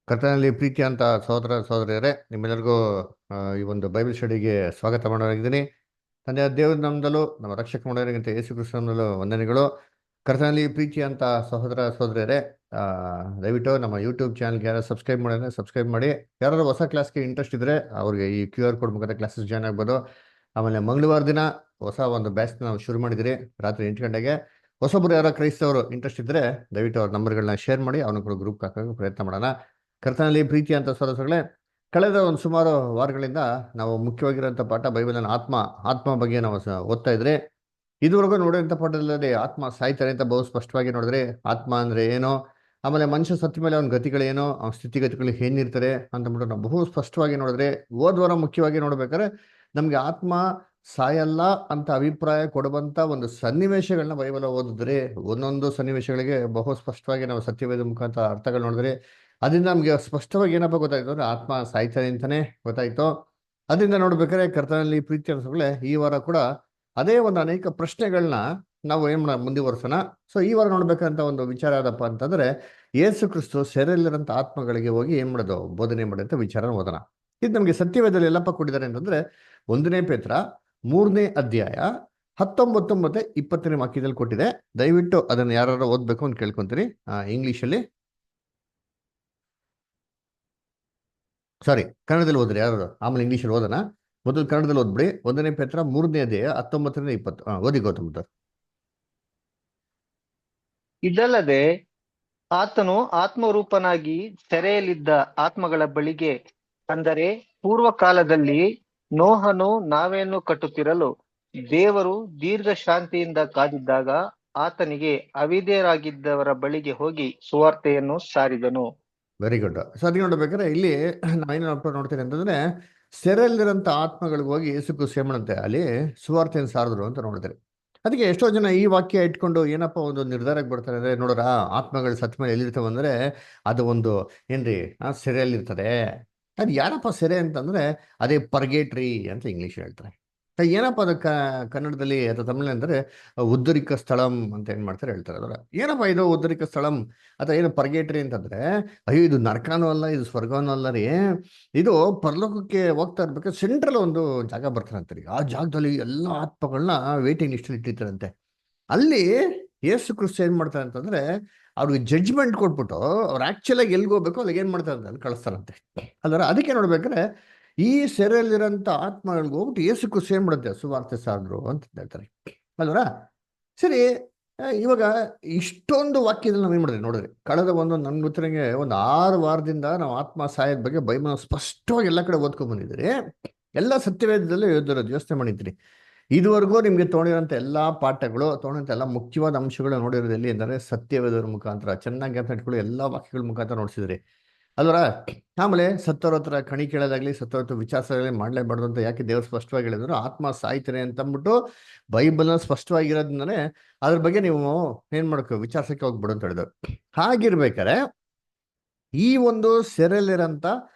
ಕರ್ತನಲ್ಲಿ ಪ್ರೀತಿ ಅಂತ ಸಹೋದರ ಸಹೋದರಿಯರೇ ನಿಮ್ಮೆಲ್ಲರಿಗೂ ಈ ಒಂದು ಬೈಬಲ್ ಸ್ಟಡಿಗೆ ಸ್ವಾಗತ ಮಾಡೋರಾಗಿದ್ದೀನಿ. ತಂದೆಯ ದೇವರ ನಾಮದಲ್ಲೂ ನಮ್ಮ ರಕ್ಷಕ ಮಾಡೋರಿಗಿಂತ ಯೇಸು ಕ್ರಿಸ್ತನಲ್ಲೂ ವಂದನೆಗಳು. ಕರ್ತನಲ್ಲಿ ಪ್ರೀತಿ ಅಂತ ಸಹೋದರ ಸಹೋದರಿಯರೇ, ಆ, ದಯವಿಟ್ಟು ನಮ್ಮ ಯೂಟ್ಯೂಬ್ ಚಾನಲ್ಗೆ ಯಾರು ಸಬ್ಸ್ಕ್ರೈಬ್ ಮಾಡಿದ್ರೆ ಸಬ್ಸ್ಕ್ರೈಬ್ ಮಾಡಿ. ಯಾರು ಹೊಸ ಕ್ಲಾಸ್ಗೆ ಇಂಟ್ರೆಸ್ಟ್ ಇದ್ದರೆ ಅವ್ರಿಗೆ ಈ QR ಕೋಡ್ ಮುಖಾಂತರ ಕ್ಲಾಸಸ್ ಜಾಯ್ನ್ ಆಗ್ಬೋದು. ಆಮೇಲೆ ಮಂಗಳವಾರ ದಿನ ಹೊಸ ಒಂದು ಬ್ಯಾಚ್ ನಾವು ಶುರು ಮಾಡಿದಿರಿ ರಾತ್ರಿ 8 ಗಂಟೆಗೆ. ಹೊಸೊಬ್ಬರು ಯಾರೋ ಕ್ರೈಸ್ತವರು ಇಂಟ್ರೆಸ್ಟ್ ಇದ್ದರೆ ದಯವಿಟ್ಟು ಅವ್ರ ನಂಬರ್ಗಳನ್ನ ಶೇರ್ ಮಾಡಿ ಅವ್ರನ್ನ ಕೂಡ ಗ್ರೂಪ್ ಹಾಕೋಕೆ ಪ್ರಯತ್ನ ಮಾಡೋಣ. ಕರ್ತನಲ್ಲಿ ಪ್ರೀತಿ ಅಂತ ಸದಸ್ಯಗಳೇ, ಕಳೆದ ಒಂದು ಸುಮಾರು ವಾರಗಳಿಂದ ನಾವು ಮುಖ್ಯವಾಗಿರುವಂಥ ಪಾಠ ಬೈಬಲಿನ ಆತ್ಮ ಬಗ್ಗೆ ನಾವು ಓದ್ತಾ ಇದ್ರೆ, ಇದುವರೆಗೂ ನೋಡಿದಂಥ ಪಾಠದಲ್ಲಿ ಆತ್ಮ ಸಾಯ್ತಾರೆ ಅಂತ ಬಹು ಸ್ಪಷ್ಟವಾಗಿ ನೋಡಿದ್ರೆ, ಆತ್ಮ ಅಂದ್ರೆ ಏನೋ, ಆಮೇಲೆ ಮನುಷ್ಯ ಸತ್ತ ಮೇಲೆ ಅವನ ಗತಿಗಳೇನೋ, ಅವನ ಸ್ಥಿತಿಗತಿಗಳು ಏನಿರ್ತಾರೆ ಅಂತಂದ್ಬಿಟ್ಟು ನಾವು ಬಹು ಸ್ಪಷ್ಟವಾಗಿ ನೋಡಿದ್ರೆ, ಹೋದ್ವಾರ ಮುಖ್ಯವಾಗಿ ನೋಡ್ಬೇಕಾದ್ರೆ ನಮ್ಗೆ ಆತ್ಮ ಸಾಯಲ್ಲ ಅಂತ ಅಭಿಪ್ರಾಯ ಕೊಡುವಂತ ಒಂದು ಸನ್ನಿವೇಶಗಳನ್ನ ಬೈಬಲ್ ಓದಿದ್ರೆ, ಒಂದೊಂದು ಸನ್ನಿವೇಶಗಳಿಗೆ ಬಹು ಸ್ಪಷ್ಟವಾಗಿ ನಾವು ಸತ್ಯವೇದ ಮುಖಾಂತರ ಅರ್ಥಗಳು ನೋಡಿದ್ರೆ, ಅದರಿಂದ ನಮ್ಗೆ ಸ್ಪಷ್ಟವಾಗಿ ಏನಪ್ಪ ಗೊತ್ತಾಯ್ತು ಅಂದ್ರೆ ಆತ್ಮ ಸಾಯ್ತಾನೆ ಅಂತಾನೆ ಗೊತ್ತಾಯ್ತು. ಅದರಿಂದ ನೋಡ್ಬೇಕಾದ್ರೆ ಕರ್ತನಲ್ಲಿ ಪ್ರೀತಿ ಅನ್ಸಗಳೇ, ಈ ವಾರ ಕೂಡ ಅದೇ ಒಂದು ಅನೇಕ ಪ್ರಶ್ನೆಗಳನ್ನ ನಾವು ಏನ್ ಮುಂದುವರ್ಸೋಣ. ಸೊ ಈ ವಾರ ನೋಡ್ಬೇಕಂತ ಒಂದು ವಿಚಾರ ಯಾವ್ದಪ್ಪ ಅಂತಂದ್ರೆ, ಯೇಸು ಕ್ರಿಸ್ತು ಸೆರೆಯಲ್ಲಿರಂತ ಆತ್ಮಗಳಿಗೆ ಹೋಗಿ ಏನ್ ಮಾಡೋದು, ಬೋಧನೆ ಮಾಡೋಂಥ ವಿಚಾರ ಓದೋಣ. ಇದು ನಮ್ಗೆ ಸತ್ಯವೇದದಲ್ಲಿ ಎಲ್ಲಪ್ಪ ಕೊಟ್ಟಿದ್ದಾರೆ ಅಂತಂದ್ರೆ, 1 ಪೇತ್ರ 3 ಅಧ್ಯಾಯ 19 ಮತ್ತೆ 20 ವಾಕ್ಯದಲ್ಲಿ ಕೊಟ್ಟಿದೆ. ದಯವಿಟ್ಟು ಅದನ್ನ ಯಾರು ಓದ್ಬೇಕು ಅಂತ ಕೇಳ್ಕೊಂತೀನಿ. ಇಂಗ್ಲಿಷಲ್ಲಿ, ಸಾರಿ ಕನ್ನಡದಲ್ಲಿ ಓದ್ರಿ ಯಾರು, ಆಮೇಲೆ ಇಂಗ್ಲೀಷಲ್ಲಿ ಓದೋಣ. ಮೊದಲು ಕನ್ನಡದಲ್ಲಿ ಓದ್ಬಿಡಿ. 1 ಪೇತ್ರ 3 ಅಧ್ಯಾಯ 19 ರಿಂದ 20. ಓದಿ ಗೌತಮ್ ಸರ್. ಇದಲ್ಲದೆ ಆತನು ಆತ್ಮರೂಪನಾಗಿ ಸೆರೆಯಲ್ಲಿದ್ದ ಆತ್ಮಗಳ ಬಳಿಗೆ, ಅಂದರೆ ಪೂರ್ವಕಾಲದಲ್ಲಿ ನೋಹನು ನಾವೆಯನ್ನು ಕಟ್ಟುತ್ತಿರಲು ದೇವರು ದೀರ್ಘ ಶಾಂತಿಯಿಂದ ಕಾದಿದ್ದಾಗ ಆತನಿಗೆ ಅವಿಧೇಯರಾಗಿದ್ದವರ ಬಳಿಗೆ ಹೋಗಿ ಸುವಾರ್ತೆಯನ್ನು ಸಾರಿದನು. Very good. ಸೊ ಅದಕ್ಕೆ ನೋಡ್ಬೇಕಾದ್ರೆ ಇಲ್ಲಿ ನಾವೇನು ನೋಡ್ತೀನಿ ಅಂತಂದ್ರೆ, ಸೆರೆಯಲ್ಲಿರೋಂಥ ಆತ್ಮಗಳಿಗೆ ಹೋಗಿ ಯೇಸು ಕ್ರಿಸ್ತು ಏನ್ ಮಾಡಂತೆ, ಅಲ್ಲಿ ಸುವಾರ್ತೆಯನ್ನು ಸಾರಿದ್ರು ಅಂತ ನೋಡಿದ್ರೆ, ಅದಕ್ಕೆ ಎಷ್ಟೋ ಜನ ಈ ವಾಕ್ಯ ಇಟ್ಕೊಂಡು ಏನಪ್ಪ ಒಂದು ನಿರ್ಧಾರಕ್ಕೆ ಬರ್ತಾರೆ ಅಂದ್ರೆ, ನೋಡ್ರ ಆತ್ಮಗಳು ಸತ್ ಮೇಲೆ ಎಲ್ಲಿರ್ತಾವ ಅಂದ್ರೆ ಅದು ಒಂದು ಏನ್ರಿ ಸೆರೆಯಲ್ಲಿರ್ತದೆ. ಅದು ಯಾರಪ್ಪ ಸೆರೆ ಅಂತಂದ್ರೆ ಅದೇ ಪರ್ಗೇಟ್ರಿ ಅಂತ ಇಂಗ್ಲಿಷ್ ಹೇಳ್ತಾರೆ. ಏನಪ್ಪ ಅದು ಕನ್ನಡದಲ್ಲಿ ಅಥವಾ ತಮಿಳ್ ಅಂದ್ರೆ ಉದ್ದರಿಕ ಸ್ಥಳಂ ಅಂತ ಏನ್ ಮಾಡ್ತಾರೆ ಹೇಳ್ತಾರೆ. ಅದರ ಏನಪ್ಪ ಇದು ಉದ್ದರಿಕ ಸ್ಥಳಂ ಅಥವಾ ಏನು ಪರ್ಗೇಟ್ರಿ ಅಂತಂದ್ರೆ, ಅಯ್ಯೋ ಇದು ನರಕನೂ ಅಲ್ಲ, ಇದು ಸ್ವರ್ಗನೂ ಅಲ್ಲ ರೀ, ಇದು ಪರಲೋಕಕ್ಕೆ ಹೋಗ್ತಾ ಇರ್ಬೇಕಾದ್ರೆ ಸೆಂಟ್ರಲ್ ಒಂದು ಜಾಗ ಬರ್ತಾರಂತೆ. ಆ ಜಾಗದಲ್ಲಿ ಎಲ್ಲ ಆತ್ಮಗಳನ್ನ ವೇಟಿಂಗ್ ಲಿಸ್ಟಲ್ಲಿ ಇಟ್ಟಿರ್ತಾರಂತೆ. ಅಲ್ಲಿ ಯೇಸು ಕ್ರಿಸ್ತು ಏನ್ ಮಾಡ್ತಾರೆ ಅಂತಂದ್ರೆ, ಅವ್ರಿಗೆ ಜಡ್ಜ್ಮೆಂಟ್ ಕೊಟ್ಬಿಟ್ಟು ಅವ್ರು ಆಕ್ಚುಲ್ ಆಗಿ ಎಲ್ಗೆ ಹೋಗ್ಬೇಕು ಅಲ್ಲಿಗೆ ಏನ್ ಮಾಡ್ತಾರೆ ಅಂತ ಕಳಿಸ್ತಾರಂತೆ. ಅಲ್ವರ ಅದಕ್ಕೆ ನೋಡ್ಬೇಕಾದ್ರೆ ಈ ಸೆರೆಯಲ್ಲಿರೋಂಥ ಆತ್ಮಗಳಿಗೆ ಹೋಗ್ಬಿಟ್ಟು ಯೇಸು ಕ್ರಿಸ್ತು ಏನ್ ಮಾಡುತ್ತೆ, ಸುವಾರ್ತೆ ಸಾರಿದ್ರು ಅಂತ ಹೇಳ್ತಾರೆ. ಅಲ್ವರ ಸರಿ. ಇವಾಗ ಇಷ್ಟೊಂದು ವಾಕ್ಯದಲ್ಲಿ ನಾವು ಏನ್ ಮಾಡಿದ್ರಿ ನೋಡಿದ್ರಿ, ಕಳೆದ ನನ್ಗೆ ಗೊತ್ತಿರಂಗೆ ಒಂದು 6 ವಾರದಿಂದ ನಾವು ಆತ್ಮ ಸಾಯದ ಬಗ್ಗೆ ಬೈಬಲ್ ಸ್ಪಷ್ಟವಾಗಿ ಎಲ್ಲ ಕಡೆ ಓದ್ಕೊಂಡ್ ಬಂದಿದ್ದೀರಿ. ಎಲ್ಲ ಸತ್ಯವೇದದಲ್ಲೇ ಓದಿರೋದು, ಯೋಚನೆ ಮಾಡಿದ್ರಿ. ಇದುವರೆಗೂ ನಿಮ್ಗೆ ತೊಗೊಂಡಿರೋಂಥ ಎಲ್ಲಾ ಪಾಠಗಳು, ತೊಗೊಂಡಂಥ ಎಲ್ಲ ಮುಖ್ಯವಾದ ಅಂಶಗಳು ನೋಡಿರೋದು ಎಲ್ಲಿ ಅಂದರೆ ಸತ್ಯವೇದರ ಮುಖಾಂತರ, ಚೆನ್ನಾಗಿ ಅಂತ ಇಟ್ಕೊಳ್ಳಿ, ಎಲ್ಲ ವಾಕ್ಯಗಳ ಮುಖಾಂತರ ನೋಡ್ಸಿದ್ರಿ ಅಲ್ವರ. ಆಮೇಲೆ ಸತ್ತವ್ರ ಹತ್ರ ಕಣಿ ಕೇಳೋದಾಗ್ಲಿ, ಸತ್ತವ್ರ ಹತ್ರ ವಿಚಾರಿಸೋದಾಗ್ಲಿ ಮಾಡಲೇಬಾರ್ದು ಅಂತ ಯಾಕೆ ದೇವ್ರು ಸ್ಪಷ್ಟವಾಗಿ ಹೇಳಿದ್ರು, ಆತ್ಮ ಸಾಯ್ತಾರೆ ಅಂತ ಅಂದ್ಬಿಟ್ಟು ಬೈಬಲ್ನ ಸ್ಪಷ್ಟವಾಗಿರೋದ್ರಿಂದನೇ ಅದ್ರ ಬಗ್ಗೆ ನೀವು ಏನ್ ಮಾಡ್ಕೋ ವಿಚಾರಿಸಕ್ಕೆ ಹೋಗ್ಬಿಡು ಅಂತ ಹೇಳಿದ್ರು. ಹಾಗಿರ್ಬೇಕಾರೆ ಈ ಒಂದು ಸೆರೆಯಲ್ಲಿರೋಂಥ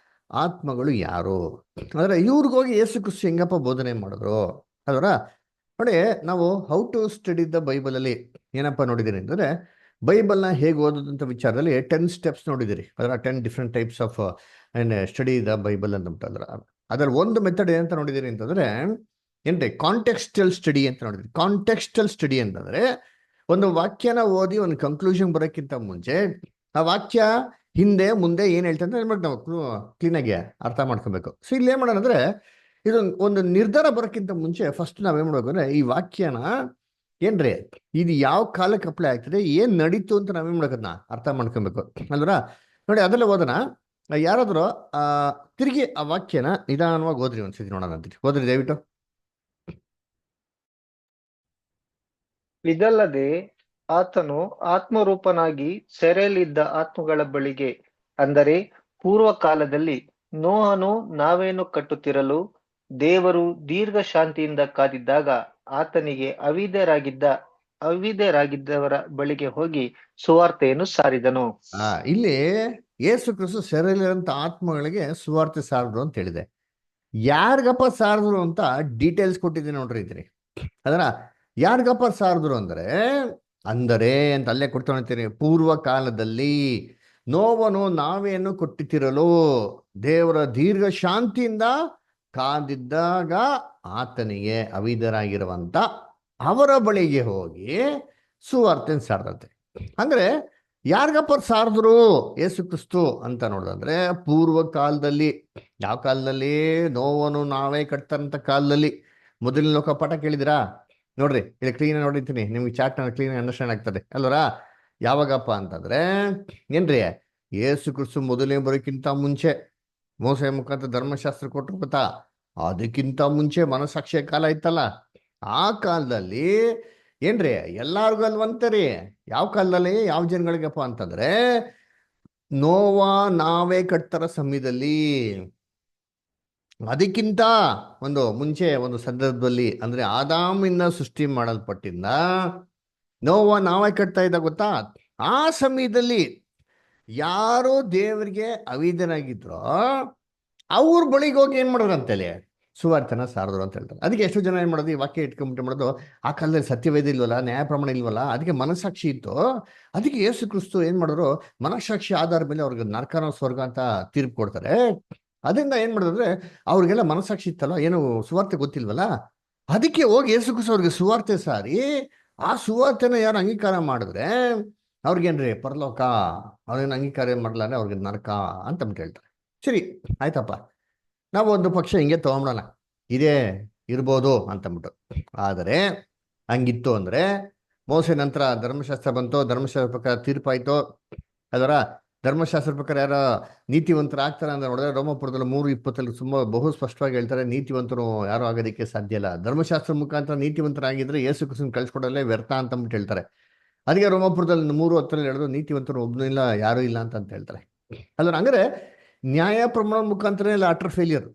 ಆತ್ಮಗಳು ಯಾರು ಅಂದ್ರೆ, ಇವ್ರಿಗೋಗಿ ಯೇಸು ಕ್ರಿಸ್ತು ಹೆಂಗಪ್ಪ ಬೋಧನೆ ಮಾಡಿದ್ರು ಅದರ ನೋಡಿ. ನಾವು how to study the Bible ಅಲ್ಲಿ ಏನಪ್ಪ ನೋಡಿದೀನಿ ಅಂತಂದ್ರೆ, ಬೈಬಲ್ನ ಹೇಗೆ ಓದೋದಂತ ವಿಚಾರದಲ್ಲಿ 10 ಸ್ಟೆಪ್ಸ್ ನೋಡಿದಿರಿ. ಅದರ 10 different types of study the Bible ಅಂತ ಅದ್ರಲ್ಲಿ ಒಂದು ಮೆಥಡ್ ಏನಂತ ನೋಡಿದೀನಿ ಅಂತಂದ್ರೆ, ಏನ್ರಿ ಕಾಂಟೆಕ್ಸ್ಟಲ್ ಸ್ಟಡಿ ಅಂತ ನೋಡಿದ್ರಿ. ಕಾಂಟೆಕ್ಸ್ಟಲ್ ಸ್ಟಡಿ ಅಂತಂದ್ರೆ, ಒಂದು ವಾಕ್ಯನ ಓದಿ ಒಂದು ಕನ್ಕ್ಲೂಷನ್ ಬರೋಕ್ಕಿಂತ ಮುಂಚೆ ಆ ವಾಕ್ಯ ಹಿಂದೆ ಮುಂದೆ ಏನ್ ಹೇಳ್ತಾರೆ ಅಂತ ನಾವು ಕ್ಲೀನಾಗಿ ಅರ್ಥ ಮಾಡ್ಕೊಬೇಕು. ಸೊ ಇಲ್ಲಿ ಏನ್ ಮಾಡೋಣ ಅಂದ್ರೆ, ಇದು ಒಂದು ನಿರ್ಧಾರ ಬರೋಕ್ಕಿಂತ ಮುಂಚೆ ಫಸ್ಟ್ ನಾವೇನ್ ಮಾಡ್ಬೇಕು ಅಂದ್ರೆ, ಈ ವಾಕ್ಯನ ಏನ್ರಿ ಇದು ಯಾವ ಕಾಲಕ್ಕೆ ಅಪ್ಲೈ ಆಗ್ತದೆ, ಏನ್ ನಡೀತು ಅಂತ ನಾವೇನ್ ಮಾಡೋದನ್ನ ಅರ್ಥ ಮಾಡ್ಕೊಬೇಕು ಅಲ್ವರ. ನೋಡಿ ಅದೆಲ್ಲ ಓದೋಣ. ಯಾರಾದ್ರೂ ತಿರುಗಿ ಆ ವಾಕ್ಯನ ನಿಧಾನವಾಗಿ ಓದ್ರಿ, ಒಂದ್ಸತಿ ನೋಡೋಣ ಅಂತೀರಿ. ಓದ್ರಿ ದಯವಿಟ್ಟು. ಇದಲ್ಲದೆ ಆತನು ಆತ್ಮರೂಪನಾಗಿ ಸೆರೆಯಲ್ಲಿದ್ದ ಆತ್ಮಗಳ ಬಳಿಗೆ, ಅಂದರೆ ಪೂರ್ವಕಾಲದಲ್ಲಿ ನೋಹನು ನಾವೆಯನ್ನು ಕಟ್ಟುತ್ತಿರಲು ದೇವರು ದೀರ್ಘ ಶಾಂತಿಯಿಂದ ಕಾದಿದ್ದಾಗ ಆತನಿಗೆ ಅವಿಧೇಯರಾಗಿದ್ದವರ ಬಳಿಗೆ ಹೋಗಿ ಸುವಾರ್ತೆಯನ್ನು ಸಾರಿದನು. ಇಲ್ಲಿ ಯೇಸು ಕ್ರಿಸ್ತು ಸೆರೆಯಲ್ಲಿರುವಂತ ಆತ್ಮಗಳಿಗೆ ಸುವಾರ್ತೆ ಸಾರಿದ್ರು ಅಂತ ಹೇಳಿದೆ. ಯಾರಿಗಪ್ಪ ಸಾರಿದ್ರು ಅಂತ ಡೀಟೇಲ್ಸ್ ಕೊಟ್ಟಿದ್ದೀನಿ ನೋಡ್ರಿ ಇದ್ರಿ. ಅದರ ಯಾರಿಗಪ್ಪ ಸಾರಿದ್ರು ಅಂದರೆ ಅಂತ ಅಲ್ಲೇ ಕೊಡ್ತಾ ಪೂರ್ವ ಕಾಲದಲ್ಲಿ ನೋವನ್ನು ನಾವೇನು ಕೊಟ್ಟಿತಿರಲು ದೇವರ ದೀರ್ಘ ಶಾಂತಿಯಿಂದ ಕಾದಿದ್ದಾಗ ಆತನಿಗೆ ಅವಿಧರಾಗಿರುವಂತ ಅವರ ಬಳಿಗೆ ಹೋಗಿ ಸುವಾರ್ತೆ ಸಾರದಂತೆ. ಅಂದ್ರೆ ಯಾರಿಗಪ್ಪ ಸಾರಿದ್ರು ಯೇಸು ಕ್ರಿಸ್ತು ಅಂತ ನೋಡಿದ್ರೆ, ಪೂರ್ವ ಕಾಲದಲ್ಲಿ, ಯಾವ ಕಾಲದಲ್ಲಿ? ನೋವನ್ನು ನಾವೇ ಕಟ್ತಾರಂತ ಕಾಲದಲ್ಲಿ. ಮೊದಲಿನ ಲೋಕ ಪಾಠ ಕೇಳಿದಿರಾ? ನೋಡ್ರಿ, ಇಲ್ಲಿ ಕ್ಲೀನ್ ನೋಡಿರ್ತೀನಿ, ನಿಮ್ಗೆ ಚಾಟ್ ಕ್ಲೀನ್ ಅಂಡರ್ಸ್ಟ್ಯಾಂಡ್ ಆಗ್ತದೆ ಅಲ್ವರ. ಯಾವಾಗಪ್ಪ ಅಂತಂದ್ರೆ ಏನ್ರಿ, ಯೇಸು ಕ್ರಿಸ್ತು ಮೊದಲನೇ ಬರೋಕ್ಕಿಂತ ಮುಂಚೆ ಮೋಸೆ ಮುಖಾಂತರ ಧರ್ಮಶಾಸ್ತ್ರ ಕೊಟ್ಟರು ಗೊತ್ತಾ? ಅದಕ್ಕಿಂತ ಮುಂಚೆ ಮನಸ್ಸಾಕ್ಷಿಯ ಕಾಲ ಇತ್ತಲ್ಲ, ಆ ಕಾಲದಲ್ಲಿ ಏನ್ರಿ ಎಲ್ಲಾರ್ಗು ಅಲ್ವಂತರಿ. ಯಾವ ಕಾಲದಲ್ಲಿ, ಯಾವ ಜನಗಳಿಗಪ್ಪ ಅಂತಂದ್ರೆ ನೋವ ನಾವೇ ಕಟ್ತಾರ ಸಮಯದಲ್ಲಿ, ಅದಕ್ಕಿಂತ ಒಂದು ಮುಂಚೆ ಒಂದು ಸಂದರ್ಭದಲ್ಲಿ, ಅಂದ್ರೆ ಆದಾಮಿಂದ ಸೃಷ್ಟಿ ಮಾಡಲ್ಪಟ್ಟಿಂದ ನೋವ ನಾವೇ ಕಟ್ತಾ ಇದ್ದ ಗೊತ್ತಾ? ಆ ಸಮಯದಲ್ಲಿ ಯಾರು ದೇವರಿಗೆ ಅವಿಧನಾಗಿದ್ರೋ ಅವ್ರ ಬಳಿಗೆ ಹೋಗಿ ಏನ್ ಮಾಡೋರು ಅಂತೇಳಿ ಸುವಾರ್ತನ ಸಾರಿದ್ರು ಅಂತ ಹೇಳ್ತಾರೆ. ಅದಕ್ಕೆ ಎಷ್ಟು ಜನ ಏನ್ ಮಾಡೋದು, ಈ ವಾಕ್ಯ ಇಟ್ಕೊಂಡ್ಬಿಟ್ಟು ಮಾಡೋದು, ಆ ಕಾಲದಲ್ಲಿ ಸತ್ಯವೇದ ಇಲ್ವಲ್ಲ, ನ್ಯಾಯ ಪ್ರಮಾಣ ಇಲ್ವಲ್ಲ, ಅದಕ್ಕೆ ಮನಸ್ಸಾಕ್ಷಿ ಇತ್ತು. ಅದಕ್ಕೆ ಯೇಸು ಕ್ರಿಸ್ತು ಏನ್ ಮಾಡೋರು, ಮನಸ್ಸಾಕ್ಷಿ ಆಧಾರ ಮೇಲೆ ಅವ್ರಿಗೆ ನರಕನ ಸ್ವರ್ಗ ಅಂತ ತೀರ್ಪು ಕೊಡ್ತಾರೆ. ಅದರಿಂದ ಏನ್ ಮಾಡಿದ್ರೆ ಅವ್ರಿಗೆಲ್ಲ ಮನಸ್ಸಾಕ್ಷಿ ಇತ್ತಲ್ಲ, ಏನು ಸುವಾರ್ತೆ ಗೊತ್ತಿಲ್ವಲ್ಲ, ಅದಕ್ಕೆ ಹೋಗಿ ಯೇಸು ಕ್ರಿಸ್ತು ಅವ್ರಿಗೆ ಸುವಾರ್ತೆ ಸಾರಿ ಆ ಸುವಾರ್ತೆನ ಯಾರು ಅಂಗೀಕಾರ ಮಾಡಿದ್ರೆ ಅವ್ರಿಗೇನ್ರಿ ಪರಲೋಕ, ಅವ್ರೇನು ಅಂಗೀಕಾರ ಮಾಡಲ್ಲ ಅಂದ್ರೆ ಅವ್ರಿಗೆ ನರಕ ಅಂತ ಹೇಳ್ತಾರೆ. ಸರಿ ಆಯ್ತಪ್ಪ, ನಾವು ಒಂದು ಪಕ್ಷ ಹಿಂಗೆ ತಗೊಂಬಿಡೋಣ, ಇದೇ ಇರ್ಬೋದು ಅಂತಂದ್ಬಿಟ್ಟು. ಆದರೆ ಹಂಗಿತ್ತು ಅಂದ್ರೆ ಮೋಸೆ ನಂತರ ಧರ್ಮಶಾಸ್ತ್ರ ಬಂತು, ಧರ್ಮಶಾಸ್ತ್ರ ಪ್ರಕಾರ ತೀರ್ಪಾಯ್ತು. ಅದರ ಧರ್ಮಶಾಸ್ತ್ರ ಪ್ರಕಾರ ಯಾರ ನೀತಿವಂತರ ಆಗ್ತಾರೆ ಅಂದ್ರೆ ನೋಡಿದ್ರೆ ರೋಮಪುರದಲ್ಲಿ 3:20 ತುಂಬಾ ಬಹು ಸ್ಪಷ್ಟವಾಗಿ ಹೇಳ್ತಾರೆ, ನೀತಿವಂತರು ಯಾರು ಆಗೋದಕ್ಕೆ ಸಾಧ್ಯ ಇಲ್ಲ. ಧರ್ಮಶಾಸ್ತ್ರ ಮುಖಾಂತರ ನೀತಿವಂತರಾಗಿದ್ರೆ ಯೇಸು ಕ್ರಿಸ್ತನ ಕಳ್ಸಿಕೊಡಲೇ ವ್ಯರ್ಥ ಅಂತಂದ್ಬಿಟ್ಟು ಹೇಳ್ತಾರೆ. ಅದಕ್ಕೆ ರೋಮಪುರದಲ್ಲಿ 3:10 ಹೇಳಿದ್ರು, ನೀತಿವಂತರು ಒಬ್ಬನು ಇಲ್ಲ, ಯಾರೂ ಇಲ್ಲ ಅಂತ ಹೇಳ್ತಾರೆ. ಅಲ್ಲ ಹಂಗಾರೆ ನ್ಯಾಯ ಪ್ರಮಾಣ ಮುಖಾಂತರ ಇಲ್ಲ ಅಟರ್ ಫೇಲಿಯರ್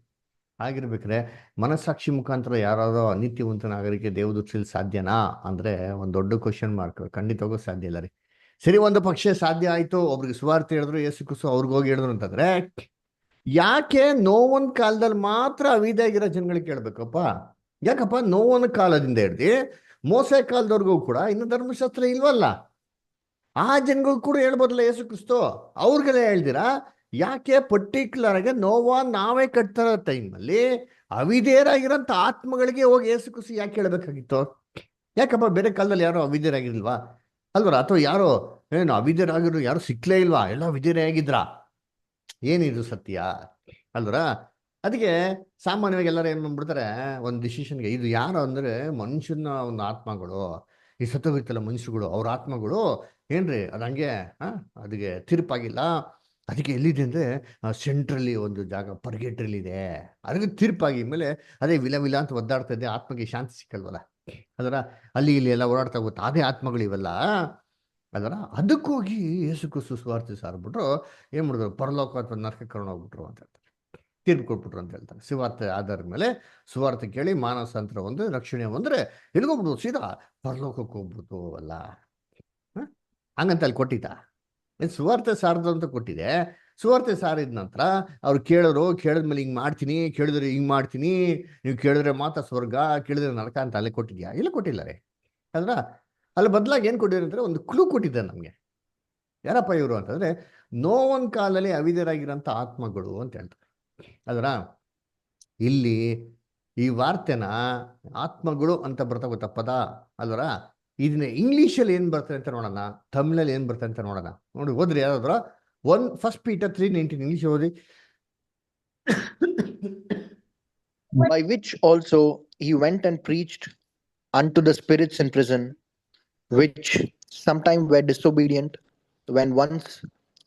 ಆಗಿರ್ಬೇಕ್ರೆ, ಮನಸ್ಸಾಕ್ಷಿ ಮುಖಾಂತರ ಯಾರಾದ್ರೂ ಅನಿತ್ಯವಂತನಾಗಲಿಕ್ಕೆ ದೇವದೃಷ್ಟಿಯಲ್ಲಿ ಸಾಧ್ಯನಾ ಅಂದ್ರೆ ಒಂದು ದೊಡ್ಡ ಕ್ವಶನ್ ಮಾರ್ಕ್. ಖಂಡಿತವಾಗೂ ಸಾಧ್ಯ ಇಲ್ಲ ರೀ. ಸರಿ, ಒಂದು ಪಕ್ಷ ಸಾಧ್ಯ ಆಯ್ತು, ಒಬ್ರಿಗೆ ಸುವಾರ್ತೆ ಹೇಳಿದ್ರು, ಯೇಸು ಕ್ರಿಸ್ತು ಅವ್ರಿಗೆ ಹೋಗಿ ಹೇಳಿದ್ರು ಅಂತಂದ್ರೆ ಯಾಕೆ ನೋವನ್ ಕಾಲದಲ್ಲಿ ಮಾತ್ರ ಅವಿದಾಗಿರೋ ಜನಗಳಿಗೆ ಕೇಳ್ಬೇಕಪ್ಪ? ಯಾಕಪ್ಪ ನೋವನ ಕಾಲದಿಂದ ಹಿಡ್ದು ಮೋಸೆ ಕಾಲದವ್ರಿಗೂ ಕೂಡ ಇನ್ನು ಧರ್ಮಶಾಸ್ತ್ರ ಇಲ್ವಲ್ಲ, ಆ ಜನಗಳು ಕೂಡ ಹೇಳ್ಬೋದಲ್ಲ ಯೇಸು ಕ್ರಿಸ್ತು, ಅವ್ರಿಗೆಲ್ಲ ಹೇಳ್ದಿರಾ ಯಾಕೆ ಪರ್ಟಿಕ್ಯುಲರ್ ಆಗಿ ನೋವ ನಾವೇ ಕಟ್ತಾರ ಟೈಮಲ್ಲಿ ಅವಿಧೇಯರಾಗಿರೋಂಥ ಆತ್ಮಗಳಿಗೆ ಹೋಗಿ ಯೇಸು ಕ್ರಿಸ್ತು ಯಾಕೆ ಹೇಳ್ಬೇಕಾಗಿತ್ತು? ಯಾಕಪ್ಪ ಬೇರೆ ಕಾಲದಲ್ಲಿ ಯಾರೋ ಅವಿಧೇಯರಾಗಿರ್ಲಿಲ್ವಾ ಅಲ್ವರ? ಅಥವಾ ಯಾರೋ ಏನು ಅವಿಧೇಯರಾಗಿರೋ ಯಾರು ಸಿಕ್ಲೇ ಇಲ್ವಾ? ಎಲ್ಲ ವಿಧೇಯರಾಗಿದ್ರಾ? ಏನಿದು ಸತ್ಯ ಅಲ್ವರ? ಅದಕ್ಕೆ ಸಾಮಾನ್ಯವಾಗಿ ಎಲ್ಲರೂ ಏನ್ ಮಾಡ್ಬಿಡ್ತಾರೆ ಒಂದು ಡಿಸಿಷನ್ಗೆ, ಇದು ಯಾರು ಅಂದ್ರೆ ಮನುಷ್ಯನ ಒಂದು ಆತ್ಮಗಳು, ಈ ಸತ್ತೋಗಿತ್ತಲ್ಲ ಮನುಷ್ಯರುಗಳು, ಅವ್ರ ಆತ್ಮಗಳು ಏನ್ರಿ ಅದು ಹಂಗೆ ಅದಕ್ಕೆ ತೀರ್ಪಾಗಿಲ್ಲ, ಅದಕ್ಕೆ ಎಲ್ಲಿದೆ ಅಂದ್ರೆ ಸೆಂಟ್ರಲ್ಲಿ ಒಂದು ಜಾಗ ಪರ್ಗೆಟ್ರಲ್ಲಿ ಇದೆ, ಅದಕ್ಕೆ ತೀರ್ಪಾಗಿ ಮೇಲೆ ಅದೇ ವಿಲ ಅಂತ ಒದ್ದಾಡ್ತಾ ಇದೆ, ಆತ್ಮಗೆ ಶಾಂತಿ ಸಿಕ್ಕಲ್ವಲ್ಲ ಅದರ, ಅಲ್ಲಿ ಇಲ್ಲಿ ಎಲ್ಲ ಓಡಾಡ್ತಾ ಹೋಗುತ್ತೆ ಅದೇ ಆತ್ಮಗಳು ಇವೆಲ್ಲ ಅದರ. ಅದಕ್ಕೋಗಿ ಯೇಸು ಕ್ರಿಸ್ತು ಸುವಾರ್ತೆ ಸಾರ್ಬಿಟ್ರು, ಏನ್ ಮಾಡಿದ್ರು, ಪರಲೋಕ ಅಥವಾ ನರಕಕ್ಕೆ ಕರ್ಕೊಂಡು ಹೋಗ್ಬಿಟ್ರು ಅಂತ ಹೇಳ್ತಾರೆ, ತೀರ್ಪು ಕೊಟ್ಬಿಟ್ರು ಅಂತ ಹೇಳ್ತಾರೆ. ಸುವಾರ್ತೆ ಆಧಾರದ ಮೇಲೆ ಸುವಾರ್ತೆ ಕೇಳಿ ಮಾನಸಾಂತರ ಒಂದು ರಕ್ಷಣೆ ಅಂದ್ರೆ ಎಲ್ಗೋಗ್ಬಿಡು, ಸೀದಾ ಪರಲೋಕಕ್ಕೆ ಹೋಗ್ಬಿಡ್ತು ಅಲ್ಲ. ಹಂಗಂತ ಅಲ್ಲಿ ಕೊಟ್ಟಿದ್ದ ಸುವಾರ್ತೆ ಸಾರದು ಅಂತ ಕೊಟ್ಟಿದೆ. ಸುವಾರ್ತೆ ಸಾರಿದ ನಂತರ ಅವ್ರು ಕೇಳಿದ್ಮೇಲೆ ಹಿಂಗ್ ಮಾಡ್ತೀನಿ, ಕೇಳಿದ್ರೆ ಹಿಂಗ್ ಮಾಡ್ತೀನಿ, ನೀವು ಕೇಳಿದ್ರೆ ಮಾತ್ರ ಸ್ವರ್ಗ, ಕೇಳಿದ್ರೆ ನರಕ ಅಂತ ಅಲ್ಲೇ ಕೊಟ್ಟಿದ್ಯಾ? ಇಲ್ಲ ಕೊಟ್ಟಿಲ್ಲ ರೀ ಅಲ್ರ. ಅಲ್ಲಿ ಬದಲಾಗಿ ಏನ್ ಕೊಟ್ಟಿರಂದ್ರೆ ಒಂದು ಕ್ಲೂ ಕೊಟ್ಟಿದ್ದಾರೆ ನಮ್ಗೆ. ಯಾರಪ್ಪ ಇವರು ಅಂತಂದ್ರೆ ನೋವನ್ ಕಾಲದಲ್ಲಿ ಅವಿಧರಾಗಿರೋಂಥ ಆತ್ಮಗಳು ಅಂತ ಹೇಳ್ತಾರೆ ಅದರ. ಇಲ್ಲಿ ಈ ವಾರ್ತೆನ ಆತ್ಮಗಳು ಅಂತ ಬರ್ತಾ ಗೊತ್ತಾ ಪದ ಅಲ್ವರ. ಇದನ್ನ ಇಂಗ್ಲಿಷಲ್ಲಿ ಏನ್ ಬರ್ತದೆ ಅಂತ ನೋಡೋಣ, ತಮಿಳಲ್ಲಿ ಏನ್ ಬರ್ತದೆ ಅಂತ ನೋಡೋಣ. ನೋಡಿ ಓದ್ರಿ ಯಾರಾದ್ರ 1 Peter 3:19 ಇಂಗ್ಲಿಷ್ ಓದಿ. By which also he went and preached unto the spirits in prison, which sometime were disobedient, when once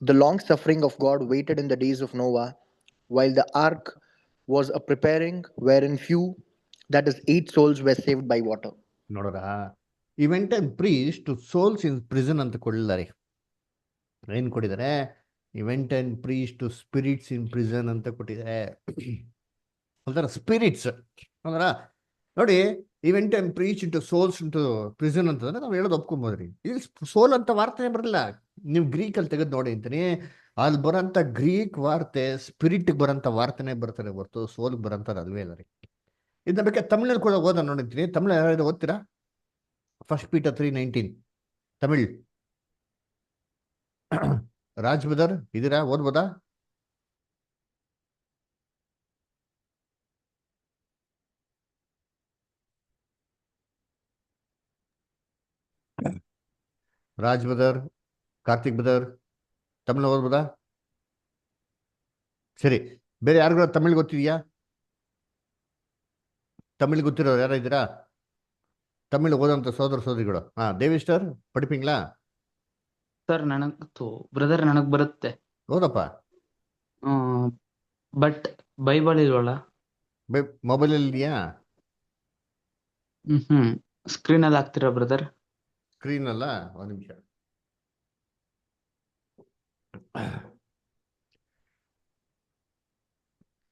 the long suffering of God waited in the days of Noah, while the ark was a preparing, wherein few, that is 8 souls, were saved by water. ನೋಡೋರ, he went and preached to souls in prison ಅಂತ ಕೊಡಲಿದ್ದಾರೆ. ಏನ್ ಕೊಟ್ಟಿದ್ದಾರೆ? he went and preached to spirits in prison ಅಂತ ಕೊಟ್ಟಿದ್ದಾರೆ. ಅದರ spirits ಅಂದ್ರ ನೋಡಿ, he went and preached to souls into prison ಅಂತಂದ್ರೆ ನಾವು ಹೇಳೋದು ಒಪ್ಕೊಂಬೋದ್ರಿ. ಇಲ್ಲಿ ಸೋಲ್ ಅಂತ ವಾರ್ತೆ ಬರಲ್ಲ, ನೀವು ಗ್ರೀಕ್ ಅಲ್ಲಿ ತೆಗೆದು ನೋಡಿ ಅಂತೀನಿ, ಅಲ್ಲಿ ಬರೋಂಥ ಗ್ರೀಕ್ ವಾರ್ತೆ ಸ್ಪಿರಿಟ್ ಬರೋಂಥ ವಾರ್ತೆನೇ ಬರ್ತಾರೆ ಹೊರತು ಸೋಲ್ ಬರೋಂಥದ್ದು ಅಲ್ವೇ ಇಲ್ಲ ರೀ. ಇದನ್ನ ಬೇಕಾದ್ರೆ ತಮಿಳಲ್ಲಿ ಕೂಡ ಓದ ನೋಡಿರ್ತೀನಿ. ತಮಿಳು ಯಾರು ಓದ್ತೀರಾ? 1 Peter 3:19 ತಮಿಳ್ ರಾಜ್ ಬ್ರದರ್ ಇದೀರಾ? ಓದ್ಬೋದಾ? ರಾಜ್ ಬ್ರದರ್, ಕಾರ್ತಿಕ್ ಬ್ರದರ್, ತಮಿಳು ಓದ್ಬೋದಾ? ಸರಿ, ಬೇರೆ ಯಾರಿಗೂ ತಮಿಳ್ ಗೊತ್ತಿದೆಯಾ? ತಮಿಳ್ ಗೊತ್ತಿರೋರು ಯಾರು ಇದ್ದೀರಾ? ತಮಿಳ್ ಓದೋಂಥ ಸೋದರ ಸೋದರಿಗಳು. ದೇವಿಸ್ಟರ್ ಪಡಿಪಿಂಗ್ಲಾ? ಸರ್ ಬ್ರದರ್ ನನಗ್ ಬರುತ್ತೆ, ಓದಪ್ಪ. ಬಟ್ ಬೈಬಲ್ ಇಲ್ವಲ್ಲ. ಮೊಬೈಲಲ್ಲಿ ಇದೆಯಾ? ಸ್ಕ್ರೀನ್ ಅಲ್ಲಿ ಹಾಕ್ತೀರಾ ಬ್ರದರ್? ಸ್ಕ್ರೀನ್ ಅಲ್ಲ, ಒಂದು ನಿಮಿಷ.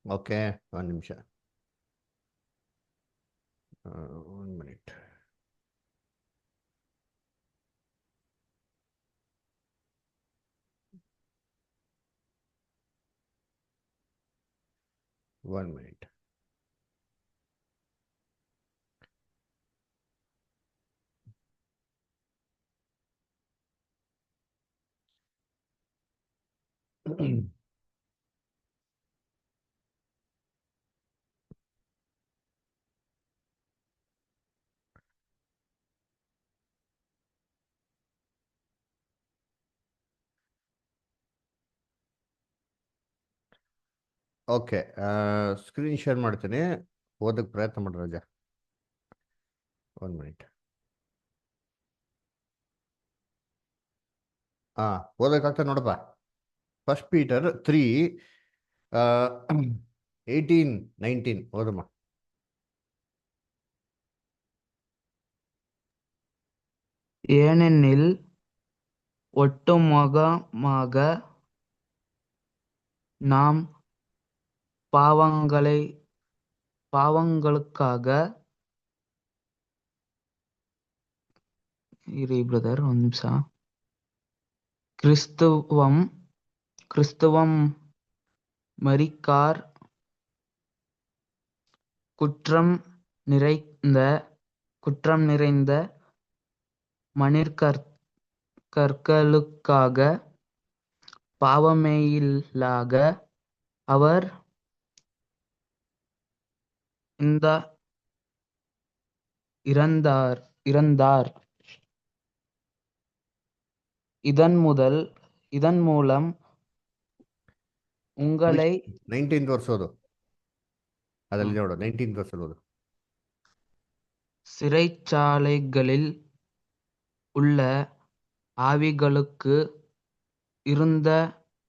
ಓಕೆ, ಒಂದು ನಿಮಿಷ, 1 minute. One minute. Okay, screen share ಮಾಡ್ತೀನಿ, ಓದಕ್ಕೆ ಪ್ರಯತ್ನ ಮಾಡಿ ರಾಜ. 1 ಮಿನಿಟ್. ಓದಕ್ಕಾಗ್ತಾ ನೋಡಪ್ಪ. 1 Peter 3 18-19 ಓದಮ್ಮ. ஏனெனில் ஒட்டுமொத்தமாக நாம் பாவங்களுக்காக இரு பிரதர் ಒಂದು ನಿಮಿಷ. கிறிஸ்துவம் மரிக்கார், குற்றம் நிறைந்த மனிதர்களுக்காக பாவமேயில்லாக அவர் இறந்தார். இதன் மூலம் உங்களை 19th ವರ್ಷ ಓದು, ಅದಲ್ಲಿ ನೋಡು 19th ವರ್ಷ ಓದು. சிறைச்சாலைகளில் உள்ள ஆவிகளுக்கு இருந்த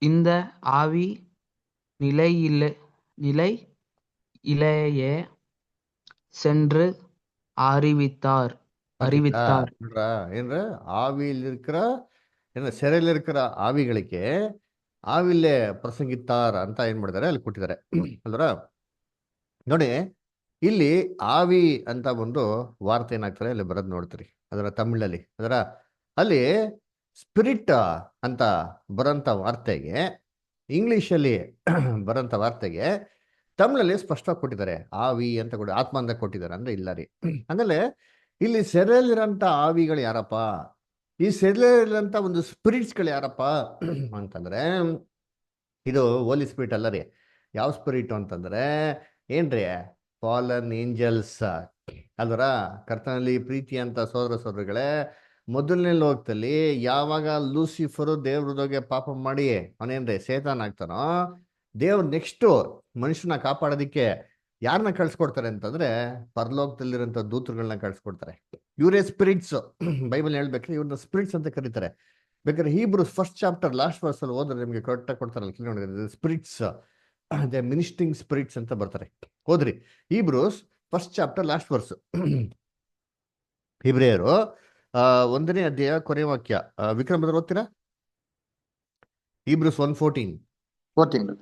இந்த ஆவி நிலையிலேயே சென்று அறிவித்தார். ನೋಡ್ರಾ ಏನ್ರ ಆವಿಲ್ இருக்கிற ಏನ ಸೆರೆಯಲ್ಲಿ இருக்கிற ಆವಿಗಳಿಗೆ ಆವಿಲ್ಲೇ ಪ್ರಸಂಗಿತ್ತಾರ ಅಂತ ಏನ್ ಮಾಡಿದ್ದಾರೆ ಅಲ್ಲಿ ಕೊಟ್ಟಿದ್ದಾರೆ ಅಲ್ರ. ನೋಡಿ, ಇಲ್ಲಿ ಆವಿ ಅಂತ ಒಂದು ವಾರ್ತೆ ಏನಾಗ್ತಾರೆ ಅಲ್ಲಿ ಬರೋದು ನೋಡ್ತೀರಿ ಅದರ ತಮಿಳಲ್ಲಿ. ಅಲ್ಲಿ ಸ್ಪಿರಿಟ್ ಅಂತ ಬರೋಂಥ ವಾರ್ತೆಗೆ, ಇಂಗ್ಲಿಷಲ್ಲಿ ಬರೋಂಥ ವಾರ್ತೆಗೆ ತಮಿಳಲ್ಲಿ ಸ್ಪಷ್ಟವಾಗಿ ಕೊಟ್ಟಿದ್ದಾರೆ. ಆವಿ ಅಂತ ಕೊಡಿ, ಆತ್ಮ ಅಂತ ಕೊಟ್ಟಿದ್ದಾರೆ ಅಂದ್ರೆ ಇಲ್ಲ ರೀ. ಆಮೇಲೆ ಇಲ್ಲಿ ಸೆರೆಯಲ್ಲಿರೋಂಥ ಆವಿಗಳು ಯಾರಪ್ಪ, ಈ ಸೆರೆಯಲ್ಲಿರೋಂಥ ಒಂದು ಸ್ಪಿರಿಟ್ಸ್ಗಳು ಯಾರಪ್ಪ ಅಂತಂದ್ರೆ ಇದು ಹೋಲಿ ಸ್ಪಿರಿಟ್ ಅಲ್ಲ ರೀ. ಯಾವ ಸ್ಪಿರಿಟ್ ಅಂತಂದ್ರೆ ಏನ್ರಿ, ಫಾಲನ್ ಏಂಜಲ್ಸ್ ಅಲ್ವರ. ಕರ್ತನಲ್ಲಿ ಪ್ರೀತಿ ಅಂತ ಸೋದರ ಸೋದರಿಗಳೇ, ಮೊದಲನೇ ಲೋಕದಲ್ಲಿ ಯಾವಾಗ ಲೂಸಿಫರು ದೇವ್ರದೋಗೆ ಪಾಪ ಮಾಡಿ ಅವನೇನ್ರಿ ಸೇತಾನ್ ಆಗ್ತಾನೋ, ದೇವ್ರು ನೆಕ್ಸ್ಟ್ ಮನುಷ್ಯನ ಕಾಪಾಡೋದಿಕ್ಕೆ ಯಾರನ್ನ ಕಳ್ಸ್ಕೊಡ್ತಾರೆ ಅಂತಂದ್ರೆ ಪರಲೋಕದಲ್ಲಿರೋಂಥ ದೂತರುಗಳನ್ನ ಕಳ್ಸ್ಕೊಡ್ತಾರೆ. ಇವರೇ ಸ್ಪಿರಿಟ್ಸ್. ಬೈಬಲ್ ಹೇಳ್ಬೇಕ್ರೆ ಇವ್ರನ್ನ ಸ್ಪಿರಿಟ್ಸ್ ಅಂತ ಕರೀತಾರೆ. ಬೇಕಾದ್ರೆ Hebrews 1st chapter last verse ಅಲ್ಲಿ ಹೋದ್ರೆ ನಿಮಗೆ ಕರೆಕ್ಟಾಗಿ ಕೊಡ್ತಾರಲ್ಲ, ಸ್ಪಿರಿಟ್ಸ್ ದೇ ಮಿನಿಸ್ಟ್ರಿಂಗ್ ಸ್ಪಿರಿಟ್ಸ್ ಅಂತ ಬರ್ತಾರೆ. ಹೋದ್ರಿ Hebrews 1st chapter last verse. ಇಬ್ರಿಯರು 1ನೇ ಅಧ್ಯಾಯ ಕೊನೆ ವಾಕ್ಯ. ವಿಕ್ರಮ್ ಬ್ರದರ್ ಓದ್ತೀರಾ? Hebrews 1:14. ಓದ್ತೀನಿ.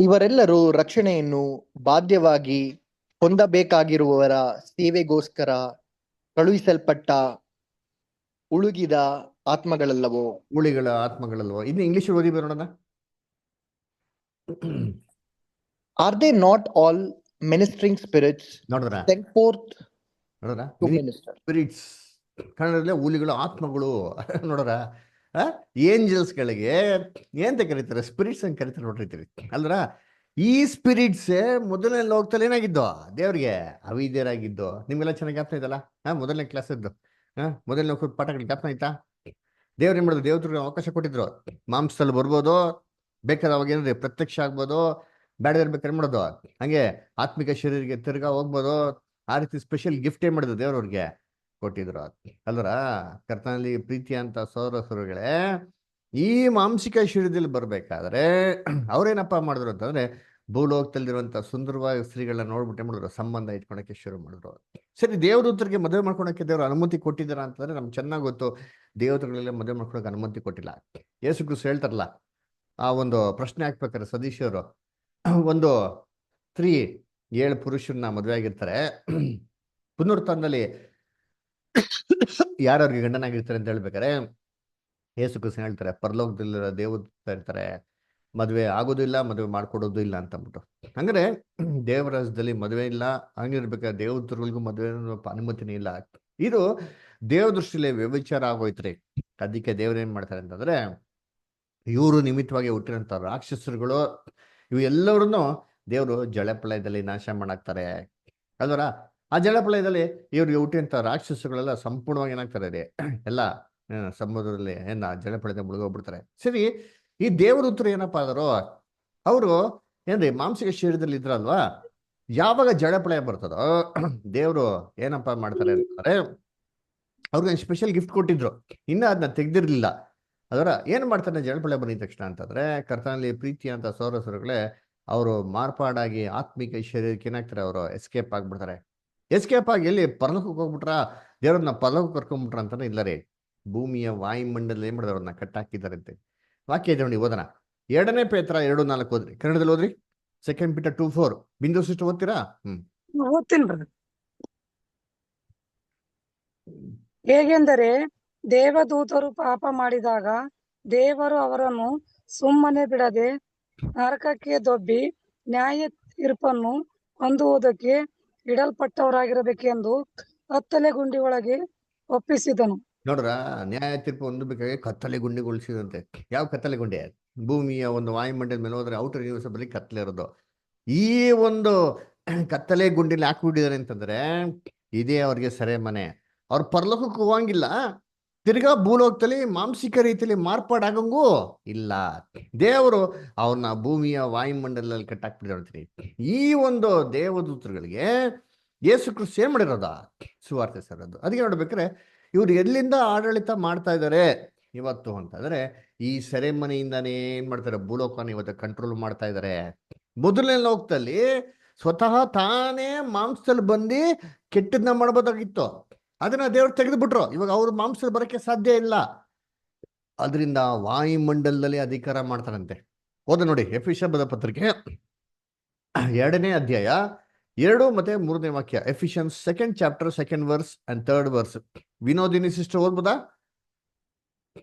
ಇವರೆಲ್ಲರೂ ರಕ್ಷಣೆಯನ್ನು ಬಾಧ್ಯವಾಗಿ ಹೊಂದಬೇಕಾಗಿರುವವರ ಸೇವೆಗೋಸ್ಕರ ಕಳುಹಿಸಲ್ಪಟ್ಟ ಉಳುಗಿದ ಆತ್ಮಗಳಲ್ಲವೋ? ಉಳಿಗಳ ಆತ್ಮಗಳಲ್ವೋ? ಇನ್ನು ಇಂಗ್ಲಿಷ್ ಓದಿ ಬರೋಣ. Are they not all ministering spirits ನೋಡಿದ್ರ sent forth to ನೋಡಿದ್ರ minister? ಸ್ಪಿರಿಟ್ಸ್ ಕನ್ನಡದಲ್ಲೇ ಹುಲಿಗಳು ಆತ್ಮಗಳು ನೋಡ್ರ ಏಂಜಲ್ಸ್ಗಳಿಗೆ ಏನಂತ ಕರೀತಾರೆ, ಸ್ಪಿರಿಟ್ಸ್ ಅಂತ ಕರೀತಾರೆ ನೋಡಿರ್ತೀರಿ ಅಲ್ರ. ಈ ಸ್ಪಿರಿಟ್ಸೇ ಮೊದಲನೇ ಲೋಕದಲ್ಲಿ ಏನಾಗಿದ್ದು, ದೇವ್ರಿಗೆ ಅವಿದ್ಯರಾಗಿದ್ದು. ನಿಮ್ಗೆಲ್ಲ ಚೆನ್ನಾಗಿ ಜ್ಞಾಪನ ಇದಲ್ಲ, ಮೊದಲನೇ ಕ್ಲಾಸ್ ಇದ್ದು ಮೊದಲನೇ ಲೋಕದ ಪಾಠಗಳು ಜ್ಞಾಪನ ಆಯ್ತಾ? ದೇವ್ರು ಏನ್ ಮಾಡಿದ್ರು, ದೇವ್ರಿಗೆ ಅವಕಾಶ ಕೊಟ್ಟಿದ್ರು, ಮಾಂಸದಲ್ಲಿ ಬರ್ಬೋದು, ಬೇಕಾದ್ರೆ ಅವಾಗ ಏನ್ರಿ ಪ್ರತ್ಯಕ್ಷ ಆಗ್ಬೋದು, ಬೇಡ ಬೇಕಾದ್ರೆ ಮಾಡೋದು ಹಂಗೆ ಆತ್ಮಿಕ ಶರೀರಕ್ಕೆ ತಿರ್ಗಾ ಹೋಗ್ಬೋದು. ಆ ರೀತಿ ಸ್ಪೆಷಲ್ ಗಿಫ್ಟ್ ಏನ್ ಮಾಡಿದ್ರು ದೇವ್ರವ್ರಿಗೆ ಕೊಟ್ಟಿದ್ರು ಅಲ್ವರ. ಕರ್ತನಲ್ಲಿ ಪ್ರೀತಿ ಅಂತ ಸೌರಸುರಗಳೇ, ಈ ಮಾಂಸಿಕ ಶರೀರದಲ್ಲಿ ಬರ್ಬೇಕಾದ್ರೆ ಅವ್ರೇನಪ್ಪ ಮಾಡಿದ್ರು ಅಂತಂದ್ರೆ, ಭೂಲೋಕದಲ್ಲಿರುವಂತ ಸುಂದರವಾದ ಸ್ತ್ರೀಗಳನ್ನ ನೋಡ್ಬಿಟ್ಟೆ ಮಾಡಿದ್ರು, ಸಂಬಂಧ ಇಟ್ಕೊಳಕ್ಕೆ ಶುರು ಮಾಡಿದ್ರು. ಸರಿ, ದೇವದೂತರಿಗೆ ಮದುವೆ ಮಾಡ್ಕೊಳಕ್ಕೆ ದೇವ್ರ ಅನುಮತಿ ಕೊಟ್ಟಿದ್ದಾರ ಅಂತಂದ್ರೆ ನಮ್ಗೆ ಚೆನ್ನಾಗಿ ಗೊತ್ತು, ದೇವತೆಗಳೆಲ್ಲ ಮದುವೆ ಮಾಡ್ಕೊಳಕ್ಕೆ ಅನುಮತಿ ಕೊಟ್ಟಿಲ್ಲ. ಯೇಸು ಕ್ರಿಸ್ತ ಹೇಳ್ತಾರಲ್ಲ, ಆ ಒಂದು ಪ್ರಶ್ನೆ ಹಾಕ್ಬೇಕಾರೆ ಸದೀಶರು, ಒಂದು ಸ್ತ್ರೀ 7 ಪುರುಷರನ್ನ ಮದುವೆ ಆಗಿರ್ತಾರೆ, ಪುನರುತ್ಥಾನದಲ್ಲಿ ಯಾರ್ಯಾರಿಗೆ ಗಂಡನಾಗಿರ್ತಾರೆ ಅಂತ ಹೇಳ್ಬೇಕಾರೆ ಯೇಸು ಕ್ರಿಸ್ತ ಹೇಳ್ತಾರೆ, ಪರಲೋಕದಲ್ಲಿರೋ ದೇವದೂತ ಇರ್ತಾರೆ, ಮದುವೆ ಆಗೋದಿಲ್ಲ, ಮದುವೆ ಮಾಡ್ಕೊಡೋದು ಇಲ್ಲ ಅಂತ ಅಂದ್ಬಿಟ್ಟು. ಹಂಗಾರೆ ದೇವರಾಜ್ಯದಲ್ಲಿ ಮದುವೆ ಇಲ್ಲ, ಹಂಗಿರ್ಬೇಕಾದ್ರೆ ದೇವದೂತರಿಗೂ ಮದುವೆ ಅನುಮತಿನೇ ಇಲ್ಲ. ಇದು ದೇವ ದೃಷ್ಟಿಲಿ ವ್ಯಭಿಚಾರ ಆಗೋಯ್ತ್ರಿ. ಅದಕ್ಕೆ ದೇವ್ರು ಏನ್ ಮಾಡ್ತಾರೆ ಅಂತಂದ್ರೆ, ಇವರು ನಿಮಿತ್ತವಾಗಿ ಹುಟ್ಟಿರಂತ ರಾಕ್ಷಸರುಗಳು ಇವು ಎಲ್ಲರನ್ನು ದೇವರು ಜಳಪ್ರಳಯದಲ್ಲಿ ನಾಶ ಮಾಡಾಕ್ತಾರೆ ಅಲ್ವರ. ಆ ಜಳಪ್ರಳಯದಲ್ಲಿ ಇವ್ರಿಗೆ ಹುಟ್ಟಿದಂತ ರಾಕ್ಷಸಗಳೆಲ್ಲ ಸಂಪೂರ್ಣವಾಗಿ ಏನಾಗ್ತಾರೆ ರೀ, ಎಲ್ಲ ಸಮುದ್ರದಲ್ಲಿ ಜಳಪ್ರಳಯದ ಮುಳುಗೋಗ್ಬಿಡ್ತಾರೆ. ಸರಿ, ಈ ದೇವದೂತರು ಏನಪ್ಪಾ ಆದರು, ಅವರು ಏನ್ರಿ ಮಾಂಸಿಕ ಶರೀರದಲ್ಲಿ ಇದ್ರಲ್ವಾ, ಯಾವಾಗ ಜಳಪ್ರಳಯ ಬರ್ತದೋ ದೇವರು ಏನಪ್ಪಾ ಮಾಡ್ತಾರೆ ಅಂತಂದ್ರೆ, ಅವ್ರಿಗೆ ಸ್ಪೆಷಲ್ ಗಿಫ್ಟ್ ಕೊಟ್ಟಿದ್ರು, ಇನ್ನ ಅದನ್ನ ತೆಗ್ದಿರ್ಲಿಲ್ಲ. ಅದರ ಏನ್ ಮಾಡ್ತಾನೆ ಜಳಪ್ರಳಯ ಬಂದಿದ ತಕ್ಷಣ ಅಂತಂದ್ರೆ, ಕರ್ತನಲ್ಲಿ ಪ್ರೀತಿ ಅಂತ ಸೌರಸುರಗಳೇ ಅವರು ಮಾರ್ಪಾಡಾಗಿ ಆತ್ಮಿಕ ಶರೀರಕ್ಕೆ ಏನಾಗ್ತಾರೆ, ಅವರು ಎಸ್ಕೇಪ್ ಆಗ್ಬಿಡ್ತಾರೆ. ಎಸ್ಕೇಪ್ ಆಗಿ ಎಲ್ಲಿ ಪರಲೋಕಕ್ಕೆ ಹೋಗ್ಬಿಟ್ರ, ದೇವ್ರನ್ನ ಪರಲೋಕಕ್ಕೆ ಕರ್ಕೊಂಡ್ಬಿಟ್ರ ಅಂತಾನೆ ಇಲ್ಲ ರೀ, ಭೂಮಿಯ ವಾಯುಮಂಡಲ ಏನ್ ಮಾಡಿದ್ರೆ ಅವ್ರನ್ನ ಕಟ್ಟಾಕಿದ್ದಾರೆ ಅಂತೆ. ವಾಕ್ಯ ಇದೆ ನೋಡಿ, ಓದನ 2 ಪೇತ್ರ 2:4 ಓದ್ರಿ, ಕನ್ನಡದಲ್ಲಿ ಓದ್ರಿ. 2 Peter 2:4 ಬಿಂದು ಸಿಸ್ಟರ್ ಓದ್ತೀರಾ? ಓದ್ತೀನಿ ಬ್ರದರ್. ಹೇಗೆಂದರೆ ದೇವದೂತರು ಪಾಪ ಮಾಡಿದಾಗ ದೇವರು ಅವರನ್ನು ಸುಮ್ಮನೆ ಬಿಡದೆ ನರಕಕ್ಕೆ ದೊಬ್ಬಿ ನ್ಯಾಯ ತೀರ್ಪನ್ನು ಹೊಂದುವುದಕ್ಕೆ ಇಡಲ್ಪಟ್ಟವರಾಗಿರಬೇಕೆಂದು ಕತ್ತಲೆ ಗುಂಡಿ ಒಳಗೆ ಒಪ್ಪಿಸಿದನು. ನೋಡ್ರ, ನ್ಯಾಯ ತೀರ್ಪು ಹೊಂದಬೇಕಾಗಿ ಕತ್ತಲೆ ಗುಂಡಿಗೊಳಿಸಿದಂತೆ. ಯಾವ ಕತ್ತಲೆ ಗುಂಡಿ? ಭೂಮಿಯ ಒಂದು ವಾಯುಮಂಡಲದ ಮೇಲೆ ಹೋದ್ರೆ ಔಟರ್ ಯೂನಿವರ್ಸ್ ಬರೀ ಕತ್ತಲೆ ಇರೋದು. ಈ ಒಂದು ಕತ್ತಲೆ ಗುಂಡಿಲಿ ಹಾಕ್ಬಿಟ್ಟಿದ್ದಾರೆ ಅಂತಂದ್ರೆ ಇದೇ ಅವ್ರಿಗೆ ಸೆರೆ ಮನೆ. ಅವ್ರ ಪರಲೋಕಕ್ಕೆ ಹೋಗಂಗಿಲ್ಲ, ತಿರ್ಗಾ ಭೂಲೋಕದಲ್ಲಿ ಮಾಂಸಿಕ ರೀತಿಯಲ್ಲಿ ಮಾರ್ಪಾಡಾಗಂಗೂ ಇಲ್ಲ. ದೇವರು ಅವ್ರನ್ನ ಭೂಮಿಯ ವಾಯುಮಂಡಲದಲ್ಲಿ ಕಟ್ಟಾಕ್ಬಿಟ್ಟಿರ್ತೀರಿ. ಈ ಒಂದು ದೇವದೂತರುಗಳಿಗೆ ಯೇಸು ಕ್ರಿಸ್ತ ಏನ್ ಮಾಡಿರೋದ? ಸುವಾರ್ತೆ ಸರೋದು. ಅದಕ್ಕೆ ನೋಡ್ಬೇಕಾದ್ರೆ ಇವ್ರು ಎಲ್ಲಿಂದ ಆಡಳಿತ ಮಾಡ್ತಾ ಇದ್ದಾರೆ ಇವತ್ತು ಅಂತಂದ್ರೆ, ಈ ಸೆರೆಮನೆಯಿಂದಾನೇ ಏನ್ ಮಾಡ್ತಾರೆ, ಭೂಲೋಕನ ಇವತ್ತು ಕಂಟ್ರೋಲ್ ಮಾಡ್ತಾ ಇದ್ದಾರೆ. ಮೊದಲನೇ ಲೋಕದಲ್ಲಿ ಸ್ವತಃ ತಾನೇ ಮಾಂಸದಲ್ಲಿ ಬಂದು ಕೆಟ್ಟದನ್ನ ಮಾಡ್ಬೋದಾಗಿತ್ತು, ಅದನ್ನ ದೇವ್ರು ತೆಗೆದುಬಿಟ್ರು. ಇವಾಗ ಅವ್ರು ಮಾಂಸದಲ್ಲಿ ಬರೋಕ್ಕೆ ಸಾಧ್ಯ ಇಲ್ಲ, ಅದರಿಂದ ವಾಯುಮಂಡಲದಲ್ಲಿ ಅಧಿಕಾರ ಮಾಡ್ತಾರಂತೆ. ಓದ ನೋಡಿ, ಎಫೆಸ ಬರೆದ ಪತ್ರಿಕೆ 2ನೇ ಅಧ್ಯಾಯ 2 ಮತ್ತೆ 3ನೇ ವಾಕ್ಯ. Ephesians 2nd chapter 2nd verse and 3rd verse. Vinodini sister ಓದ್ಬೋದಾ?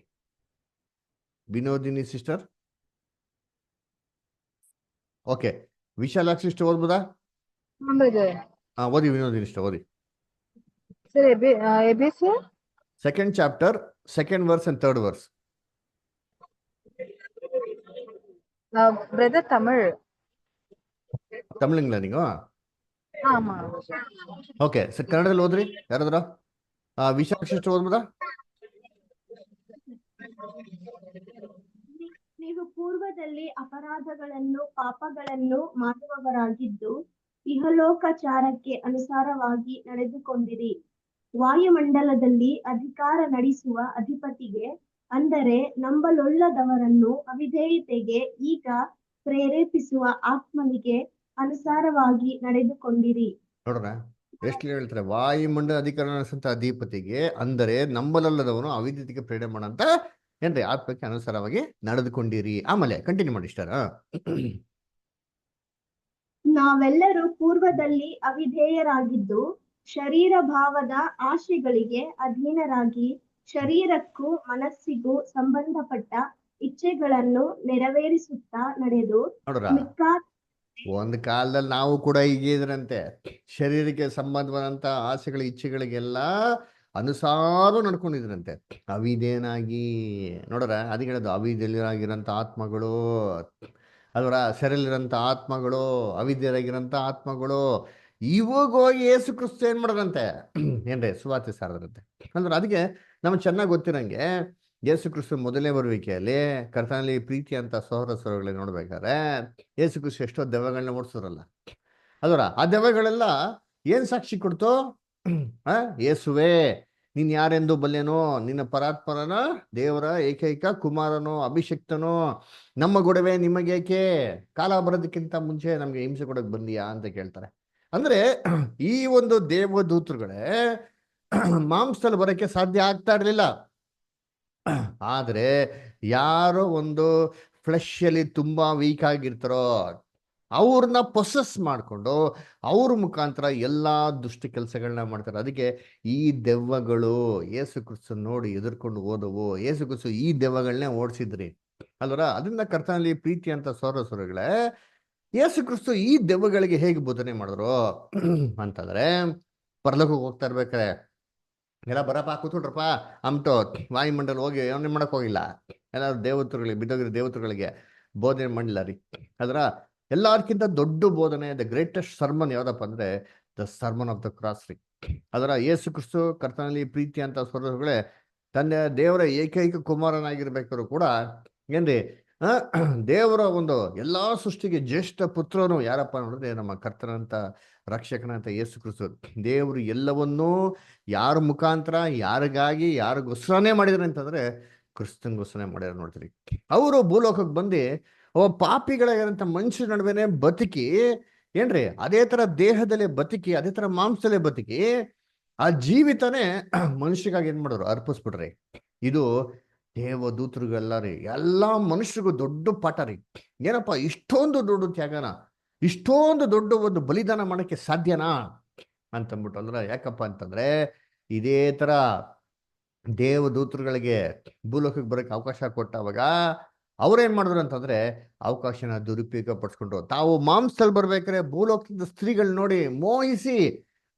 Vinodini sister okay. Vishalakshi sister ಓದ್ಬೋದಾ? ಓದಿ ವಿನೋದಿನಿ ಸಿಸ್ಟರ್ ಓದಿ. 2nd chapter 2nd verse and 3rd verse. Brother ತಮಿಳಿಂಗ್ಲ ನೀವು? ಓಕೆ ಸರ್, ಕನ್ನಡದಲ್ಲಿ ಓದ್ರಿ ಯಾರಾದ್ರ. ವಿಶಾಲಾಕ್ಷಿ ಸಿಸ್ಟರ್ ಓದ್ಬೋದಾ? ನೀವು ಪೂರ್ವದಲ್ಲಿ ಅಪರಾಧಗಳನ್ನು ಪಾಪಗಳನ್ನು ಮಾಡುವವರಾಗಿದ್ದು ಇಹಲೋಕಚಾರಕ್ಕೆ ಅನುಸಾರವಾಗಿ ನಡೆದುಕೊಂಡಿರಿ. ವಾಯುಮಂಡಲದಲ್ಲಿ ಅಧಿಕಾರ ನಡೆಸುವ ಅಧಿಪತಿಗೆ, ಅಂದರೆ ನಂಬಲೊಲ್ಲದವರನ್ನು ಅವಿಧೇಯತೆಗೆ ಈಗ ಪ್ರೇರೇಪಿಸುವ ಆತ್ಮನಿಗೆ ಅನುಸಾರವಾಗಿ ನಡೆದುಕೊಂಡಿರಿ. ನೋಡ್ರ ಎಷ್ಟು ಹೇಳ್ತಾರೆ, ವಾಯುಮಂಡಲ ಅಧಿಕಾರ ನಡೆಸಂತ ಅಧಿಪತಿಗೆ, ಅಂದರೆ ನಂಬಲಲ್ಲದವನು ಅವಿದ್ಯತೆಗೆ ಪ್ರೇರಣೆ ಮಾಡಂತ ಏನ್ರಿ ಆತ್ಮಕ್ಕೆ ಅನುಸಾರವಾಗಿ ನಡೆದುಕೊಂಡಿರಿ. ಆಮೇಲೆ ಕಂಟಿನ್ಯೂ ಮಾಡಿ ಇಷ್ಟಾರ. ನಾವೆಲ್ಲರೂ ಪೂರ್ವದಲ್ಲಿ ಅವಿಧೇಯರಾಗಿದ್ದು ಶರೀರ ಭಾವದ ಆಶೆಗಳಿಗೆ ಅಧೀನರಾಗಿ ಶರೀರಕ್ಕೂ ಮನಸ್ಸಿಗೂ ಸಂಬಂಧಪಟ್ಟ ಇಚ್ಛೆಗಳನ್ನು ನೆರವೇರಿಸುತ್ತಾ ನಡೆದು ನೋಡ್ರ, ಒಂದು ಕಾಲದಲ್ಲಿ ನಾವು ಕೂಡ ಹೀಗೆ ಇದ್ರಂತೆ. ಶರೀರಕ್ಕೆ ಸಂಬಂಧವಾದಂತ ಆಸೆಗಳ ಇಚ್ಛೆಗಳಿಗೆಲ್ಲ ಅನುಸಾರ ನಡ್ಕೊಂಡಿದ್ರಂತೆ, ಅವಿಧೇನಾಗಿ. ನೋಡ್ರ, ಅದಕ್ಕೆ ಹೇಳೋದು ಅವಿಧೇಯರಾಗಿರೋಂಥ ಆತ್ಮಗಳು, ಅದರ ಸೆರೆಲಿರೋಂಥ ಆತ್ಮಗಳು, ಅವಿಧೇಯರಾಗಿರೋಂಥ ಆತ್ಮಗಳು, ಇವಾಗ ಹೋಗಿ ಯೇಸು ಕ್ರಿಸ್ತ ಏನ್ ಮಾಡೋದಂತೆ, ಏನ್ರಿ ಸುವಾರ್ತೆ ಸಾರದ್ರಂತೆ. ಅಂದ್ರೆ ಅದಕ್ಕೆ ನಮ್ಗೆ ಚೆನ್ನಾಗಿ ಗೊತ್ತಿರಂಗೆ ಯೇಸು ಕ್ರಿಸ್ತ ಮೊದಲನೇ ಬರುವಿಕೆಯಲ್ಲಿ ಕರ್ತನಲ್ಲಿ ಪ್ರೀತಿ ಅಂತ ಸಹೋದರ ಸಹೋದರಿಗಳನ್ನ ನೋಡ್ಬೇಕಾದ್ರೆ ಯೇಸು ಕ್ರಿಸ್ತ ಎಷ್ಟೋ ದೆವ್ವಗಳನ್ನ ಓಡಿಸೋರಲ್ಲ, ಅದರ ಆ ದೆವ್ವಗಳೆಲ್ಲ ಏನ್ ಸಾಕ್ಷಿ ಕೊಡ್ತು, ಯೇಸುವೆ ನೀನ್ ಯಾರೆಂದು ಬಲ್ಲೆನೋ, ನಿನ್ನ ಪರಾತ್ಪರನ ದೇವರ ಏಕೈಕ ಕುಮಾರನೋ ಅಭಿಷಕ್ತನೋ, ನಮ್ಮ ಗೊಡವೆ ನಿಮಗೇಕೆ, ಕಾಲ ಬರೋದಕ್ಕಿಂತ ಮುಂಚೆ ನಮ್ಗೆ ಹಿಂಸೆ ಕೊಡಕ್ ಬಂದಿಯಾ ಅಂತ ಕೇಳ್ತಾರೆ. ಅಂದ್ರೆ ಈ ಒಂದು ದೇವದೂತರುಗಳೇ ಮಾಂಸದಲ್ಲಿ ಬರೋಕ್ಕೆ ಸಾಧ್ಯ ಆಗ್ತಾ ಇರ್ಲಿಲ್ಲ. ಆದ್ರೆ ಯಾರೋ ಒಂದು ಫ್ಲೆಶ್ ಅಲ್ಲಿ ತುಂಬಾ ವೀಕ್ ಆಗಿರ್ತಾರೋ ಅವ್ರನ್ನ ಪೊಸೆಸ್ ಮಾಡಿಕೊಂಡು ಅವ್ರ ಮುಖಾಂತರ ಎಲ್ಲಾ ದುಷ್ಟ ಕೆಲಸಗಳನ್ನ ಮಾಡ್ತಾರೆ. ಅದಕ್ಕೆ ಈ ದೆವ್ವಗಳು ಯೇಸು ಕ್ರಿಸ್ತ ನೋಡಿ ಎದುರ್ಕೊಂಡು ಹೋದವು, ಯೇಸು ಕ್ರಿಸ್ತ ಈ ದೆವ್ವಗಳನ್ನೇ ಓಡಿಸಿದ್ರಿ ಅಲ್ವರ. ಅದರಿಂದ ಕರ್ತನಲ್ಲಿ ಪ್ರೀತಿ ಅಂತ ಸೋರಸೋರಗಳೇ ಯೇಸು ಕ್ರಿಸ್ತ ಈ ದೆವ್ವಗಳಿಗೆ ಹೇಗೆ ಬೋಧನೆ ಮಾಡಿದ್ರು ಅಂತಂದ್ರೆ, ಪರಲೋಕಕ್ಕೆ ಹೋಗ್ತಾ ಇರ್ಬೇಕಾರೆ ಎಲ್ಲ ಬರಪ್ಪ ಕೂತ್ಕೊಟ್ರಪ್ಪ ಅಂಟು ವಾಯುಮಂಡಲ ಹೋಗಿ ಅವನೇ ಮಾಡಕ್ ಹೋಗಿಲ್ಲ, ಎಲ್ಲಾರು ದೇವತರುಗಳಿಗೆ ಬಿದ್ದೋಗಿರೋ ದೇವತರುಗಳಿಗೆ ಬೋಧನೆ ಮಾಡಿಲ್ಲ ರೀ. ಅದರ ಎಲ್ಲದಕ್ಕಿಂತ ದೊಡ್ಡ ಬೋಧನೆ, ದ ಗ್ರೇಟೆಸ್ಟ್ ಸರ್ಮನ್ ಯಾವ್ದಪ್ಪ ಅಂದ್ರೆ the sermon of the cross ರೀ. ಅದರ ಯೇಸು ಕ್ರಿಸ್ತು ಕರ್ತನಲ್ಲಿ ಪ್ರೀತಿ ಅಂತ ಸ್ವರಗಳೇ ತನ್ನ ದೇವರ ಏಕೈಕ ಕುಮಾರನಾಗಿರ್ಬೇಕಾದ್ರು ಕೂಡ ಏನ್ರಿ ದೇವರ ಒಂದು ಎಲ್ಲಾ ಸೃಷ್ಟಿಗೆ ಜ್ಯೇಷ್ಠ ಪುತ್ರನು ಯಾರಪ್ಪ ನೋಡಿದ್ರೆ ನಮ್ಮ ಕರ್ತನಂತ ರಕ್ಷಕನಂತ ಯೇಸು ಕ್ರಿಸ್ತು. ದೇವರು ಎಲ್ಲವನ್ನೂ ಯಾರ ಮುಖಾಂತರ ಯಾರಿಗಾಗಿ ಯಾರಿಗೋಸ್ಕರನೇ ಮಾಡಿದ್ರು ಅಂತಂದ್ರೆ ಕ್ರಿಸ್ತನ್ಗೋಸ್ಕರನೇ ಮಾಡ್ಯಾರ ನೋಡ್ತೀರಿ. ಅವರು ಭೂಲೋಕಕ್ಕೆ ಬಂದು ಪಾಪಿಗಳಾಗಿರಂತ ಮನುಷ್ಯರ ನಡುವೆನೆ ಬದುಕಿ ಏನ್ರಿ ಅದೇ ತರ ದೇಹದಲ್ಲೇ ಬದುಕಿ, ಅದೇ ತರ ಮಾಂಸದಲ್ಲೇ ಬದುಕಿ ಆ ಜೀವಿತನೇ ಮನುಷ್ಯಗಾಗಿ ಏನ್ ಮಾಡೋರು ಅರ್ಪಿಸ್ಬಿಡ್ರಿ. ಇದು ದೇವದೂತರಿಗೆಲ್ಲ ರೀ, ಎಲ್ಲಾ ಮನುಷ್ಯರಿಗೂ ದೊಡ್ಡ ಪಾಠ ರೀ. ಏನಪ್ಪ ಇಷ್ಟೊಂದು ದೊಡ್ಡ ತ್ಯಾಗನ, ಇಷ್ಟೊಂದು ದೊಡ್ಡ ಒಂದು ಬಲಿದಾನ ಮಾಡಕ್ಕೆ ಸಾಧ್ಯನಾ ಅಂತಂದ್ಬಿಟ್ಟು ಅಂದ್ರೆ, ಯಾಕಪ್ಪ ಅಂತಂದ್ರೆ ಇದೇ ತರ ದೇವದೂತರುಗಳಿಗೆ ಭೂಲೋಕಕ್ಕೆ ಬರೋಕ್ಕೆ ಅವಕಾಶ ಕೊಟ್ಟಾಗ ಅವ್ರೇನ್ ಮಾಡಿದ್ರು ಅಂತಂದ್ರೆ ಅವಕಾಶನ ದುರುಪಯೋಗ ಪಡಿಸ್ಕೊಂಡ್ರು. ತಾವು ಮಾಂಸದಲ್ಲಿ ಬರ್ಬೇಕಾದ್ರೆ ಭೂಲೋಕದ ಸ್ತ್ರೀಗಳು ನೋಡಿ ಮೋಹಿಸಿ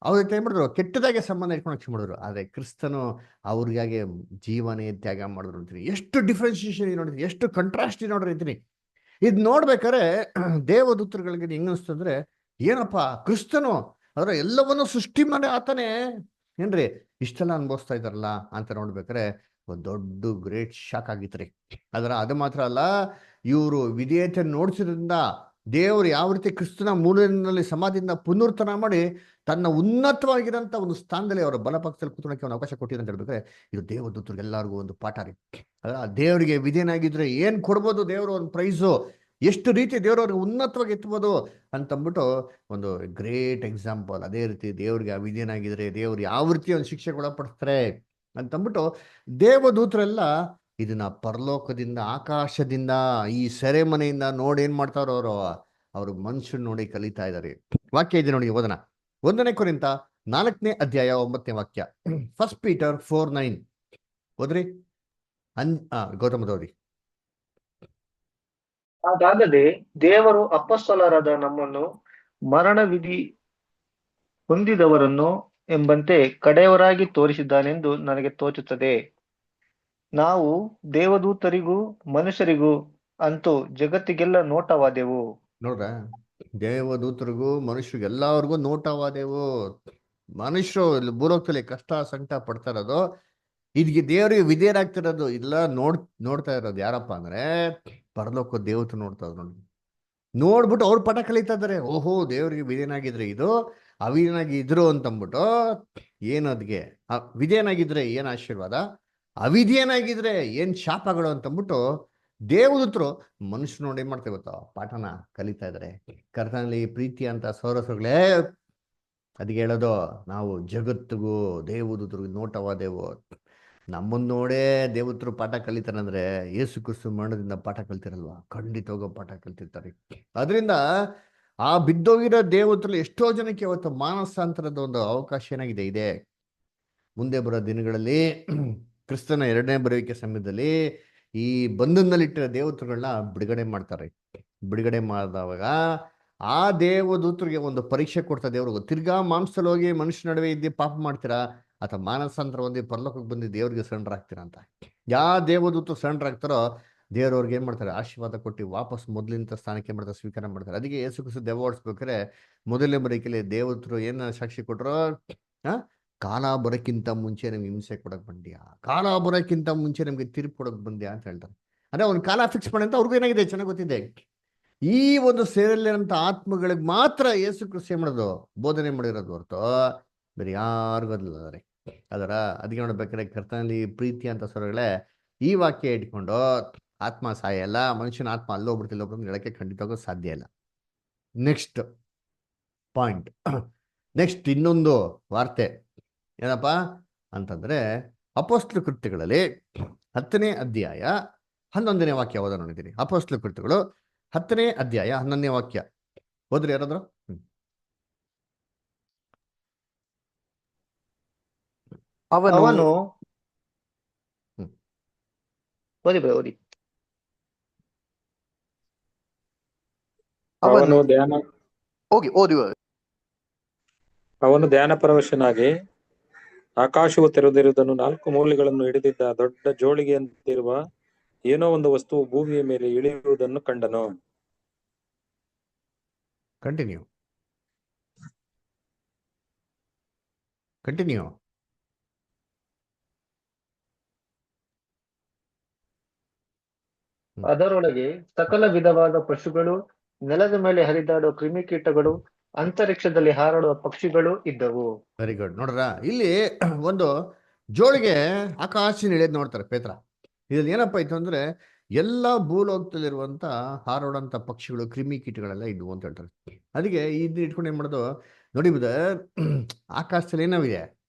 ಅವ್ರ ಏನ್ ಮಾಡಿದ್ರು, ಕೆಟ್ಟದಾಗೆ ಸಂಬಂಧ ಇಟ್ಕೊಂಡು ಮಾಡಿದ್ರು. ಆದ್ರೆ ಕ್ರಿಸ್ತನು ಅವ್ರಿಗಾಗೆ ಜೀವನೇ ತ್ಯಾಗ ಮಾಡಿದ್ರು ಅಂತೀನಿ. ಎಷ್ಟು ಡಿಫ್ರೆನ್ಸಿಯೇಷನ್ ನೋಡಿದ್ರಿ, ಎಷ್ಟು ಕಂಟ್ರಾಸ್ಟ್ ನೋಡ್ರಿ ಅಂತೀನಿ. ಇದ್ ನೋಡ್ಬೇಕಾರೆ ದೇವದೂತರುಗಳಿಗೆ ಹೆಂಗ ಅನಿಸ್ತಂದ್ರೆ, ಏನಪ್ಪ ಕ್ರಿಸ್ತನು ಅದರ ಎಲ್ಲವನ್ನೂ ಸೃಷ್ಟಿ ಮಾಡಿ ಆತನೇ ಏನ್ರಿ ಇಷ್ಟೆಲ್ಲ ಅನುಭವಿಸ್ತಾ ಇದಾರಲ್ಲ ಅಂತ ನೋಡ್ಬೇಕಾರೆ ಒಂದು ದೊಡ್ಡ ಗ್ರೇಟ್ ಶಾಕ್ ಆಗಿತ್ರಿ. ಅದು ಮಾತ್ರ ಅಲ್ಲ, ಇವರು ವಿಧೇಯತೆ ನೋಡ್ಸಿದ್ರಿಂದ ದೇವರು ಯಾವ ರೀತಿ ಕ್ರಿಸ್ತನ ಮೂಲಿನಲ್ಲಿ ಸಮಾಧಿಯಿಂದ ಪುನರ್ತನ ಮಾಡಿ ತನ್ನ ಉನ್ನತವಾಗಿರೋಂಥ ಒಂದು ಸ್ಥಾನದಲ್ಲಿ ಅವರ ಬಲಪಕ್ಷದಲ್ಲಿ ಕೂತ್ಕೊಳ್ಳೋಕೆ ಒಂದು ಅವಕಾಶ ಕೊಟ್ಟಿದೆ ಅಂತ ಹೇಳ್ಬೇಕಾದ್ರೆ ಇದು ದೇವದೂತರಿಗೆ ಎಲ್ಲರಿಗೂ ಒಂದು ಪಾಠ ರೀ. ದೇವರಿಗೆ ವಿಧೇಯನಾಗಿದ್ರೆ ಏನ್ ಕೊಡ್ಬೋದು ದೇವರು ಒಂದು ಪ್ರೈಸು, ಎಷ್ಟು ರೀತಿ ದೇವರವ್ರಿಗೆ ಉನ್ನತವಾಗಿ ಎತ್ಬೋದು ಅಂತಂದ್ಬಿಟ್ಟು ಒಂದು ಗ್ರೇಟ್ ಎಕ್ಸಾಂಪಲ್. ಅದೇ ರೀತಿ ದೇವ್ರಿಗೆ ಅವಿಧೇಯನಾಗಿದ್ರೆ ದೇವ್ರು ಯಾವ ರೀತಿ ಒಂದು ಶಿಕ್ಷೆಗೆ ಒಳಪಡಿಸ್ತಾರೆ ಅಂತಂದ್ಬಿಟ್ಟು ದೇವದೂತರೆಲ್ಲ ಇದನ್ನ ಪರಲೋಕದಿಂದ ಆಕಾಶದಿಂದ ಈ ಸೆರೆಮನೆಯಿಂದ ನೋಡಿ ಏನ್ ಮಾಡ್ತಾರೋ ಅವರು ಮನುಷ್ಯನ್ ನೋಡಿ ಕಲಿತಾ ಇದ್ದಾರೆ. ವಾಕ್ಯ ಇದೆ ನೋಡಿ, ಓದನ 1 ಕೊರಿಂಥ 4ನೇ ಅಧ್ಯಾಯ 9ನೇ ವಾಕ್ಯ. 1 Peter 4:9 ಓದ್ರಿ. ಗೌತಮದವ್ರಿ. ಹಾಗಾಗದೆ ದೇವರು ಅಪೊಸ್ತಲರಾದ ನಮ್ಮನ್ನು ಮರಣ ವಿಧಿ ಹೊಂದಿದವರನ್ನು ಎಂಬಂತೆ ಕಡೆಯವರಾಗಿ ತೋರಿಸಿದ್ದಾನೆಂದು ನನಗೆ ತೋಚುತ್ತದೆ. ನಾವು ದೇವದೂತರಿಗೂ ಮನುಷ್ಯರಿಗೂ ಅಂತೂ ಜಗತ್ತಿಗೆಲ್ಲ ನೋಟವಾದೆವು. ನೋಡ್ರ, ದೇವದೂತರಿಗೂ ಮನುಷ್ಯರಿಗೂ ಎಲ್ಲರಿಗೂ ನೋಟವಾದೆವು. ಮನುಷ್ಯರು ಭೂಲೋಕದಲ್ಲಿ ಕಷ್ಟ ಸಂಕಟ ಪಡ್ತಾ ಇರೋದು, ಇದಕ್ಕೆ ದೇವರಿಗೆ ವಿಧೇಯರಾಗ್ತಿರೋದು ಇಲ್ಲ ನೋಡ್ತಾ ಇರೋದು ಯಾರಪ್ಪ ಅಂದ್ರೆ ಪರಲೋಕ ದೇವತೆ ನೋಡ್ತಾ ಇದ್ರು ನೋಡಿ. ನೋಡ್ಬಿಟ್ಟು ಅವ್ರ ಪಾಠ ಕಲಿತಾ ಇದಾರೆ. ಓಹೋ, ದೇವರಿಗೆ ವಿಧೇಯನಾಗಿದ್ರೆ ಇದು, ಅವಿಧೇಯನಾಗಿ ಇದ್ರು ಅಂತಂದ್ಬಿಟ್ಟು ಏನದ್ಗೆ ವಿಧೇಯನಾಗಿದ್ರೆ ಏನ್ ಆಶೀರ್ವಾದ, ಅವಿಧೇಯನಾಗಿದ್ರೆ ಏನ್ ಶಾಪಗಳು ಅಂತಂದ್ಬಿಟ್ಟು ದೇವದೂತರು ಮನುಷ್ಯ ನೋಡಿ ಏನ್ ಮಾಡ್ತಾ ಗೊತ್ತಾ ಪಾಠನ ಕಲಿತಾ ಇದಾರೆ. ಕರ್ತನಲ್ಲಿ ಪ್ರೀತಿ ಅಂತ ಸೌರಸಗಳೇ, ಅದಕ್ಕೆ ಹೇಳೋದು ನಾವು ಜಗತ್ತಿಗೂ ದೇವದೂತರಿಗೂ ನೋಟವಾದೆವು. ನಮ್ಮನ್ನ ನೋಡೇ ದೇವತರು ಪಾಠ ಕಲಿತಾರಂದ್ರೆ ಯೇಸು ಕ್ರಿಸ್ತ ಮರಣದಿಂದ ಪಾಠ ಕಲ್ತಿರಲ್ವಾ? ಖಂಡಿತವಾಗೋ ಪಾಠ ಕಲ್ತಿರ್ತಾರೆ. ಅದರಿಂದ ಆ ಬಿದ್ದೋಗಿರೋ ದೇವತರು ಎಷ್ಟೋ ಜನಕ್ಕೆ ಇವತ್ತು ಮಾನಸಾಂತರದ ಒಂದು ಅವಕಾಶ ಏನಾಗಿದೆ ಇದೆ. ಮುಂದೆ ಬರೋ ದಿನಗಳಲ್ಲಿ ಕ್ರಿಸ್ತನ 2ನೇ ಬರುವಿಕೆ ಸಮಯದಲ್ಲಿ ಈ ಬಂಧನದಲ್ಲಿಟ್ಟಿರೋ ದೇವತರುಗಳನ್ನ ಬಿಡುಗಡೆ ಮಾಡ್ತಾರೆ. ಬಿಡುಗಡೆ ಮಾಡಿದವಾಗ ಆ ದೇವದೂತರಿಗೆ ಒಂದು ಪರೀಕ್ಷೆ ಕೊಡ್ತಾ ದೇವ್ರಿಗೆ, ತಿರ್ಗಾ ಮಾಂಸದಲ್ಲಿ ಹೋಗಿ ಮನುಷ್ಯ ನಡುವೆ ಇದ್ದು ಪಾಪ ಮಾಡ್ತೀರಾ, ಅಥವಾ ಮಾನಸಾಂತರ ಹೊಂದಿ ಪರಲೋಕಕ್ಕೆ ಬಂದು ದೇವರಿಗೆ ಸರೆಂಡರ್ ಆಗ್ತೀರಾ ಅಂತ. ಯಾವ ದೇವದೂತರು ಸರೆಂಡರ್ ಆಗ್ತಾರೋ ದೇವ್ರವ್ರಿಗೆ ಏನು ಮಾಡ್ತಾರೆ, ಆಶೀರ್ವಾದ ಕೊಟ್ಟು ವಾಪಸ್ ಮೊದಲಿನ ಸ್ಥಾನಕ್ಕೆ ಮಾಡ್ತಾರೆ, ಸ್ವೀಕಾರ ಮಾಡ್ತಾರೆ. ಅದಕ್ಕೆ ಯೇಸು ಕ್ರಿಸ್ತ ದೆವ್ವ ಓಡಿಸ್ಬೇಕಾದ್ರೆ ಮೊದಲನೇ ಬರೀಕೆಯಲ್ಲಿ ದೇವದೂತರು ಏನು ಸಾಕ್ಷಿ ಕೊಟ್ಟರು, ಕಾಲ ಬರೋಕ್ಕಿಂತ ಮುಂಚೆ ನಮ್ಗೆ ಹಿಂಸೆ ಕೊಡಕ್ ಬಂದ್ಯಾ, ಕಾಲ ಬರೋಕ್ಕಿಂತ ಮುಂಚೆ ನಮ್ಗೆ ತೀರ್ಪು ಕೊಡಕ್ ಬಂದ್ಯಾ ಅಂತ ಹೇಳ್ತಾರೆ. ಅಂದ್ರೆ ಒಂದು ಕಾಲ ಫಿಕ್ಸ್ ಮಾಡಿ ಅಂತ ಅವ್ರಿಗೂ ಏನಾಗಿದೆ ಚೆನ್ನಾಗಿ ಗೊತ್ತಿದೆ. ಈ ಒಂದು ಸೇರಲ್ಲಿರೋಂಥ ಆತ್ಮಗಳಿಗೆ ಮಾತ್ರ ಯೇಸು ಕ್ರಿಸ್ತ ಏನ್ ಮಾಡೋದು, ಬೋಧನೆ ಮಾಡಿರೋದು ಹೊರತು ಬೇರೆ ಯಾರಿಗೂ ಅದಲ್ಲ ರೀ. ಅದರ ಅದಕ್ಕೆ ನೋಡ್ಬೇಕಾದ್ರೆ ಕರ್ತನಲ್ಲಿ ಪ್ರೀತಿ ಅಂತ ಸ್ವರಗಳೇ, ಈ ವಾಕ್ಯ ಇಟ್ಕೊಂಡು ಆತ್ಮ ಸಾಯಲ್ಲ, ಮನುಷ್ಯನ ಆತ್ಮ ಅಲ್ಲೋಗ್ಬಿಡ್ತಿಲ್ಲ ಒಬ್ಬರು ಹೇಳಕ್ಕೆ ಖಂಡಿತವಾಗೂ ಸಾಧ್ಯ ಇಲ್ಲ. ನೆಕ್ಸ್ಟ್ ಪಾಯಿಂಟ್, ನೆಕ್ಸ್ಟ್ ಇನ್ನೊಂದು ವಾರ್ತೆ ಏನಪ್ಪ ಅಂತಂದ್ರೆ, ಅಪೊಸ್ತಲ ಕೃತ್ಯಗಳಲ್ಲಿ 10ನೇ ಅಧ್ಯಾಯ 11ನೇ ವಾಕ್ಯ ಓದ ನೋಡಿದ್ದೀನಿ. ಅಪೊಸ್ತಲ ಕೃತ್ಯಗಳು 10ನೇ ಅಧ್ಯಾಯ 11ನೇ ವಾಕ್ಯ ಓದ್ರಿ ಯಾರಾದ್ರು. ಅವನು ಹ್ಮ್. ಓದಿ ಬೈ, ಓದಿ. ಅವನು ಓದಿ. ಅವನು ಧ್ಯಾನ ಪರವಶನಾಗಿ ಆಕಾಶವು ತೆರೆದಿರುವುದನ್ನು 4 ಮೂಲೆಗಳನ್ನು ಹಿಡಿದಿದ್ದ ದೊಡ್ಡ ಜೋಳಿಗೆಯಂತಿರುವ ಏನೋ ಒಂದು ವಸ್ತುವು ಭೂಮಿಯ ಮೇಲೆ ಇಳಿಯುವುದನ್ನು ಕಂಡನು. ಕಂಟಿನ್ಯೂ. ಅದರೊಳಗೆ ಸಕಲ ವಿಧವಾದ ಪಶುಗಳು, ನೆಲದ ಮೇಲೆ ಹರಿದಾಡುವ ಕ್ರಿಮಿಕೀಟಗಳು, ಅಂತರಿಕ್ಷದಲ್ಲಿ ಹಾರಾಡುವ ಪಕ್ಷಿಗಳು ಇದ್ದವು. Very good. ನೋಡ್ರ ಇಲ್ಲಿ ಒಂದು ಜೋಳಿಗೆ ಆಕಾಶ ಇಳಿಯೋದು ನೋಡ್ತಾರೆ ಪೇತ್ರ. ಇದ್ರಲ್ಲಿ ಏನಪ್ಪ ಇತ್ತು ಅಂದ್ರೆ ಎಲ್ಲ ಭೂಲೋಕದಲ್ಲಿರುವಂತ ಹಾರಾಡುವಂತ ಪಕ್ಷಿಗಳು, ಕ್ರಿಮಿ ಕೀಟಗಳೆಲ್ಲ ಇದ್ವು ಅಂತ ಹೇಳ್ತಾರೆ. ಅದಕ್ಕೆ ಇದನ್ನ ಇಟ್ಕೊಂಡು ಏನ್ ಮಾಡೋದು ನೋಡಿ, ಆಕಾಶದಲ್ಲಿ ಏನಾವಿದೆ,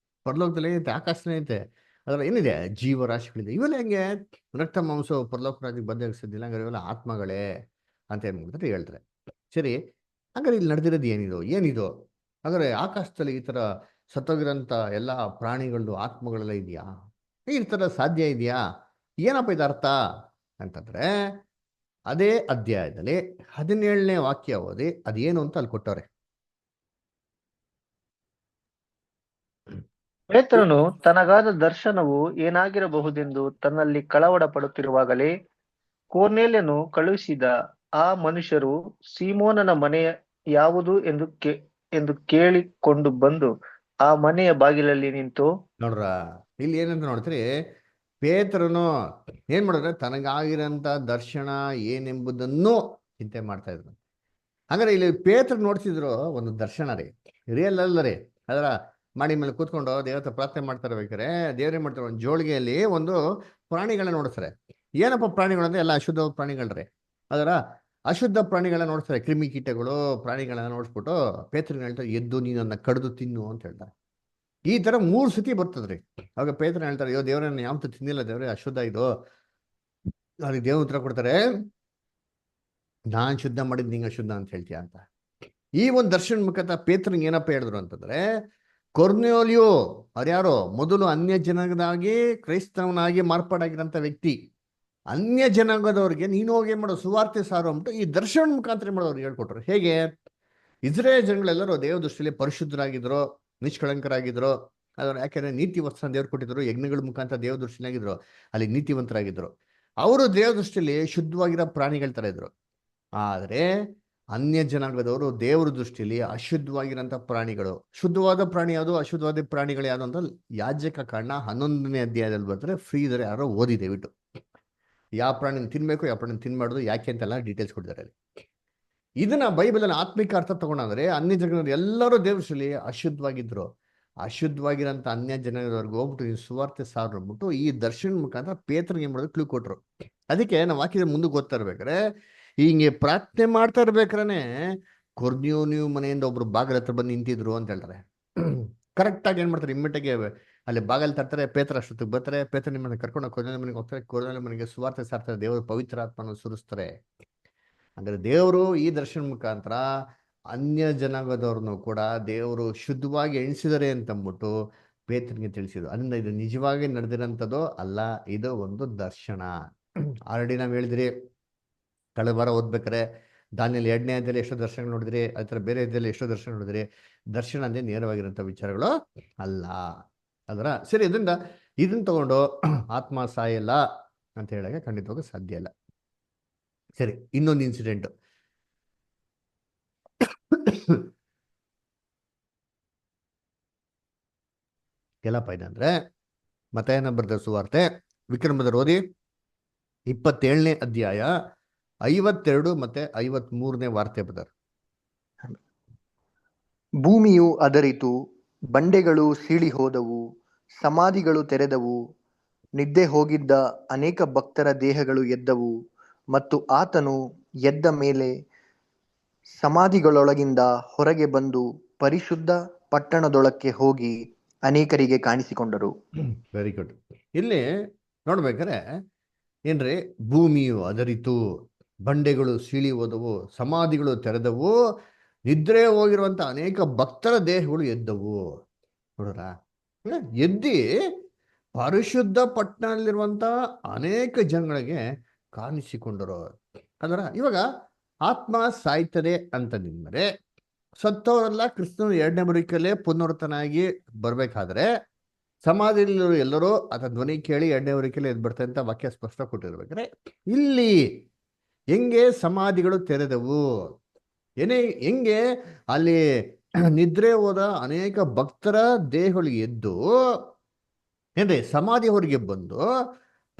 ಪರಲೋಕದಲ್ಲಿ ಏನೈತೆ, ಆಕಾಶದಲ್ಲಿ ಏನೈತೆ, ಅದರ ಏನಿದೆ, ಜೀವರಾಶಿಗಳಿದೆ. ಇವೆಲ್ಲ ಹೆಂಗೆ ರಕ್ತ ಮಾಂಸ ಪರಲೋಕ ರಾಜ್ಯಕ್ಕೆ ಬಂದಿಲ್ಲ, ಹಂಗಾರೆ ಇವೆಲ್ಲ ಆತ್ಮಗಳೇ ಅಂತ ಏನ್ ಮಾಡ್ತಾರೆ ಹೇಳ್ತಾರೆ. ಸರಿ, ಹಂಗಾರೆ ಇಲ್ಲಿ ನಡೆದಿರೋದು ಏನಿದು ಹಾಗಾದ್ರೆ ಆಕಾಶದಲ್ಲಿ ಈ ತರ ಸತ್ತೋಗಿರೋಂಥ ಎಲ್ಲ ಪ್ರಾಣಿಗಳದ್ದು ಆತ್ಮಗಳೆಲ್ಲ ಇದೆಯಾ, ಈ ತರ ಸಾಧ್ಯ ಇದೆಯಾ, ಏನಪ್ಪ ಇದು ಅರ್ಥ ಅಂತಂದ್ರೆ, ಅದೇ ಅಧ್ಯಾಯದಲ್ಲಿ 17ನೇ ವಾಕ್ಯ ಓದಿ ಅದೇನು ಅಂತ ಅಲ್ಲಿ ಕೊಟ್ಟವ್ರೆ. ಪೇತ್ರನು ತನಗಾದ ದರ್ಶನವು ಏನಾಗಿರಬಹುದೆಂದು ತನ್ನಲ್ಲಿ ಕಳವಳ ಪಡುತ್ತಿರುವಾಗಲೇ ಕೊರ್ನೇಲ್ಯನು ಕಳುಹಿಸಿದ ಆ ಮನುಷ್ಯರು ಸೀಮೋನನ ಮನೆ ಯಾವುದು ಎಂದು ಕೇಳಿಕೊಂಡು ಬಂದು ಆ ಮನೆಯ ಬಾಗಿಲಲ್ಲಿ ನಿಂತು. ನೋಡ್ರ ಇಲ್ಲಿ ಏನಂತ ನೋಡ್ತೀರಿ, ಪೇತ್ರನು ಏನ್ ಮಾಡಿದ್ರೆ ತನಗಾಗಿರೋಂಥ ದರ್ಶನ ಏನೆಂಬುದನ್ನು ಚಿಂತೆ ಮಾಡ್ತಾ ಇದ್ರು. ಹಂಗಾರೆ ಇಲ್ಲಿ ಪೇತ್ರ ನೋಡ್ತಿದ್ರು ಒಂದು ದರ್ಶನ ರೀ, ರಿಯಲ್ ಅಲ್ಲ ರೀ. ಅದರ ಮಾಡಿ ಮೇಲೆ ಕೂತ್ಕೊಂಡು ದೇವತೆ ಪ್ರಾರ್ಥನೆ ಮಾಡ್ತಾ ಇರ್ಬೇಕಾರೆ ದೇವ್ರೇನ್ ಮಾಡ್ತಾರೆ, ಒಂದು ಜೋಳಿಗೆಯಲ್ಲಿ ಒಂದು ಪ್ರಾಣಿಗಳನ್ನ ನೋಡಿಸ್ತಾರೆ. ಏನಪ್ಪ ಪ್ರಾಣಿಗಳು ಅಂದ್ರೆ ಎಲ್ಲ ಅಶುದ್ಧ ಪ್ರಾಣಿಗಳ್ರಿ. ಅದರ ಅಶುದ್ಧ ಪ್ರಾಣಿಗಳನ್ನ ನೋಡ್ತಾರೆ, ಕ್ರಿಮಿ ಕೀಟಗಳು ಪ್ರಾಣಿಗಳನ್ನ ನೋಡ್ಸ್ಬಿಟ್ಟು ಪೇತ್ರನ ಹೇಳ್ತಾರೆ, ಎದ್ದು ನೀನನ್ನ ಕಡ್ದು ತಿನ್ನು ಅಂತ ಹೇಳ್ತಾರೆ. ಈ ತರ 3 ಸತಿ ಬರ್ತದ್ರಿ. ಅವಾಗ ಪೇತ್ರನ ಹೇಳ್ತಾರೆ, ಅಯ್ಯೋ ದೇವ್ರನ್ನ ಯಾವತ್ತೂ ತಿನ್ನಿಲ್ಲ ದೇವ್ರೆ, ಅಶುದ್ಧ ಇದು. ಅವ್ರಿಗೆ ದೇವ್ರ ಉತ್ತರ ಕೊಡ್ತಾರೆ, ನಾನ್ ಶುದ್ಧ ಮಾಡಿದ್ ನಿಂಗೆ ಅಶುದ್ಧ ಅಂತ ಹೇಳ್ತೀಯ ಅಂತ. ಈ ಒಂದು ದರ್ಶನ ಮುಖಾಂತರ ಪೇತ್ರನಿಗೆ ಏನಪ್ಪ ಹೇಳಿದ್ರು ಅಂತಂದ್ರೆ, ಕೊರ್ನೇಲ್ಯೋ ಅವ್ರ್ಯಾರೋ ಮೊದಲು ಅನ್ಯ ಜನಾಂಗದಾಗಿ ಕ್ರೈಸ್ತವನಾಗಿ ಮಾರ್ಪಾಡಾಗಿರೋಂಥ ವ್ಯಕ್ತಿ, ಅನ್ಯ ಜನಾಂಗದವ್ರಿಗೆ ನೀನು ಹೋಗಿ ಮಾಡೋ ಸುವಾರ್ತೆ ಸಾರು ಅಂದ್ಬಿಟ್ಟು ಈ ದರ್ಶನ ಮುಖಾಂತರ ಮಾಡೋರು ಹೇಳ್ಕೊಟ್ರು. ಹೇಗೆ ಇಸ್ರೇಲ್ ಜನಗಳೆಲ್ಲರೂ ದೇವ ದೃಷ್ಟಿಯಲ್ಲಿ ಪರಿಶುದ್ಧರಾಗಿದ್ರು, ನಿಷ್ಕಳಂಕರಾಗಿದ್ರು. ಅದ್ರ ಯಾಕೆಂದ್ರೆ ನೀತಿ ವಸ್ತ್ರ ದೇವ್ರು ಕೊಟ್ಟಿದ್ರು, ಯಜ್ಞಗಳ ಮುಖಾಂತರ ದೇವ ದೃಷ್ಟಿಯಾಗಿದ್ರು, ಅಲ್ಲಿ ನೀತಿವಂತರಾಗಿದ್ರು. ಅವರು ದೇವ ದೃಷ್ಟಿಯಲ್ಲಿ ಶುದ್ಧವಾಗಿರೋ ಪ್ರಾಣಿಗಳ ತರ ಇದ್ರು. ಆದ್ರೆ ಅನ್ಯ ಜನಾಂಗದವರು ದೇವರ ದೃಷ್ಟಿಯಲ್ಲಿ ಅಶುದ್ಧವಾಗಿರೋಂಥ ಪ್ರಾಣಿಗಳು. ಶುದ್ಧವಾದ ಪ್ರಾಣಿ ಯಾವುದು, ಅಶುದ್ಧವಾದ ಪ್ರಾಣಿಗಳು ಯಾವುದು ಅಂತ ಯಾಜಕ ಕಾಂಡ 11ನೇ ಅಧ್ಯಾಯದಲ್ಲಿ ಬರ್ತಾರೆ. ಫ್ರೀ ಇದ್ರೆ ಯಾರೋ ಓದಿ ದಯವಿಟ್ಟು, ಯಾವ ಪ್ರಾಣಿನ ತಿನ್ಬೇಕು, ಯಾವ ಪ್ರಾಣಿನ ತಿನ್ಬಾರ್ದು, ಯಾಕೆ ಅಂತೆಲ್ಲ ಡೀಟೇಲ್ಸ್ ಕೊಟ್ಟಿದ್ದಾರೆ ಅಲ್ಲಿ. ಇದನ್ನ ಬೈಬಲಲ್ಲಿ ಆತ್ಮಿಕ ಅರ್ಥ ತಗೊಂಡ್ರೆ ಅನ್ಯ ಜಗದವರು ಎಲ್ಲರೂ ದೇವರಲ್ಲಿ ಅಶುದ್ಧವಾಗಿದ್ರು. ಅಶುದ್ಧವಾಗಿರೋಂಥ ಅನ್ಯ ಜನದವ್ರಿಗೆ ಹೋಗ್ಬಿಟ್ಟು ಈ ಸುವಾರ್ತೆ ಸಾರು ಅಂದ್ಬಿಟ್ಟು ಈ ದರ್ಶನ ಮುಖಾಂತರ ಪೇತ್ರನಿಗೆ ಏನ್ ಮಾಡೋದು, ಕ್ಲೂ ಕೊಟ್ರು. ಅದಕ್ಕೆ ನಾವು ಹಾಕಿದ್ರೆ ಮುಂದಕ್ಕೆ ಓದ್ತಾ ಇರ್ಬೇಕಾರೆ, ಹಿಂಗೆ ಪ್ರಾರ್ಥನೆ ಮಾಡ್ತಾ ಇರ್ಬೇಕಾರೆ ಕೊರ್ನೇಲ್ಯನ ಮನೆಯಿಂದ ಒಬ್ರು ಬಾಗಿಲ ಹತ್ರ ಬಂದು ನಿಂತಿದ್ರು ಅಂತ ಹೇಳ್ತಾರೆ. ಕರೆಕ್ಟಾಗಿ ಏನ್ ಮಾಡ್ತಾರೆ, ಇಮ್ಮಿಡಿಯಾಗಿ ಅಲ್ಲಿ ಬಾಗಿಲು ತರ್ತಾರೆ. ಪೇತ್ರ ಅಷ್ಟೊತ್ತಿಗೆ ಬರ್ತಾರೆ. ಪೇತ್ರ ನಿಮ್ಮನ್ನ ಕರ್ಕೊಂಡು ಕೊರ್ನೇಲ್ಯನ ಮನೆಗೆ ಹೋಗ್ತಾರೆ. ಕೊರ್ನೇಲ್ಯನ ಮನೆಗೆ ಸುವಾರ್ತೆ ಸಾರ್ತಾರೆ. ದೇವರು ಪವಿತ್ರ ಆತ್ಮನ ಸುರಿಸ್ತಾರೆ. ಅಂದ್ರೆ ದೇವರು ಈ ದರ್ಶನ ಮುಖಾಂತರ ಅನ್ಯ ಜನಾಂಗದವ್ರನ್ನು ಕೂಡ ದೇವರು ಶುದ್ಧವಾಗಿ ಎಣಿಸಿದರೆ ಅಂತಂದ್ಬಿಟ್ಟು ಪೇತ್ರನಿಗೆ ತಿಳಿಸಿದ್ರು. ಅದರಿಂದ ಇದು ನಿಜವಾಗಿ ನಡೆದಿರೋಂಥದ್ದು ಅಲ್ಲ, ಇದು ಒಂದು ದರ್ಶನ. ಆಲ್ರೆಡಿ ನಾವು ಹೇಳಿದ್ರಿ, ಕಳೆದ ವಾರ ಓದ್ಬೇಕಾರೆ ದಾನಿಯೇಲ್ 2ನೇ ಅಧ್ಯಾಯದಲ್ಲಿ ಎಷ್ಟೋ ದರ್ಶನಗಳು ನೋಡಿದ್ರಿ, ಅದ್ರ ಬೇರೆ ಅಧ್ಯಾಯದಲ್ಲಿ ಎಷ್ಟೋ ದರ್ಶನ ನೋಡಿದ್ರಿ. ದರ್ಶನ ಅಂದ್ರೆ ನೇರವಾಗಿರೋಂಥ ವಿಚಾರಗಳು ಅಲ್ಲ. ಅದರ ಸರಿ, ಇದನ್ನ ತಗೊಂಡು ಆತ್ಮ ಸಾಯಲ್ಲ ಅಂತ ಹೇಳಕ್ಕೆ ಖಂಡಿತವಾಗ ಸಾಧ್ಯ ಇಲ್ಲ. ಸರಿ, ಇನ್ನೊಂದು ಇನ್ಸಿಡೆಂಟ್. ಎಲ್ಲಪ್ಪ ಇದೆ ಅಂದ್ರೆ ಮತ್ತಾಯನ ಬರೆದ ಸುವಾರ್ತೆ ವಿಕ್ರಮದ ಓದಿ 27ನೇ ಅಧ್ಯಾಯ 52 ಮತ್ತೆ 53ನೇ ವಾರ್ತೆ ಬದರ್. ಭೂಮಿಯು ಅದರಿತು, ಬಂಡೆಗಳು ಸೀಳಿ ಹೋದವು, ಸಮಾಧಿಗಳು ತೆರೆದವು, ನಿದ್ದೆ ಹೋಗಿದ್ದ ಅನೇಕ ಭಕ್ತರ ದೇಹಗಳು ಎದ್ದವು, ಮತ್ತು ಆತನು ಎದ್ದ ಮೇಲೆ ಸಮಾಧಿಗಳೊಳಗಿಂದ ಹೊರಗೆ ಬಂದು ಪರಿಶುದ್ಧ ಪಟ್ಟಣದೊಳಕ್ಕೆ ಹೋಗಿ ಅನೇಕರಿಗೆ ಕಾಣಿಸಿಕೊಂಡರು. Very good. ಇಲ್ಲಿ ನೋಡ್ಬೇಕಾರೆ ಏನ್ರಿ, ಭೂಮಿಯು ಅದರಿತು, ಬಂಡೆಗಳು ಸೀಳಿ ಹೋದವು, ಸಮಾಧಿಗಳು ತೆರೆದವು, ನಿದ್ರೆ ಹೋಗಿರುವಂತ ಅನೇಕ ಭಕ್ತರ ದೇಹಗಳು ಎದ್ದವು. ನೋಡ್ರ, ಎದ್ದಿ ಪರಿಶುದ್ಧ ಪಟ್ಟಣದಲ್ಲಿರುವಂತ ಅನೇಕ ಜನಗಳಿಗೆ ಕಾಣಿಸಿಕೊಂಡರು. ಅದರ ಇವಾಗ ಆತ್ಮ ಸಾಯ್ತದೆ ಅಂತಂದ್ರೆ ಸತ್ತವರೆಲ್ಲ ಕ್ರಿಸ್ತನ 2ನೇ ಬರುವಿಕೆಯಲ್ಲೇ ಪುನರ್ತನಾಗಿ ಬರ್ಬೇಕಾದ್ರೆ ಸಮಾಧಿಯಲ್ಲಿ ಎಲ್ಲರೂ ಆತ ಧ್ವನಿ ಕೇಳಿ 2ನೇ ಬರುವಿಕೆಯಲ್ಲಿ ಎದ್ದು ಬರ್ತಾರೆ ಅಂತ ವಾಕ್ಯ ಸ್ಪಷ್ಟ ಕೊಟ್ಟಿರ್ಬೇಕಾದ್ರೆ, ಇಲ್ಲಿ ಹೆಂಗೆ ಸಮಾಧಿಗಳು ತೆರೆದವು, ಹೆಂಗೆ ಅಲ್ಲಿ ನಿದ್ರೆ ಹೋದ ಅನೇಕ ಭಕ್ತರ ದೇಹಗಳು ಎದ್ದು ಏನ್ರಿ ಸಮಾಧಿ ಹೊರಗೆ ಬಂದು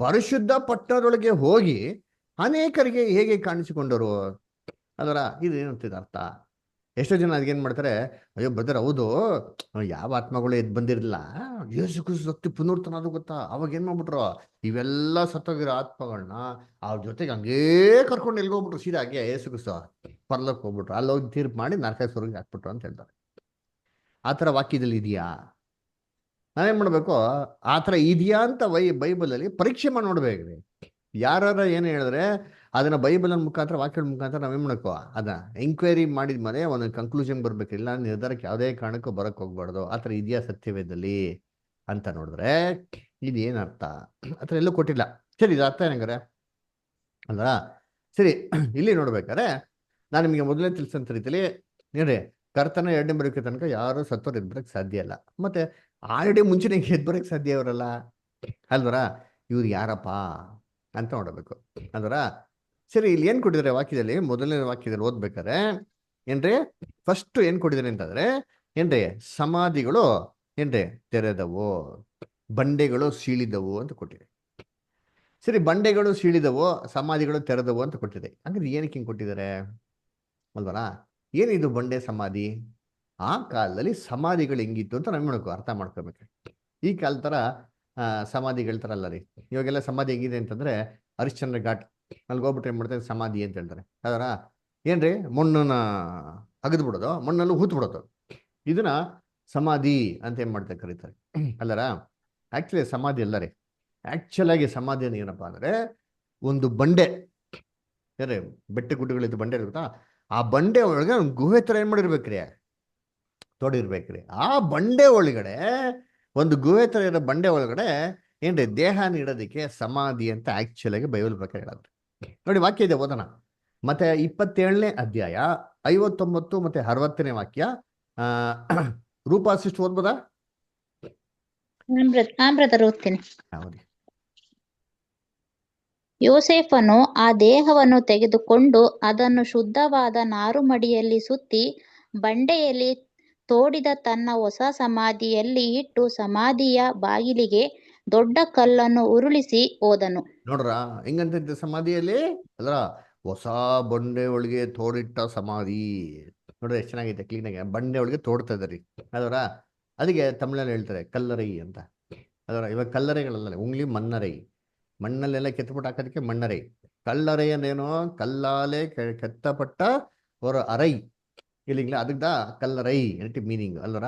ಪರಿಶುದ್ಧ ಪಟ್ಟಣದೊಳಗೆ ಹೋಗಿ ಅನೇಕರಿಗೆ ಹೇಗೆ ಕಾಣಿಸಿಕೊಂಡರು. ಅದರ ಇದೇನಂತಿದ ಅರ್ಥ. ಎಷ್ಟೋ ಜನ ಅದೇನ್ ಮಾಡ್ತಾರೆ, ಅಯ್ಯೋ ಬ್ರದರ್ ಹೌದು, ಯಾವ ಆತ್ಮಗಳು ಎದ್ದು ಬಂದಿರಲಿಲ್ಲ, ಯೇಸು ಕ್ರಿಸ್ತ ಸತ್ತಿ ಪುನರ್ತನಾದ್ರು ಗೊತ್ತಾ, ಅವಾಗ ಏನ್ ಮಾಡ್ಬಿಟ್ರು, ಇವೆಲ್ಲ ಸತ್ತೋಗಿರೋ ಆತ್ಮಗಳನ್ನ ಅವ್ರ ಜೊತೆಗೆ ಹಂಗೇ ಕರ್ಕೊಂಡು ಎಲ್ಗೋಗ್ಬಿಟ್ರು, ಸೀದಾ ಹಾಗೆ ಯೇಸು ಕ್ರಿಸ್ತ ಪರ್ಲಕ್ಕೆ ಹೋಗ್ಬಿಟ್ರು, ಅಲ್ಲಿ ಹೋಗಿ ತೀರ್ಪು ಮಾಡಿ ನರಕಾಸುರರಿಗೆ ಹಾಕ್ಬಿಟ್ರು ಅಂತ ಹೇಳ್ತಾರೆ. ಆ ಥರ ವಾಕ್ಯದಲ್ಲಿ ಇದೆಯಾ? ನಾವೇನ್ ಮಾಡ್ಬೇಕು, ಆ ಥರ ಇದೆಯಾ ಅಂತ ಬೈಬಲಲ್ಲಿ ಪರೀಕ್ಷೆ ಮಾಡಿ ನೋಡ್ಬೇಕ್ರಿ. ಯಾರು ಏನು ಹೇಳಿದ್ರೆ ಅದನ್ನ ಬೈಬಲ್ ಮುಖಾಂತರ ವಾಕ್ಯದ ಮುಖಾಂತರ ನಾವೇನ್ ಮಾಡ್ಕೋ ಅದನ್ನ ಎಂಕ್ವೈರಿ ಮಾಡಿದ್ಮೇಲೆ ಒಂದು ಕನ್ಕ್ಲೂಷನ್ ಬರ್ಬೇಕಿಲ್ಲ, ನಿರ್ಧಾರಕ್ಕೆ ಯಾವುದೇ ಕಾರಣಕ್ಕೂ ಬರಕ್ ಹೋಗ್ಬಾರ್ದು. ಆ ಥರ ಇದೆಯಾ ಸತ್ಯವೇದಲ್ಲಿ ಅಂತ ನೋಡಿದ್ರೆ ಇದು ಏನರ್ಥ ಆ ಥರ ಎಲ್ಲೂ ಕೊಟ್ಟಿಲ್ಲ. ಸರಿ, ಇದು ಅರ್ಥ ಏನಂಗಾರೆ ಅಲ್ವಾ? ಸರಿ, ಇಲ್ಲಿ ನೋಡ್ಬೇಕಾದ್ರೆ ನಾನು ನಿಮಗೆ ಮೊದಲೇ ತಿಳಿಸಂತ ರೀತಿಲಿ ಏನ್ರಿ, ಕರ್ತನ 2ನೇ ಬರೋಕೆ ತನಕ ಯಾರು ಸತ್ತೋರು ಎದ್ದು ಬರಕ್ಕೆ ಸಾಧ್ಯ ಇಲ್ಲ. ಮತ್ತೆ ಆಲ್ರೆಡಿ ಮುಂಚೆನೇ ಎದ್ದು ಬರಕ್ಕೆ ಸಾಧ್ಯ ಅವರಲ್ಲ ಅಲ್ವರ, ಇವ್ರು ಯಾರಪ್ಪ ಅಂತ ನೋಡಬೇಕು ಅಲ್ವರ. ಸರಿ, ಇಲ್ಲಿ ಏನ್ ಕೊಟ್ಟಿದ್ದಾರೆ ವಾಕ್ಯದಲ್ಲಿ, ಮೊದಲನೇ ವಾಕ್ಯದಲ್ಲಿ ಓದ್ಬೇಕಾದ್ರೆ ಏನ್ರಿ, ಫಸ್ಟ್ ಏನ್ ಕೊಟ್ಟಿದ್ದಾರೆ ಅಂತಂದ್ರೆ ಏನ್ರಿ, ಸಮಾಧಿಗಳು ಏನ್ರಿ ತೆರೆದವು, ಬಂಡೆಗಳು ಸೀಳಿದವು ಅಂತ ಕೊಟ್ಟಿದೆ. ಸರಿ, ಬಂಡೆಗಳು ಸೀಳಿದವು, ಸಮಾಧಿಗಳು ತೆರೆದವು ಅಂತ ಕೊಟ್ಟಿದೆ. ಹಂಗಾದ್ರೆ ಏನಕ್ಕೆ ಹಿಂಗೆ ಕೊಟ್ಟಿದ್ದಾರೆ ಅಲ್ವರ? ಏನಿದು ಬಂಡೆ ಸಮಾಧಿ? ಆ ಕಾಲದಲ್ಲಿ ಸಮಾಧಿಗಳು ಹೆಂಗಿತ್ತು ಅಂತ ನಾವು ಅರ್ಥ ಮಾಡ್ಕೋಬೇಕು. ಈ ಕಾಲ ಥರ ಸಮಾಧಿಗಳ ಥರ ಅಲ್ಲ ರೀ. ಇವಾಗೆಲ್ಲ ಸಮಾಧಿ ಹೆಂಗಿದೆ ಅಂತಂದ್ರೆ ಹರಿಶ್ಚಂದ್ರ ಘಾಟ್ ಅಲ್ಲಿ ಹೋಗ್ಬಿಟ್ರೆ ಏನ್ ಮಾಡ್ತಾರೆ, ಸಮಾಧಿ ಅಂತ ಹೇಳ್ತಾರೆ. ಅದರ ಏನ್ರಿ, ಮಣ್ಣನ್ನ ಅಗದು ಬಿಡೋದು, ಮಣ್ಣಲ್ಲೂ ಹೂತ್ ಬಿಡೋದು, ಇದನ್ನ ಸಮಾಧಿ ಅಂತ ಏನ್ ಮಾಡ್ತಾರೆ ಕರೀತಾರೆ ಅಲ್ಲರ. ಆಕ್ಚುಲಿ ಸಮಾಧಿ ಅಲ್ಲ ರೀ. ಆಕ್ಚುಲ್ ಆಗಿ ಸಮಾಧಿ ಅಂದ್ರೆ ಏನಪ್ಪಾ ಅಂದ್ರೆ ಒಂದು ಬಂಡೆ, ಏನ್ರಿ ಬೆಟ್ಟ ಗುಡ್ಡಗಳಿದ್ದು ಬಂಡೆ ಇರುತ್ತಾ, ಆ ಬಂಡೆ ಒಳಗೆ ಒಂದು ಗುಹೆ ತರ ಏನ್ ಮಾಡಿರ್ಬೇಕ್ರಿ, ತೋಡಿರ್ಬೇಕ್ರಿ. ಆ ಬಂಡೆ ಒಳಗಡೆ ಒಂದು ಗುಹೆ ತರ ಇರೋ ಬಂಡೆ ಒಳಗಡೆ ಏನ್ರಿ ದೇಹನ ಇಡೋದಕ್ಕೆ ಸಮಾಧಿ ಅಂತ ಆಕ್ಚುಲ್ ಆಗಿ ಬೈಬಲ್ ಪ್ರಕಾರ ಹೇಳೋದು. ನೋಡಿ ವಾಕ್ಯ ಇದೆ, ಓದೋಣ. ಮತ್ತೆ 27ನೇ ಅಧ್ಯಾಯ 59 ಮತ್ತೆ 60ನೇ ವಾಕ್ಯ. ರೂಪಾ ಸಿಸ್ಟರ್ ಓದ್ಬೋದಾ? ಬ್ರದರ್ ಓದ್ತೀನಿ. ಹೌದು. ಯೋಸೇಫನು ಆ ದೇಹವನ್ನು ತೆಗೆದುಕೊಂಡು ಅದನ್ನು ಶುದ್ಧವಾದ ನಾರುಮಡಿಯಲ್ಲಿ ಸುತ್ತಿ ಬಂಡೆಯಲ್ಲಿ ತೋಡಿದ ತನ್ನ ಹೊಸ ಸಮಾಧಿಯಲ್ಲಿ ಇಟ್ಟು ಸಮಾಧಿಯ ಬಾಗಿಲಿಗೆ ದೊಡ್ಡ ಕಲ್ಲನ್ನು ಉರುಳಿಸಿ ಹೋದನು. ನೋಡ್ರ ಹೆಂಗಂತ ಸಮಾಧಿಯಲ್ಲಿ ಅಲ್ರ, ಹೊಸ ಬಂಡೆ ಒಳಗೆ ತೋಡಿಟ್ಟ ಸಮಾಧಿ. ನೋಡ್ರಿ ಎಷ್ಟು ಚೆನ್ನಾಗೈತೆ, ಕ್ಲೀನ್ ಆಗಿ ಬಂಡೆ ಒಳಗೆ ತೋಡ್ತಾ ಇದಾರೆ ಅದರ. ಅದಕ್ಕೆ ತಮಿಳಲ್ಲಿ ಹೇಳ್ತಾರೆ ಕಲ್ಲರೈ ಅಂತ. ಅದರ ಇವಾಗ ಕಲ್ಲರೆಗಳಲ್ಲ, ಉಂಗ್ಲಿ ಮನ್ನರೈ, ಮಣ್ಣಲ್ಲೆಲ್ಲ ಕೆತ್ತಬಿಟ್ಟು ಹಾಕೋದಕ್ಕೆ ಮಣ್ಣರೈ. ಕಲ್ಲರೈ ಅಂದೇನೋ ಕಲ್ಲಾಲೆ ಕೆತ್ತಪಟ್ಟ ಅವರ ಅರೈ ಇಲ್ಲಿಂಗ್ಲ, ಅದಕ್ಕೆ ಕಲ್ಲರೈ ಎನ್ಟಿ ಮೀನಿಂಗ್ ಅಲ್ವರ.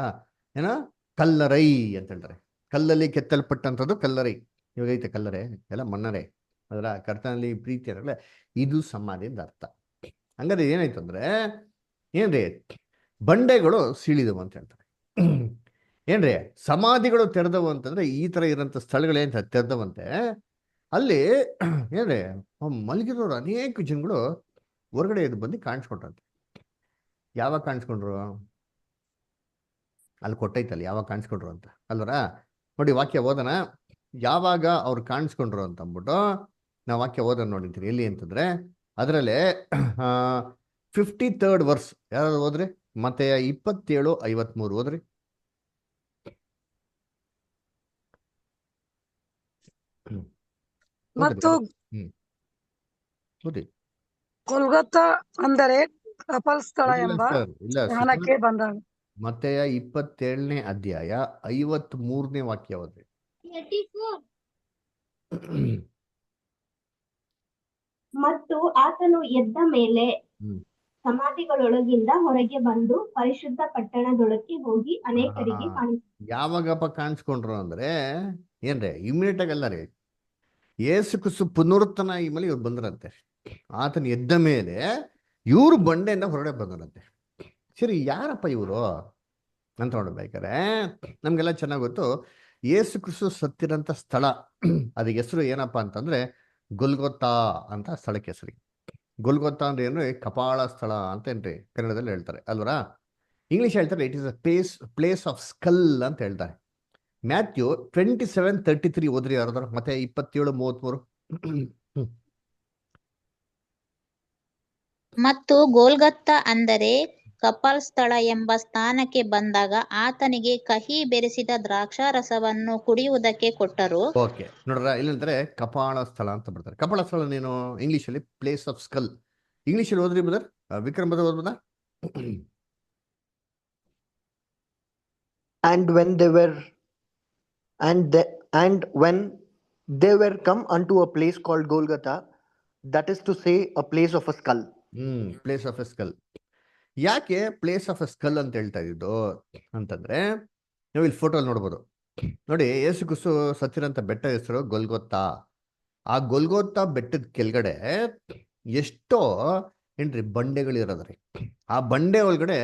ಏನೋ ಕಲ್ಲರೈ ಅಂತ ಹೇಳ್ತಾರೆ, ಕಲ್ಲಲ್ಲಿ ಕೆತ್ತಲ್ಪಟ್ಟಂಥದ್ದು ಕಲ್ಲರೈ. ಇವಾಗ ಐತೆ ಕಲ್ಲರೆ ಎಲ್ಲ ಮಣ್ಣರೇ. ಅದರ ಕರ್ತನಲ್ಲಿ ಪ್ರೀತಿ ಅನ್ನಲ್ಲ, ಇದು ಸಮಾಧಿ ಅಂತ ಅರ್ಥ. ಹಂಗಾದ್ರೆ ಏನಾಯ್ತು ಅಂದ್ರೆ ಏನ್ರಿ, ಬಂಡೆಗಳು ಸೀಳಿದವು ಅಂತ ಹೇಳ್ತಾರೆ. ಏನ್ರಿ, ಸಮಾಧಿಗಳು ತೆರೆದವು ಅಂತಂದ್ರೆ ಈ ತರ ಇರೋಂಥ ಸ್ಥಳಗಳೇನ್ ತೆರೆದವಂತೆ. ಅಲ್ಲಿ ಏನ್ರಿ ಮಲಗಿರೋರು ಅನೇಕ ಜನಗಳು ಹೊರಗಡೆ ಎದ್ದು ಬಂದು ಕಾಣಿಸ್ಕೊಂಡ್ರಂತೆ. ಯಾವಾಗ ಕಾಣಿಸ್ಕೊಂಡ್ರು? ಅಲ್ಲಿ ಕೊಟ್ಟೈತಲ್ಲ ಯಾವಾಗ ಕಾಣಿಸ್ಕೊಂಡ್ರು ಅಂತ ಅಲ್ವರ. ನೋಡಿ ವಾಕ್ಯ ಓದನ, ಯಾವಾಗ ಅವ್ರು ಕಾಣಿಸ್ಕೊಂಡ್ರು ಅಂತ ಅಂದ್ಬಿಟ್ಟು ನಾವು ವಾಕ್ಯ ಓದೋಣ ನೋಡಿರ್ತೀವಿ. ಎಲ್ಲಿ ಅಂತಂದ್ರೆ ಅದರಲ್ಲೇ 53rd ವರ್ಸ್ ಯಾರಾದ್ರು ಓದ್ರಿ? ಮತ್ತೆ 27:53 ಓದ್ರಿ. ಮತ್ತು ಓದಿ. ಕೊಲ್ಗೊತ್ತಾ ಅಂದರೆ ಕಪಲ್ ಸ್ಥಳ ಇಲ್ಲ ಎಂಬ ಸರ್, ಇಲ್ಲ ಸ್ಥಾನಕ್ಕೆ ಬಂದಾಗ. ಮತ್ತೆ 27ನೇ ಅಧ್ಯಾಯ 53ನೇ ವಾಕ್ಯ ಓದ್ರಿ. ಮತ್ತು ಆತನು ಎದ್ದ ಮೇಲೆ ಹ್ಮ್. ಸಮಾಧಿಗಳೊಳಗಿಂದ ಹೊರಗೆ ಬಂದು ಪರಿಶುದ್ಧ ಪಟ್ಟಣದೊಳಕ್ಕೆ ಹೋಗಿ ಅನೇಕರಿಗೆ ಕಾಣಿಸಿದ. ಯಾವಾಗಪ್ಪ ಕಾಣಿಸ್ಕೊಂಡ್ರು ಅಂದ್ರೆ ಏನ್ರಿ? ಇಮಿಡಿಯೇಟ್ ಆಗಿ ಅಲ್ಲ ರೀ, ಯೇಸು ಕ್ರಿಸ್ತು ಪುನರುತ್ಥಾನ ಈ ಮೇಲೆ ಇವ್ರು ಬಂದ್ರಂತೆ. ಆತನ ಎದ್ದ ಮೇಲೆ ಇವ್ರು ಬಂಡೆಯಿಂದ ಹೊರಗಡೆ ಬಂದ್ರಂತೆ. ಸರಿ, ಯಾರಪ್ಪ ಇವರು ಅಂತ ನೋಡ್ಬೇಕಾರೆ ನಮ್ಗೆಲ್ಲ ಚೆನ್ನಾಗಿ ಗೊತ್ತು. ಯೇಸು ಕ್ರಿಸ್ತು ಸತ್ತಿರಂತ ಸ್ಥಳ, ಅದಕ್ಕೆ ಹೆಸರು ಏನಪ್ಪಾ ಅಂತಂದ್ರೆ ಗೊಲ್ಗೊತ್ತಾ ಅಂತ ಸ್ಥಳಕ್ಕೆ ಹೆಸರಿ. ಗೊಲ್ಗೊತ್ತಾ ಅಂದ್ರೆ ಏನು? ಕಪಾಳ ಸ್ಥಳ ಅಂತ ಏನ್ರಿ ಕನ್ನಡದಲ್ಲಿ ಹೇಳ್ತಾರೆ ಅಲ್ವರಾ? ಇಂಗ್ಲಿಷ್ ಹೇಳ್ತಾರೆ it is a place of skull ಅಂತ ಹೇಳ್ತಾರೆ. ಮ್ಯಾಥ್ಯೂ 27:33 ಓದ್ರಿ ಯಾರಾದ್ರು. ಮತ್ತೆ 27:33. ಮತ್ತು ಗೋಲ್ಗತ್ತ ಅಂದರೆ ಕಪಲ್ ಸ್ಥಳ ಎಂಬ ಸ್ಥಾನಕ್ಕೆ ಬಂದಾಗ ಆತನಿಗೆ ಕಹಿ ಬೆರೆಸಿದ ದ್ರಾಕ್ಷಾರಸವನ್ನು ಕುಡಿಯುವುದಕ್ಕೆ ಕೊಟ್ಟರು. ಓಕೆ, ನೋಡ್ರ ಇಲ್ಲಂದ್ರೆ ಕಪಾಳ ಸ್ಥಳ ಅಂತ ಬರ್ತಾರೆ. ಕಪಾಳ ಸ್ಥಳ ನೀನು ಇಂಗ್ಲಿಷಲ್ಲಿ ಪ್ಲೇಸ್ ಆಫ್ ಸ್ಕಲ್. ಇಂಗ್ಲಿಷಲ್ಲಿ ಓದ್ರಿ ಬ್ರದರ್, ವಿಕ್ರಮ್ ಬ್ರದರ್ ಓದ್ಬೋದಾ? And when they were come unto a place called Golgotha, that is to say, a place of a skull. Place of A skull. ಯಾಕೆ ಪ್ಲೇಸ್ ಆಫ್ ಎ ಸ್ಕಲ್ ಅಂತ ಹೇಳ್ತಾ ಇದ್ದು ಅಂತಂದ್ರೆ, ನೀವು ಇಲ್ಲಿ ಫೋಟೋಲ್ಲಿ ನೋಡ್ಬೋದು ನೋಡಿ. ಯೇಸು ಕ್ರಿಸ್ತು ಸತ್ತಿರಂತ ಬೆಟ್ಟ ಹೆಸರು ಗೊಲ್ಗೊತ್ತಾ. ಆ ಗೊಲ್ಗೊತ್ತಾ ಬೆಟ್ಟದ ಕೆಳಗಡೆ ಎಷ್ಟೋ ಏನ್ರಿ ಬಂಡೆಗಳಿರೋದ್ರಿ. ಆ ಬಂಡೆ ಒಳಗಡೆ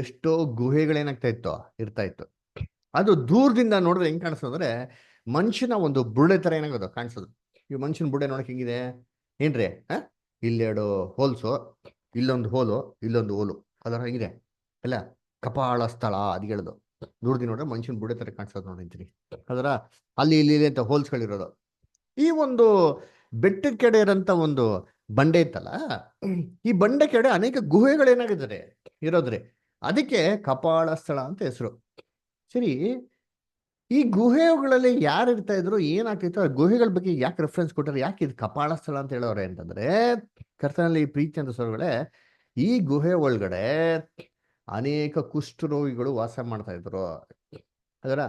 ಎಷ್ಟೋ ಗುಹೆಗಳೇನಾಗ್ತಾ ಇರ್ತಾ ಇತ್ತು. ಅದು ದೂರದಿಂದ ನೋಡಿದ್ರೆ ಹೆಂಗ್ ಕಾಣಿಸ್ತದೆ ಅಂದ್ರೆ ಮನುಷ್ಯನ ಒಂದು ಬುರುಡೆ ತರ ಏನಾಗೋದು ಕಾಣಿಸೋದು. ಈ ಮನುಷ್ಯನ ಬುರುಡೆ ನೋಡಕ್ ಹೆಂಗಿದೆ ಏನ್ರಿ? ಇಲ್ಲೆರಡು ಹೋಲ್ಸು, ಇಲ್ಲೊಂದು ಹೋಲು, ಇಲ್ಲೊಂದು ಹೋಲು, ಅದರ ಹೆಂಗಿದೆ ಅಲ್ಲ? ಕಪಾಳ ಸ್ಥಳ ಅದು ಹೇಳೋದು. ದೂರದಿಂದ ನೋಡ್ರೆ ಮನುಷ್ಯನ ಬುರುಡೆ ತರ ಕಾಣಿಸೋದು ನೋಡಿರ್ತೀನಿ. ಅದರ ಅಲ್ಲಿ ಇಲ್ಲಿ ಅಂತ ಹೋಲ್ಸ್ಗಳಿರೋದು. ಈ ಒಂದು ಬೆಟ್ಟದ ಕಡೆ ಇರೋಂಥ ಒಂದು ಬಂಡೆ ಇತ್ತಲ್ಲ, ಈ ಬಂಡೆ ಕಡೆ ಅನೇಕ ಗುಹೆಗಳೇನಾಗಿದ್ದಾರೆ ಇರೋದ್ರಿ. ಅದಕ್ಕೆ ಕಪಾಳ ಸ್ಥಳ ಅಂತ ಹೆಸರು. ಸರಿ, ಈ ಗುಹೆಗಳಲ್ಲಿ ಯಾರು ಇರ್ತಾ ಇದ್ರು, ಏನಾಗ್ತಿತ್ತು, ಆ ಗುಹೆಗಳ ಬಗ್ಗೆ ಯಾಕೆ ರೆಫರೆನ್ಸ್ ಕೊಟ್ಟರೆ, ಯಾಕೆ ಇದು ಕಪಾಳ ಸ್ಥಳ ಅಂತ ಹೇಳೋರೆ ಅಂತಂದ್ರೆ, ಕರ್ತನಲ್ಲಿ ಪ್ರೀತಿ ಅಂತ ಸ್ವರ್ಗಳೇ, ಈ ಗುಹೆ ಒಳಗಡೆ ಅನೇಕ ಕುಷ್ಠರೋಗಿಗಳು ವಾಸ ಮಾಡ್ತಾ ಇದ್ರು. ಅದರ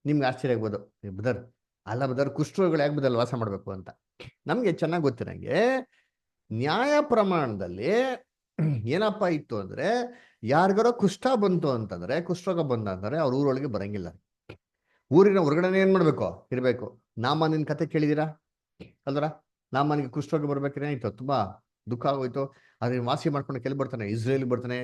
ನಿಮ್ಗೆ ಆಶ್ಚರ್ಯ ಆಗ್ಬೋದು, ಬದರ್ ಕುಷ್ಠರೋಗಿಗಳು ಯಾಕೆ ಬದಲ್ ವಾಸ ಮಾಡಬೇಕು ಅಂತ. ನಮ್ಗೆ ಚೆನ್ನಾಗಿ ಗೊತ್ತಿರಂಗೆ ನ್ಯಾಯ ಪ್ರಮಾಣದಲ್ಲಿ ಏನಪ್ಪಾ ಇತ್ತು ಅಂದ್ರೆ, ಯಾರಿಗಾರೋ ಕುಷ್ಠ ಬಂತು ಅಂತಂದ್ರೆ, ಕುಷ್ಠರೋಗ ಬಂದ ಅಂದ್ರೆ ಅವ್ರ ಊರೊಳಗೆ ಬರಂಗಿಲ್ಲ. ಊರಿನ ಹೊರಗಡೆ ಏನ್ ಮಾಡ್ಬೇಕು ಇರ್ಬೇಕು. ನಾಮನಿನ ಕತೆ ಕೇಳಿದೀರಾ ಅಲ್ದ್ರ? ನಾಮನಿಗೆ ಕುಷ್ಠರೋಗ ಬರ್ಬೇಕ್ರೆ ಏನಾಯ್ತು? ತುಂಬಾ ದುಃಖ ಆಗೋಯ್ತು. ಅದನ್ನ ವಾಸಿ ಮಾಡ್ಕೊಂಡು ಕೆಲ್ ಬರ್ತಾನೆ, ಇಸ್ರೇಲ್ ಬರ್ತಾನೆ.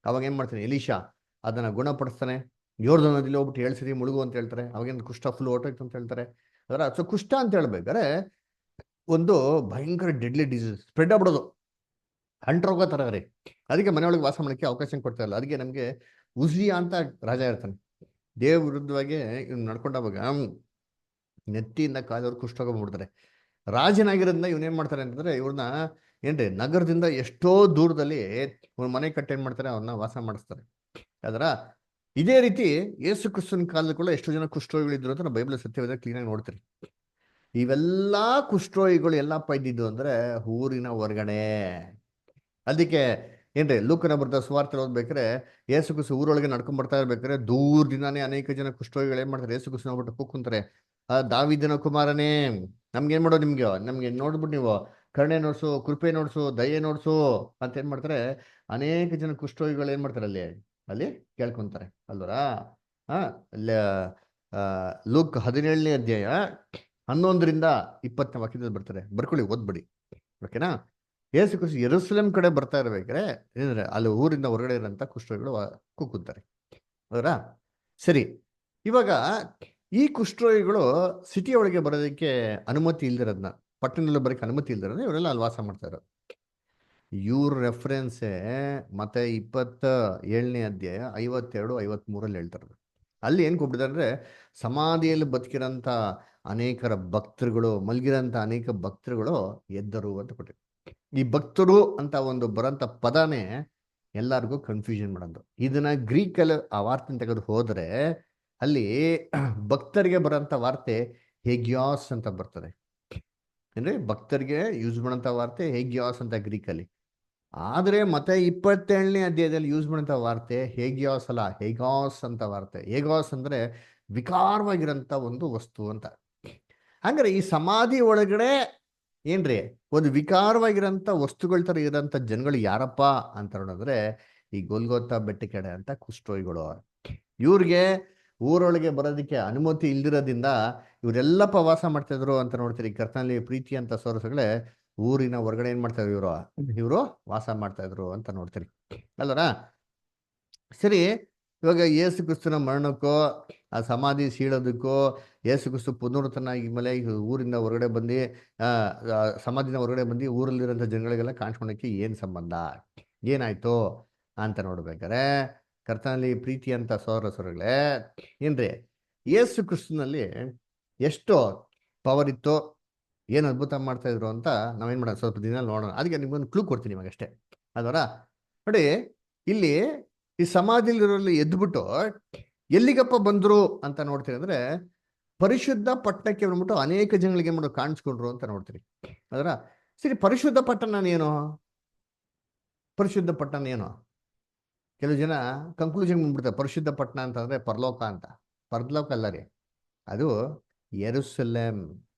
ಅವಾಗ ಏನ್ ಮಾಡ್ತಾನೆ ಎಲೀಶಾ, ಅದನ್ನ ಗುಣಪಡಿಸ್ತಾನೆ. ಯೋರ್ದನ್ ನದಿಲಿ ಹೋಗ್ಬಿಟ್ಟು 7 ಸರಿ ಮುಳುಗು ಅಂತ ಹೇಳ್ತಾರೆ. ಅವಾಗೇನು ಕುಷ್ಠ ಫುಲ್ ಹೊಟ್ಟೋಯ್ತು ಅಂತ ಹೇಳ್ತಾರೆ. ಅದರ ಸೊ ಕುಷ್ಠ ಅಂತ ಹೇಳ್ಬೇಕಾದ್ರೆ ಒಂದು ಭಯಂಕರ ಡೆಡ್ಲಿ ಡಿಸೀಸ್, ಸ್ಪ್ರೆಡ್ ಆಗ್ಬಿಡೋದು, ಅಂಟ್ರೋಗ ತರ ರೀ. ಅದಕ್ಕೆ ಮನೆಯೊಳಗೆ ವಾಸ ಮಾಡಲಿಕ್ಕೆ ಅವಕಾಶ ಕೊಡ್ತಾ ಇಲ್ಲ. ಅದಕ್ಕೆ ನಮ್ಗೆ ಉಜ್ಜಿಯಾ ಅಂತ ರಾಜ ಇರ್ತಾನೆ. ದೇವ ವಿರುದ್ಧವಾಗಿ ಇವ್ನು ನಡ್ಕೊಂಡಾಗ ನೆತ್ತಿಯಿಂದ ಕಾದವ್ರು ಕುಷ್ಠರೋಗ ಮಾಡ್ಬಿಡ್ತಾರೆ. ರಾಜನಾಗಿರೋದ್ರಿಂದ ಇವನೇನ್ ಮಾಡ್ತಾರೆ ಅಂತಂದ್ರೆ, ಇವ್ರನ್ನ ಏನ್ರಿ ನಗರದಿಂದ ಎಷ್ಟೋ ದೂರದಲ್ಲಿ ಒಂದು ಮನೆ ಕಟ್ಟಿ ಏನ್ ಮಾಡ್ತಾರೆ, ಅವ್ರನ್ನ ವಾಸ ಮಾಡಿಸ್ತಾರೆ. ಅದರ ಇದೇ ರೀತಿ ಯೇಸು ಕ್ರಿಸ್ತನ ಕಾಲದ ಕೂಡ ಎಷ್ಟೋ ಜನ ಕುಷ್ಠರೋಗಿಗಳು ಇದ್ರು ಅಂತ ನಾವು ಬೈಬಲ್ ಸತ್ಯವೇದ ಕ್ಲೀನಾಗಿ ನೋಡ್ತೀರಿ. ಇವೆಲ್ಲಾ ಕುಷ್ಠರೋಗಿಗಳು ಎಲ್ಲಪ್ಪ ಇದ್ದಿದ್ದು ಅಂದ್ರೆ ಊರಿನ ಹೊರಗಡೆ. ಅದಕ್ಕೆ ಏನ್ರಿ ಲೂಕನ ಬರ್ದ ಸುವಾರ್ತೆ ಓದ್ಬೇಕಾರೆ ಯೇಸು ಕ್ರಿಸ್ತು ಊರೊಳಗೆ ನಡ್ಕೊಂಡ್ ಬರ್ತಾ ಇರ್ಬೇಕಾದ್ರೆ ದೂರದಿಂದಾನೇ ಅನೇಕ ಜನ ಕುಷ್ಠರೋಗಿಗಳು ಏನ್ ಮಾಡ್ತಾರೆ, ಯೇಸು ಕ್ರಿಸ್ತು ನೋಡ್ಬಿಟ್ಟು ಕೂತ್ಕೊಂತಾರೆ, ದಾವೀದನ ಕುಮಾರನೇ ನಮ್ಗೆ ಏನ್ ಮಾಡೋ, ನಮ್ಗೆ ನೋಡ್ಬಿಟ್ಟು ನೀವು ಕರುಣೆ ನೋಡ್ಸು, ಕೃಪೆ ನೋಡ್ಸು, ದಯೆ ನೋಡ್ಸು ಅಂತ ಏನ್ ಮಾಡ್ತಾರೆ. ಅನೇಕ ಜನ ಕುಷ್ಠರೋಗಿಗಳು ಏನ್ ಮಾಡ್ತಾರೆ, ಅಲ್ಲಿ ಕೇಳ್ಕೊಂತಾರೆ ಅಲ್ವರಾ? ಲೂಕ್ 17ನೇ ಅಧ್ಯಾಯ 11ರಿಂದ 20ನೇ ವಾಕ್ಯದಲ್ಲಿ ಬರ್ತಾರೆ. ಬರ್ಕೊಳ್ಳಿ, ಓದ್ಬಿಡಿ, ಓಕೆನಾ? ಯೇಸು ಕ್ರಿಸ್ತು ಯೆರೂಸಲೇಮ್ ಕಡೆ ಬರ್ತಾ ಇರ್ಬೇಕಾದ್ರೆ ಏನಂದ್ರೆ ಅಲ್ಲಿ ಊರಿಂದ ಹೊರಗಡೆ ಇರೋಂಥ ಕುಷ್ಠರೋಗಿಗಳು ಕೂಗುತ್ತಾರೆ. ಅದರ ಸರಿ, ಇವಾಗ ಈ ಕುಷ್ಠರೋಗಿಗಳು ಸಿಟಿ ಒಳಗೆ ಬರೋದಕ್ಕೆ ಅನುಮತಿ ಇಲ್ದಿರೋದನ್ನ, ಪಟ್ಟಣದಲ್ಲಿ ಬರೋಕ್ಕೆ ಅನುಮತಿ ಇಲ್ದಿರೋದನ್ನ ಇವರೆಲ್ಲ ಅಲ್ಲಿ ವಾಸ ಮಾಡ್ತಾ ಇರೋದು. ಇವ್ರ ರೆಫರೆನ್ಸೇ ಮತ್ತೆ 27ನೇ ಅಧ್ಯಾಯ 52-53 ಹೇಳ್ತಾರೆ. ಅಲ್ಲಿ ಏನ್ ಕೊಟ್ಬಿಟ್ಟಿದೆ ಅಂದ್ರೆ ಸಮಾಧಿಯಲ್ಲಿ ಬದುಕಿರೋಂಥ ಅನೇಕರ ಭಕ್ತರುಗಳು, ಮಲಗಿರೋಂಥ ಅನೇಕ ಭಕ್ತರುಗಳು ಎದ್ದರು ಅಂತ ಕೊಟ್ಟಿದೆ. ಈ ಭಕ್ತರು ಅಂತ ಒಂದು ಬರೋಂಥ ಪದನೇ ಎಲ್ಲರಿಗೂ ಕನ್ಫ್ಯೂಷನ್ ಮಾಡೋದು. ಇದನ್ನ ಗ್ರೀಕಲ್ಲಿ ಆ ವಾರ್ತೆ ತೆಗೆದು ಹೋದ್ರೆ ಅಲ್ಲಿ ಭಕ್ತರಿಗೆ ಬರೋಂಥ ವಾರ್ತೆ ಹೇಗ್ಯಾಸ್ ಅಂತ ಬರ್ತದೆ. ಅಂದ್ರೆ ಭಕ್ತರಿಗೆ ಯೂಸ್ ಮಾಡೋಂಥ ವಾರ್ತೆ ಹೇಗ್ಯಾಸ್ ಅಂತ ಗ್ರೀಕಲ್ಲಿ. ಆದರೆ ಮತ್ತೆ 27ನೇ ಅಧ್ಯಾಯದಲ್ಲಿ ಯೂಸ್ ಮಾಡೋಂಥ ವಾರ್ತೆ ಹೇಗ್ಯಾಸ್ ಅಲ್ಲ, ಹೇಗಾಸ್ ಅಂತ ವಾರ್ತೆ. ಹೇಗಾಸ್ ಅಂದ್ರೆ ವಿಕಾರವಾಗಿರೋಂಥ ಒಂದು ವಸ್ತು ಅಂತ. ಹಂಗಾರೆ ಈ ಸಮಾಧಿ ಒಳಗಡೆ ಏನ್ರಿ ಒಂದು ವಿಕಾರವಾಗಿರೋಂಥ ವಸ್ತುಗಳ ತರ ಇರೋಂಥ ಜನಗಳು ಯಾರಪ್ಪ ಅಂತ ನೋಡಿದ್ರೆ ಈ ಗೊಲ್ಗೊತ್ತಾ ಬೆಟ್ಟ ಕಡೆ ಅಂತ ಕುಷ್ಠರೋಗಿಗಳು. ಇವ್ರಿಗೆ ಊರೊಳಗೆ ಬರೋದಕ್ಕೆ ಅನುಮತಿ ಇಲ್ದಿರೋದ್ರಿಂದ ಇವರೆಲ್ಲ ವಾಸ ಮಾಡ್ತಾ ಇದ್ರು ಅಂತ ನೋಡ್ತೀರಿ. ಕರ್ತನಲ್ಲಿ ಪ್ರೀತಿ ಅಂತ ಸೋರಸಗಳೇ ಊರಿನ ಹೊರಗಡೆ ಏನ್ ಮಾಡ್ತಾ ಇದ್ರು, ಇವರು ವಾಸ ಮಾಡ್ತಾ ಇದ್ರು ಅಂತ ನೋಡ್ತೀರಿ ಅಲ್ಲರ. ಸರಿ, ಇವಾಗ ಯೇಸು ಕ್ರಿಸ್ತನ ಮರಣಕ್ಕೋ ಆ ಸಮಾಧಿ ಸೀಳೋದಕ್ಕೋ ಯೇಸು ಕ್ರಿಸ್ತು ಪುನರುತ್ಥಾನ ಮೇಲೆ ಊರಿಂದ ಹೊರಗಡೆ ಬಂದು ಸಮಾಧಿನ ಹೊರಗಡೆ ಬಂದು ಊರಲ್ಲಿರೋಂಥ ಜನಗಳಿಗೆಲ್ಲ ಕಾಣಿಸ್ಕೊಳಕ್ಕೆ ಏನ್ ಸಂಬಂಧ, ಏನಾಯ್ತು ಅಂತ ನೋಡ್ಬೇಕಾರೆ ಕರ್ತನಲ್ಲಿ ಪ್ರೀತಿ ಅಂತ ಸೋರಸಗಳೇ ಏನ್ರಿ ಯೇಸು ಕ್ರಿಸ್ತನಲ್ಲಿ ಎಷ್ಟು ಪವರ್ ಇತ್ತು, ಏನು ಅದ್ಭುತ ಮಾಡ್ತಾ ಇದ್ರು ಅಂತ ನಾವೇನ್ ಮಾಡೋಣ ಸ್ವಲ್ಪ ದಿನ ನೋಡೋಣ. ಅದಕ್ಕೆ ನಿಮ್ಗೊಂದು ಕ್ಲೂ ಕೊಡ್ತೀನಿ ಇವಾಗಷ್ಟೇ ಅದರ. ನೋಡಿ, ಇಲ್ಲಿ ಈ ಸಮಾಧಿಲಿರೋಲ್ಲಿ ಎದ್ಬಿಟ್ಟು ಎಲ್ಲಿಗಪ್ಪ ಬಂದ್ರು ಅಂತ ನೋಡ್ತೀರಿ ಅಂದ್ರೆ ಪರಿಶುದ್ಧ ಪಟ್ಟಣಕ್ಕೆ ಬಂದ್ಬಿಟ್ಟು ಅನೇಕ ಜನಗಳಿಗೆ ಏನ್ ಮಾಡೋ ಕಾಣಿಸ್ಕೊಂಡ್ರು ಅಂತ ನೋಡ್ತೀರಿ ಅದರ. ಸರಿ, ಪರಿಶುದ್ಧ ಪಟ್ಟಣ ಏನು? ಪರಿಶುದ್ಧ ಪಟ್ಟಣ ಏನು? ಕೆಲವು ಜನ ಕನ್ಕ್ಲೂಷನ್ ಬಂದ್ಬಿಡ್ತಾರೆ ಪರಿಶುದ್ಧ ಪಟ್ಟಣ ಅಂತಂದ್ರೆ ಪರಲೋಕ ಅಂತ. ಪರಲೋಕ ಅಲ್ಲ ರೀ, ಅದು ಯೆರೂಸಲೇಮ್.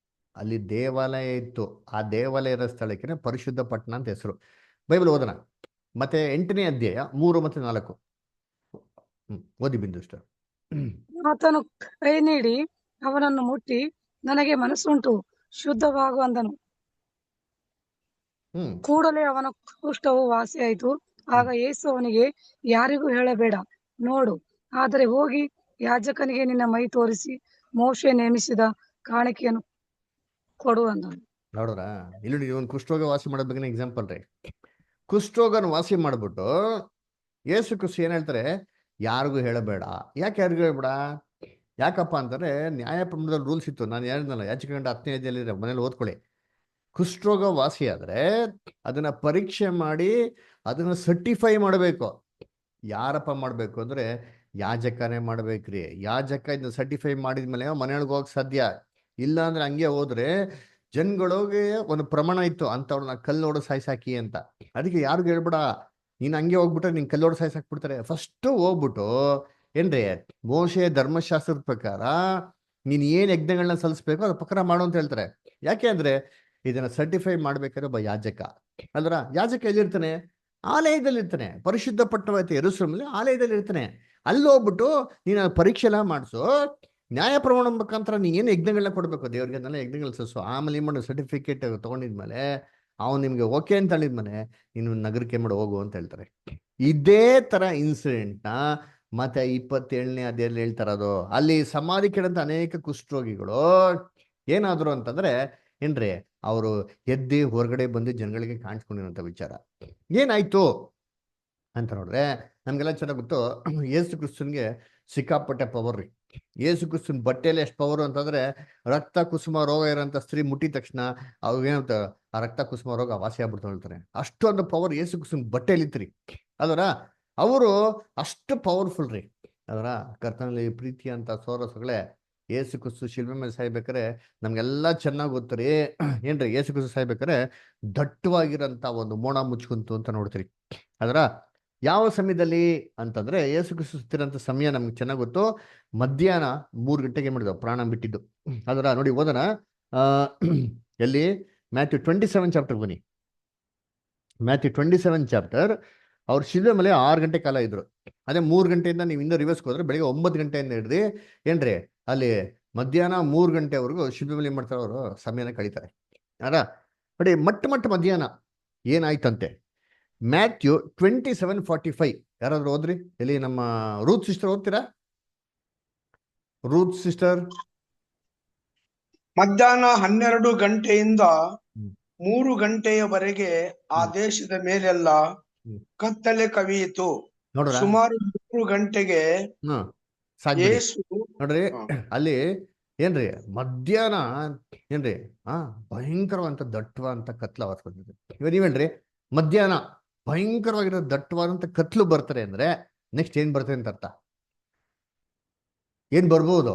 ಅಲ್ಲಿ ದೇವಾಲಯ ಇತ್ತು, ಆ ದೇವಾಲಯ ಇರೋ ಸ್ಥಳಕ್ಕೆ ಪರಿಶುದ್ಧ ಪಟ್ಟಣ ಅಂತ ಹೆಸರು. ಬೈಬಲ್ ಓದೋಣ. ಮತ್ತೆ 8ನೇ ಅಧ್ಯಾಯ 3 ಮತ್ತು 4 ಓದಿ ಬಿಂದು ಅಷ್ಟ. ಆತನು ಕೈ ನೀಡಿ ಅವನನ್ನು ಮುಟ್ಟಿ ನನಗೆ ಮನಸ್ಸುಂಟು, ಶುದ್ಧವಾಗು ಅಂದನು. ಕೂಡಲೇ ಅವನ ಕುಷ್ಠವು ವಾಸಿಯಾಯಿತು. ಆಗ ಯೇಸು ಅವನಿಗೆ, ಯಾರಿಗೂ ಹೇಳಬೇಡ, ನೋಡು, ಆದರೆ ಹೋಗಿ ಯಾಜಕನಿಗೆ ನಿನ್ನ ಮೈ ತೋರಿಸಿ ಮೋಶೆ ನೇಮಿಸಿದ ಕಾಣಿಕೆಯನ್ನು ಕೊಡು ಅಂದನು. ನೋಡ್ರ, ಇಲ್ಲಿ ಒಂದು ಕುಷ್ಠರೋಗ ವಾಸಿ ಮಾಡೋದ್ ಬಗ್ಗೆ ಎಕ್ಸಾಂಪಲ್ ರೀ. ಕುಷ್ಠರೋಗನ ವಾಸಿ ಮಾಡ್ಬಿಟ್ಟು ಯೇಸು ಕ್ರಿಸ್ತು ಏನ್ ಹೇಳ್ತಾರೆ, ಯಾರಿಗೂ ಹೇಳಬೇಡ. ಯಾಕೆ ಯಾರಿಗೂ ಹೇಳ್ಬೇಡ? ಯಾಕಪ್ಪ ಅಂತಂದ್ರೆ ನ್ಯಾಯ ಪ್ರಮಾಣದಲ್ಲಿ ರೂಲ್ಸ್ ಇತ್ತು. ನಾನು ಹೇಳಿದ್ನಲ್ಲ, ಯಾಚಕಂಡ 10ನೇ ಅಧ್ಯಾಯದಲ್ಲಿ ಮನೇಲಿ ಓದ್ಕೊಳ್ಳಿ. ಕುಷ್ಠರೋಗ ವಾಸಿ ಆದ್ರೆ ಅದನ್ನ ಪರೀಕ್ಷೆ ಮಾಡಿ ಅದನ್ನ ಸರ್ಟಿಫೈ ಮಾಡಬೇಕು. ಯಾರಪ್ಪ ಮಾಡ್ಬೇಕು ಅಂದ್ರೆ ಯಾಜಕನೇ ಮಾಡ್ಬೇಕ್ರಿ. ಯಾಜಕ ಇದನ್ನ ಸರ್ಟಿಫೈ ಮಾಡಿದ್ಮೇಲೆ ಮನೆಯೊಳಗೆ ಹೋಗಕ್ ಸಾಧ್ಯ. ಇಲ್ಲ ಅಂದ್ರೆ ಹಂಗೆ ಹೋದ್ರೆ ಜನಗಳಿಗೆ ಒಂದು ಪ್ರಮಾಣ ಇತ್ತು, ಅಂತವ್ರನ್ನ ಕಲ್ಲೋಡು ಸಾಯ್ಸಾಕಿ ಅಂತ. ಅದಕ್ಕೆ ಯಾರಿಗೂ ಹೇಳ್ಬೇಡ, ನೀನ್ ಹಂಗೆ ಹೋಗ್ಬಿಟ್ರೆ ನಿನ್ ಕಲ್ಲೋಡು ಸಾಯ್ಸಾಕ್ಬಿಡ್ತಾರೆ. ಫಸ್ಟ್ ಹೋಗ್ಬಿಟ್ಟು ಏನ್ರಿ ಮೋಶೆ ಧರ್ಮಶಾಸ್ತ್ರದ ಪ್ರಕಾರ ನೀನ್ ಏನ್ ಯಜ್ಞಗಳನ್ನ ಸಲ್ಲಿಸ್ಬೇಕು ಅದ್ರ ಪ್ರಕಾರ ಮಾಡು ಅಂತ ಹೇಳ್ತಾರೆ. ಯಾಕೆ ಅಂದ್ರೆ ಇದನ್ನ ಸರ್ಟಿಫೈ ಮಾಡ್ಬೇಕಾದ್ರೆ ಒಬ್ಬ ಯಾಜಕ ಅಲ್ರ. ಯಾಜಕ ಎಲ್ಲಿರ್ತಾನೆ? ಆಲಯದಲ್ಲಿ ಇರ್ತಾನೆ. ಪರಿಶುದ್ಧ ಪಟ್ಟಣವಾಯ್ತು ಯೆರೂಸಲೇಮಲ್ಲಿ ಆಲಯದಲ್ಲಿ ಇರ್ತಾನೆ. ಅಲ್ಲಿ ಹೋಗ್ಬಿಟ್ಟು ನೀನು ಪರೀಕ್ಷೆ ಎಲ್ಲ ಮಾಡಿಸು, ನ್ಯಾಯ ಪ್ರಮಾಣ ಮುಖಾಂತರ ನೀ ಏನು ಯಜ್ಞಗಳನ್ನ ಕೊಡ್ಬೇಕು ದೇವ್ರಿಗೆ ಅದನ್ನೆಲ್ಲ ಯಜ್ಞಗಳು ಸಲ್ಲಿಸು. ಆಮೇಲೆ ಏನು ಸರ್ಟಿಫಿಕೇಟ್ ತಗೊಂಡಿದ್ಮೇಲೆ ಅವ್ನು ನಿಮ್ಗೆ ಓಕೆ ಅಂತ ಹೇಳಿದ್ಮೇಲೆ ನೀನು ನಗರಕ್ಕೆ ಮಾಡಿ ಹೋಗು ಅಂತ ಹೇಳ್ತಾರೆ. ಇದೇ ತರ ಇನ್ಸಿಡೆಂಟ್ನ ಮತ್ತೆ 27ನೇ ಅಧ್ಯಾಯದಲ್ಲಿ ಹೇಳ್ತಾರದು. ಅಲ್ಲಿ ಸಮಾಧಿ ಕೆಡಂತ ಅನೇಕ ಕುಷ್ಠರೋಗಿಗಳು ಏನಾದ್ರು ಅಂತಂದ್ರೆ ಏನ್ರಿ ಅವರು ಎದ್ದು ಹೊರಗಡೆ ಬಂದು ಜನಗಳಿಗೆ ಕಾಣಿಸ್ಕೊಂಡಿರೋಂಥ ವಿಚಾರ ಏನಾಯ್ತು ಅಂತ ನೋಡ್ರೆ ನಮ್ಗೆಲ್ಲ ಚೆನ್ನಾಗಿ ಗೊತ್ತು. ಯೇಸು ಕ್ರಿಸ್ತನ್ಗೆ ಸಿಕ್ಕಾಪಟ್ಟೆ ಪವರ್ ರೀ. ಯೇಸು ಕ್ರಿಸ್ತನ್ ಬಟ್ಟೆಯಲ್ಲಿ ಎಷ್ಟು ಪವರ್ ಅಂತಂದ್ರೆ ರಕ್ತ ಕುಸುಮ ರೋಗ ಇರೋಂಥ ಸ್ತ್ರೀ ಮುಟ್ಟಿದ ತಕ್ಷಣ ಅವ್ರಿಗೇನಂತ ಆ ರಕ್ತ ಕುಸುಮ ರೋಗ ವಾಸಿ ಆಗ್ಬಿಡ್ತಾ ಹೇಳ್ತಾರೆ. ಅಷ್ಟೊಂದು ಪವರ್ ಯೇಸು ಕ್ರಿಸ್ತನ್ ಬಟ್ಟೆಯಲ್ಲಿ ಇತ್ರಿ ಅದರ. ಅವರು ಅಷ್ಟು ಪವರ್ಫುಲ್ ರೀ ಅದರ. ಕರ್ತನಲ್ಲಿ ಪ್ರೀತಿ ಅಂತ ಸೋರಸಗಳೇ, ಯೇಸು ಕ್ರಿಸ್ತು ಶಿಲ್ಬೆ ಮೇಲೆ ಸಾಯ್ಬೇಕಾರೆ ನಮ್ಗೆಲ್ಲ ಚೆನ್ನಾಗಿ ಗೊತ್ತರಿ ಏನ್ರಿ. ಯೇಸು ಕ್ರಿಸ್ತು ಸಾಯ್ಬೇಕಾರೆ ದಟ್ಟವಾಗಿರೋಂಥ ಒಂದು ಮೋಡ ಮುಚ್ಕೊಂತು ಅಂತ ನೋಡ್ತೀರಿ ಅದರ. ಯಾವ ಸಮಯದಲ್ಲಿ ಅಂತಂದ್ರೆ ಯೇಸು ಕ್ರಿಸ್ತು ಸುತ್ತಿರೋಂಥ ಸಮಯ ನಮ್ಗೆ ಚೆನ್ನಾಗಿ ಗೊತ್ತು. ಮಧ್ಯಾಹ್ನ 3 ಗಂಟೆಗೆ ಮಾಡಿದ ಪ್ರಾಣ ಬಿಟ್ಟಿದ್ದು ಅದರ. ನೋಡಿ ಓದೋಣ. ಎಲ್ಲಿ? ಮ್ಯಾಥ್ಯೂ 27 ಚಾಪ್ಟರ್ ಬನ್ನಿ. Matthew 27 chapter. ಅವ್ರು ಶಿಲ್ಬೆ ಮೇಲೆ 6 ಗಂಟೆ ಕಾಲ ಇದ್ರು. ಅದೇ 3 ಗಂಟೆಯಿಂದ ನೀವು ಇನ್ನೂ ರಿವರ್ಸ್ಗೆ ಹೋದ್ರೆ ಬೆಳಿಗ್ಗೆ 9 ಗಂಟೆಯಿಂದ ಹಿಡ್ದು ಏನ್ರಿ ಅಲ್ಲಿ ಮಧ್ಯಾಹ್ನ 3 ಗಂಟೆವರೆಗೂ ಶಿಲ್ಬೆ ಮೇಲೆ ಏನ್ ಮಾಡ್ತಾರೆ, ಅವರು ಸಮಯನ ಕಳೀತಾರೆ ಅಲ್ಲ. ನೋಡಿ ಮಟ್ಟ ಮಧ್ಯಾಹ್ನ ಏನಾಯ್ತಂತೆ. ಮ್ಯಾಥ್ಯೂ 27:45 ಯಾರಾದ್ರೂ ಓದ್ರಿ. ಎಲ್ಲಿ ನಮ್ಮ ರೂತ್ ಸಿಸ್ಟರ್ ಓದ್ತೀರಾ? Ruth sister. ಮಧ್ಯಾಹ್ನ 12 ಗಂಟೆಯಿಂದ 3 ಗಂಟೆಯವರೆಗೆ ಆ ದೇಶದ ಮೇಲೆಲ್ಲ ಕತ್ತಲೆ ಕವಿಯಿತು. ಸುಮಾರು 3 ಗಂಟೆಗೆ ಸಾಕ್ಬಿಡಿ. ಯೇಸು ನೋಡ್ರಿ ಹ, ಅಲ್ಲಿ ಏನ್ರಿ ಮಧ್ಯಾಹ್ನ ಏನ್ರಿ ಭಯಂಕರವಂತ ದಟ್ಟವಾದಂತ ಕತ್ಲು ಆವರ್ಸ್ಕೊಂಡಿದ್ರಿ. ಇವಾಗ ನೀವೇನ್ರಿ ಮಧ್ಯಾಹ್ನ ಭಯಂಕರವಾಗಿರೋ ದಟ್ಟವಾದಂತ ಕತ್ಲು ಬರ್ತಾರೆ ಅಂದ್ರೆ ನೆಕ್ಸ್ಟ್ ಏನ್ ಬರ್ತದೆ ಅಂತ ಅರ್ಥ. ಏನ್ ಬರ್ಬೋದು?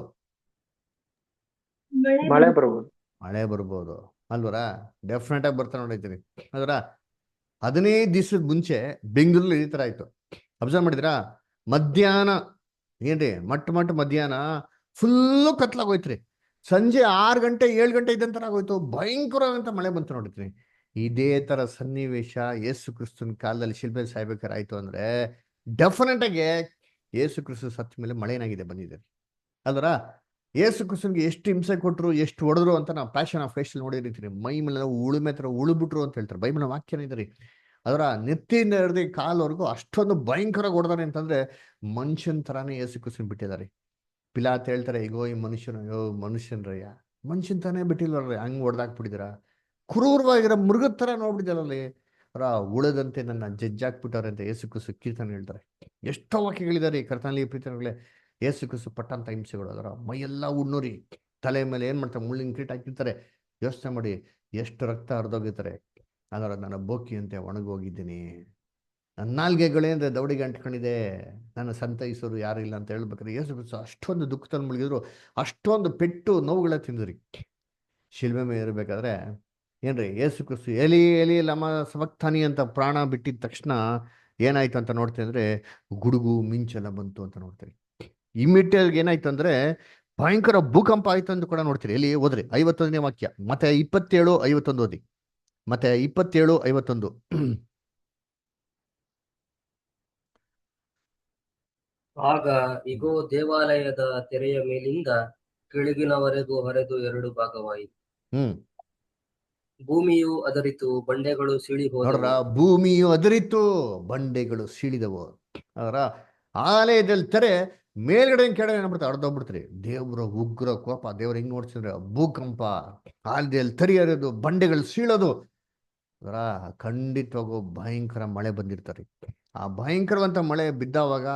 ಮಳೆ ಬರ್ಬೋದು. ಮಳೆ ಬರ್ಬೋದು ಅಲ್ವರ? ಡೆಫಿನೆಟ್ ಆಗಿ ಬರ್ತಾ ನೋಡಿದ್ದೀರಿ ಅದರ 15 ದಿವಸದ ಮುಂಚೆ ಬೆಂಗಳೂರಲ್ಲಿ ಈ ತರ ಆಯ್ತು. ಅಬ್ಸರ್ವ್ ಮಾಡಿದ್ರಾ? ಮಧ್ಯಾಹ್ನ ಏನ್ರಿ ಮಟ್ಟ ಮಧ್ಯಾಹ್ನ ಫುಲ್ಲು ಕತ್ಲಾಗೋಯ್ತ್ರಿ. ಸಂಜೆ 6 ಗಂಟೆ 7 ಗಂಟೆ ಇದ್ದಂತರ ಆಗೋಯ್ತು. ಭಯಂಕರವಾದಂತ ಮಳೆ ಬಂತು ನೋಡಿದ್ರಿ. ಇದೇ ತರ ಸನ್ನಿವೇಶ ಯೇಸು ಕ್ರಿಸ್ತನ ಕಾಲದಲ್ಲಿ ಶಿಲ್ಬೆ ಸಾಯ್ಬೇಕಾರೆ ಆಯ್ತು ಅಂದ್ರೆ ಡೆಫಿನೆಟ್ ಆಗಿ ಯೇಸು ಕ್ರಿಸ್ತ ಸತ್ತ ಮೇಲೆ ಮಳೆ ಏನಾಗಿದೆ ಬಂದಿದೆ ಅಲ್ವರ? ಯೇಸು ಕ್ರಿಸ್ತನ್ಗೆ ಎಷ್ಟು ಹಿಂಸೆ ಕೊಟ್ಟರು, ಎಷ್ಟು ಹೊಡೆದ್ರು ಅಂತ ನಾವು ಪ್ಯಾಷನ್ ಆಫ್ ಕ್ರೈಸ್ಟ್ ನೋಡಿರ್ತೀರಿ. ಮೈ ಮೇಲೆ ಉಳುಮೆ ತರ ಉಳುಬಿಟ್ರು ಅಂತ ಹೇಳ್ತಾರೆ. ಬೈಬಲ್ ವಾಕ್ಯನ ಇದ್ರಿ. ಅದರ ನೆತ್ತಿಯಿಂದ ಹಿಡಿದು ಕಾಲ್ವರೆಗೂ ಅಷ್ಟೊಂದು ಭಯಂಕರ ಹೊಡೆದಾರೆ ಅಂತಂದ್ರೆ ಮನುಷ್ಯನ್ ತರಾನೇ ಯೇಸು ಕ್ರಿಸ್ತನ್ ಬಿಟ್ಟಿದ್ದಾರೆ. ಪಿಲಾತ್ ಹೇಳ್ತಾರೆ, ಈಗೋ ಈ ಮನುಷ್ಯನ್ರಯ್ಯ ಮನುಷ್ಯನ್ ತಾನೇ ಬಿಟ್ಟಿಲ್ವಲ್ರಿ, ಹಂಗ್ ಹೊಡೆದಾಕ್ಬಿಟ್ಟಿದ್ದೀರಾ, ಕ್ರೂರವಾಗಿರೋ ಮೃಗದ ತರ ನೋಡ್ಬಿಟ್ಟಿದಾರಲ್ಲಿ ಅವರ ಉಳದಂತೆ ನನ್ನ ಜಡ್ಜ್ ಹಾಕ್ಬಿಟ್ಟವ್ರೆ ಅಂತ ಯೇಸು ಕ್ರಿಸ್ತ ಕೀರ್ತನೆ ಹೇಳ್ತಾರೆ. ಎಷ್ಟೋ ವಾಕ್ಯಗಳಿದ್ದಾರೆ ಈ ಕರ್ತನಲ್ಲಿ ಪ್ರೀತನಗಳೇ. ಯೇಸು ಕ್ರಿಸ್ತ ಪಟ್ಟಂತ ಹಿಂಸೆಗಳು ಅದರ ಮೈಯೆಲ್ಲ ಉಣ್ಣುರಿ, ತಲೆ ಮೇಲೆ ಏನ್ ಮಾಡ್ತಾರೆ ಮುಳ್ಳಿನ ಕಿರೀಟ ಹಾಕಿರ್ತಾರೆ. ಯೋಚನೆ ಮಾಡಿ ಎಷ್ಟು ರಕ್ತ ಹರಿದೋಗಿರ್ತಾರೆ. ಅದರ ನನ್ನ ಬೋಕಿಯಂತೆ ಒಣಗೋಗಿದ್ದೀನಿ, ನನ್ನ ನಾಲ್ಗೆಗಳೇಂದ್ರೆ ದೌಡಿಗೆ ಅಂಟ್ಕೊಂಡಿದೆ, ನನ್ನ ಸಂತೈಸೋರು ಯಾರು ಇಲ್ಲ ಅಂತ ಹೇಳ್ಬೇಕಾದ್ರೆ ಯೇಸು ಕ್ರಿಸ್ತ ಅಷ್ಟೊಂದು ದುಃಖದಲ್ಲಿ ಮುಳುಗಿದ್ರು, ಅಷ್ಟೊಂದು ಪೆಟ್ಟು ನೋವುಗಳ ತಿಂದ್ರಿ. ಶಿಲ್ಬೆ ಮೇಲೆ ಇರಬೇಕಾದ್ರೆ ಏನ್ರಿ ಯೇಸು ಕ್ರಿಸ್ತ ಎಲಿ ಎಲಿ ಲಮ ಸಬಕ್ತಾನಿ ಅಂತ ಪ್ರಾಣ ಬಿಟ್ಟಿದ ತಕ್ಷಣ ಏನಾಯ್ತು ಅಂತ ನೋಡ್ತೀವಿ ಅಂದ್ರೆ ಗುಡುಗು ಮಿಂಚೆಲ್ಲ ಬಂತು ಅಂತ ನೋಡ್ತೀವಿ. ಇಮಿಡಿಯೇಟ್ ಏನಾಯ್ತು ಅಂದ್ರೆ ಭಯಂಕರ ಭೂಕಂಪ ಆಯ್ತು ಅಂತ ಕೂಡ ನೋಡ್ತೀರಿ. ಎಲ್ಲಿ ಓದ್ರಿ 51ನೇ ವಾಕ್ಯ, ಮತ್ತೆ 27:51 ಓದಿ. ಮತ್ತೆ 27:51. ಆಗ ಇಗೋ, ದೇವಾಲಯದ ತೆರೆಯ ಮೇಲಿಂದ ಕೆಳಗಿನವರೆಗೂ ಹರಿದು 2 ಭಾಗವಾಯಿತು. ಭೂಮಿಯು ಅದರಿತು, ಬಂಡೆಗಳು ಸೀಳಿ ನೋಡ್ರ, ಹೋದವು. ಭೂಮಿಯು ಅದರಿತು, ಬಂಡೆಗಳು ಸೀಳಿದವು. ಅದರ ಆಲಯದಲ್ಲಿ ತೆರೆ ಮೇಲ್ಗಡೆ ಕೆಳಗಡೆ ಏನ್ಬಿಡ್ತಾರೆ ಅರ್ಧೋಗ್ಬಿಡ್ತೀರಿ. ದೇವ್ರ ಉಗ್ರ ಕೋಪ, ದೇವ್ರ ಹೆಂಗ್ ನೋಡ್ಸಿದ್ರೆ ಭೂಕಂಪ, ಆಲಯದಲ್ಲಿ ತೆರೆ ಹರಿಯೋದು, ಬಂಡೆಗಳು ಸೀಳೋದು. ಅದರ ಖಂಡಿತವಾಗೂ ಭಯಂಕರ ಮಳೆ ಬಂದಿರ್ತಾರೆ. ಆ ಭಯಂಕರವಂತ ಮಳೆ ಬಿದ್ದಾವಾಗ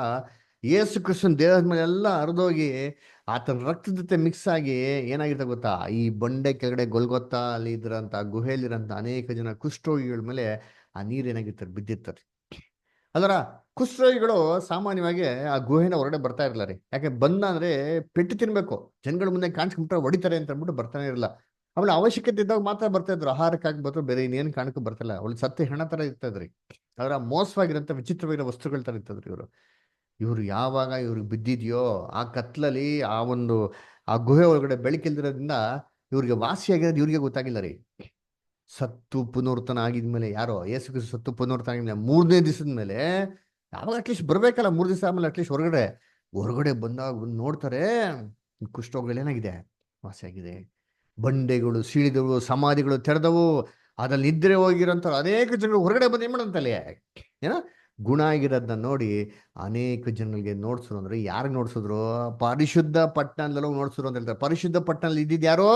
ಯೇಸು ಕ್ರಿಸ್ತನ ದೇಹದ ಮೇಲೆ ಎಲ್ಲ ಹರಿದೋಗಿ ಆತನ ರಕ್ತದ ಜೊತೆ ಮಿಕ್ಸ್ ಆಗಿ ಏನಾಗಿರುತ್ತೆ ಗೊತ್ತಾ, ಈ ಬಂಡೆ ಕೆಳಗಡೆ ಗೊಲ್ಗೊತ್ತಾ ಅಲ್ಲಿ ಇದ್ರಂತ ಗುಹೆಯಲ್ಲಿರಂತ ಅನೇಕ ಜನ ಕುಷ್ಠರೋಗಿಗಳ ಮೇಲೆ ಆ ನೀರು ಏನಾಗಿರ್ತಾರೆ ಬಿದ್ದಿರ್ತಾರೆ. ಅದರ ಕುಷ್ಠರೋಗಿಗಳು ಸಾಮಾನ್ಯವಾಗಿ ಆ ಗುಹೆನ ಹೊರಗಡೆ ಬರ್ತಾ ಇರಲ್ಲ ರೀ. ಯಾಕೆ ಬಂದ ಅಂದ್ರೆ ಪೆಟ್ಟು ತಿನ್ಬೇಕು, ಜನಗಳ ಮುಂದೆ ಕಾಣಿಸ್ಕೊಂಡ್ಬಿಟ್ರೆ ಹೊಡಿತಾರೆ ಅಂತ ಅಂದ್ಬಿಟ್ಟು ಬರ್ತಾನೆ ಇರಲ್ಲ. ಅವಳ ಅವಶ್ಯಕತೆ ಇದ್ದಾಗ ಮಾತ್ರ ಬರ್ತಾ ಇದ್ರು, ಆಹಾರಕ್ಕಾಗಿ ಬರ್ತಾರೆ, ಬೇರೆ ಇನ್ನೇನು ಕಾರಣಕ್ಕೂ ಬರ್ತಿಲ್ಲ. ಅವಳು ಸತ್ಯ ಹೆಣ ತರ ಇರ್ತದ್ರಿ. ಅದರ ಮೋಸವಾಗಿರೋಂಥ ವಿಚಿತ್ರವಾಗಿರೋ ವಸ್ತುಗಳ ತರ ಇರ್ತದ್ರಿ. ಇವರು ಯಾವಾಗ ಇವ್ರಿಗೆ ಬಿದ್ದಿದ್ಯೋ ಆ ಕತ್ಲಲ್ಲಿ ಆ ಗುಹೆ ಒಳಗಡೆ ಬೆಳಕಿಲ್ದಿರೋದ್ರಿಂದ ಇವ್ರಿಗೆ ವಾಸಿಯಾಗಿರೋದು ಇವ್ರಿಗೆ ಗೊತ್ತಾಗಿಲ್ಲ ರೀ. ಸತ್ತು ಪುನರ್ತನ ಆಗಿದ್ಮೇಲೆ, ಯಾರೋ ಯೇಸು ಕ್ರಿಸ್ತ ಸತ್ತು ಪುನರ್ತನ ಆಗಿದ್ಮೇಲೆ 3ನೇ ದಿವಸದ ಮೇಲೆ ಯಾವಾಗ ಅಟ್ಲೀಸ್ಟ್ ಬರ್ಬೇಕಲ್ಲ, 3 ದಿವಸ ಆದ್ಮೇಲೆ ಅಟ್ಲೀಸ್ಟ್ ಹೊರಗಡೆ ಬಂದಾಗ ನೋಡ್ತಾರೆ ಕುಷ್ಠರೋಗಗಳು ಏನಾಗಿದೆ, ವಾಸಿಯಾಗಿದೆ. ಬಂಡೆಗಳು ಸೀಳಿದವು, ಸಮಾಧಿಗಳು ತೆರೆದವು, ಅದ್ರಲ್ಲಿ ನಿದ್ರೆ ಹೋಗಿರೋಂಥ ಅನೇಕ ಜನಗಳು ಹೊರಗಡೆ ಬಂದು ಏನ್ ಮಾಡಂತಲ್ಲಿ ಗುಣ ಆಗಿರೋದನ್ನ ನೋಡಿ ಅನೇಕ ಜನಗಳಿಗೆ ನೋಡ್ಸಿದ್ರು. ಅಂದ್ರೆ ಯಾರಿಗೆ ನೋಡ್ಸಿದ್ರು? ಪರಿಶುದ್ಧ ಪಟ್ಟಣದಲ್ಲೂ ನೋಡ್ಸಿದ್ರು ಅಂತ ಹೇಳ್ತಾರೆ. ಪರಿಶುದ್ಧ ಪಟ್ಟಣದಲ್ಲಿ ಇದ್ದಿದ್ದು ಯಾರೋ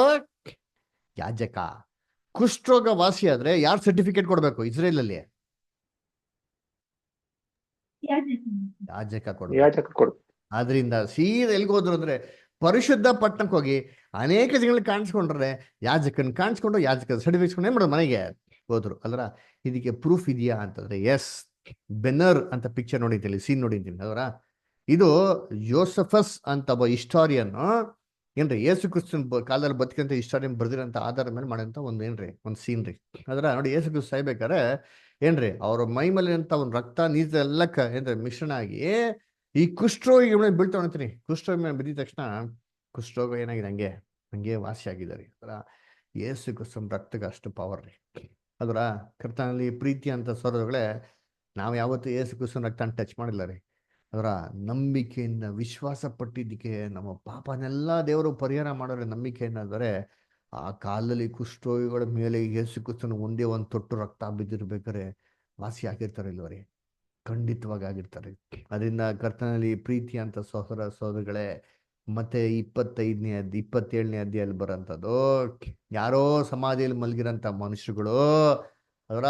ಯಾಜಕ. ಕುಷ್ಠರೋಗ ವಾಸಿ ಆದ್ರೆ ಯಾರು ಸರ್ಟಿಫಿಕೇಟ್ ಕೊಡ್ಬೇಕು? ಇಸ್ರೇಲ್ ಅಲ್ಲಿ ಯಾಜಕ ಕೊಡ್ಬೇಕು. ಆದ್ರಿಂದ ಸೀದಾ ಎಲ್ಗೆ ಹೋದ್ರು ಅಂದ್ರೆ ಪರಿಶುದ್ಧ ಪಟ್ಟಣಕ್ಕೆ ಹೋಗಿ ಅನೇಕ ಜನಗಳಿಗೆ ಕಾಣಿಸ್ಕೊಂಡ್ರೆ ಯಾಜಕನ್ ಕಾಣಿಸ್ಕೊಂಡು ಯಾಜಕ ಸರ್ಟಿಫಿಕೇಟ್ ಏನ್ ಮಾಡೋದು ಮನೆಗೆ ಹೋದ್ರು ಅಲ್ರ. ಇದಕ್ಕೆ ಪ್ರೂಫ್ ಇದೆಯಾ ಅಂತಂದ್ರೆ ಎಸ್, ಬೆನ್ನರ್ ಅಂತ ಪಿಕ್ಚರ್ ನೋಡಿದ್ದೀನಿ, ಸೀನ್ ನೋಡಿದ್ದೀನಿ ಅದರ. ಇದು ಜೋಸಫಸ್ ಅಂತ ಒಬ್ಬ ಹಿಸ್ಟಾರಿಯನ್ ಏನ್ರಿ ಯೇಸು ಕ್ರಿಸ್ತನ್ ಕಾಲದಲ್ಲಿ ಬದುಕಂತ ಹಿಸ್ಟಾರಿಯನ್ ಬರ್ದಿರೋಂಥ ಆಧಾರದ ಮೇಲೆ ಮಾಡೋಂಥ ಒಂದು ಸೀನ್ ರೀ. ಅದರ ನೋಡಿ, ಯೇಸು ಕ್ರಿಸ್ತ ಸಾಯ್ಬೇಕಾರೆ ಏನ್ರಿ ಅವ್ರ ಮೈ ಮೇಲೆ ಅಂತ ಒಂದು ರಕ್ತ ನೀರು ಎಲ್ಲ ಏನ್ರಿ ಮಿಶ್ರಣ ಆಗಿ ಈ ಕುಷ್ಠರೋಗಿ ಮೇಲೆ ಬೀಳ್ತಾ ಅಂತೀನಿ. ಕುಷ್ಠರೋಗ ಮೇಲೆ ಬಿದ್ದ ತಕ್ಷಣ ಕುಷ್ಠರೋಗ ಏನಾಗಿದೆ ಹಂಗೆ ವಾಸಿ ಆಗಿದ್ದಾರೆ. ಅದರ ಯೇಸು ಕ್ರಿಸ್ತನ ರಕ್ತಕ್ಕೆ ಅಷ್ಟು ಪವರ್ ರೀ. ಅದರ ಕರ್ತನಲ್ಲಿ ಪ್ರೀತಿ ಅಂತ ಸೋದರಗಳೇ, ನಾವು ಯಾವತ್ತೂ ಯೇಸು ಕ್ರಿಸ್ತನ ರಕ್ತ ಟಚ್ ಮಾಡಿಲ್ಲ ರೀ. ಅದರ ನಂಬಿಕೆಯಿಂದ ವಿಶ್ವಾಸ ಪಟ್ಟಿದ್ದಕ್ಕೆ ನಮ್ಮ ಪಾಪನೆಲ್ಲ ದೇವರು ಪರಿಹಾರ ಮಾಡೋರೆ ನಂಬಿಕೆಯಿಂದ. ಅಂದರೆ ಆ ಕಾಲದಲ್ಲಿ ಕುಷ್ಠರೋಗಿಗಳ ಮೇಲೆ ಯೇಸು ಕ್ರಿಸ್ತನ ಒಂದೇ ಒಂದು ತೊಟ್ಟು ರಕ್ತ ಬಿದ್ದಿರ್ಬೇಕಾರೆ ವಾಸಿ ಆಗಿರ್ತಾರೆ ಇಲ್ವರಿ? ಖಂಡಿತವಾಗಿ ಆಗಿರ್ತಾರೆ. ಅದರಿಂದ ಕರ್ತನಲ್ಲಿ ಪ್ರೀತಿ ಅಂತ ಸೋದರಗಳೇ, ಮತ್ತೆ 27ನೇ ಅಧ್ಯಾಯಲ್ಲಿ ಬರೋಂಥದ್ದು ಯಾರೋ ಸಮಾಧಿಯಲ್ಲಿ ಮಲಗಿರೋಂಥ ಮನುಷ್ಯರುಗಳು ಅದರ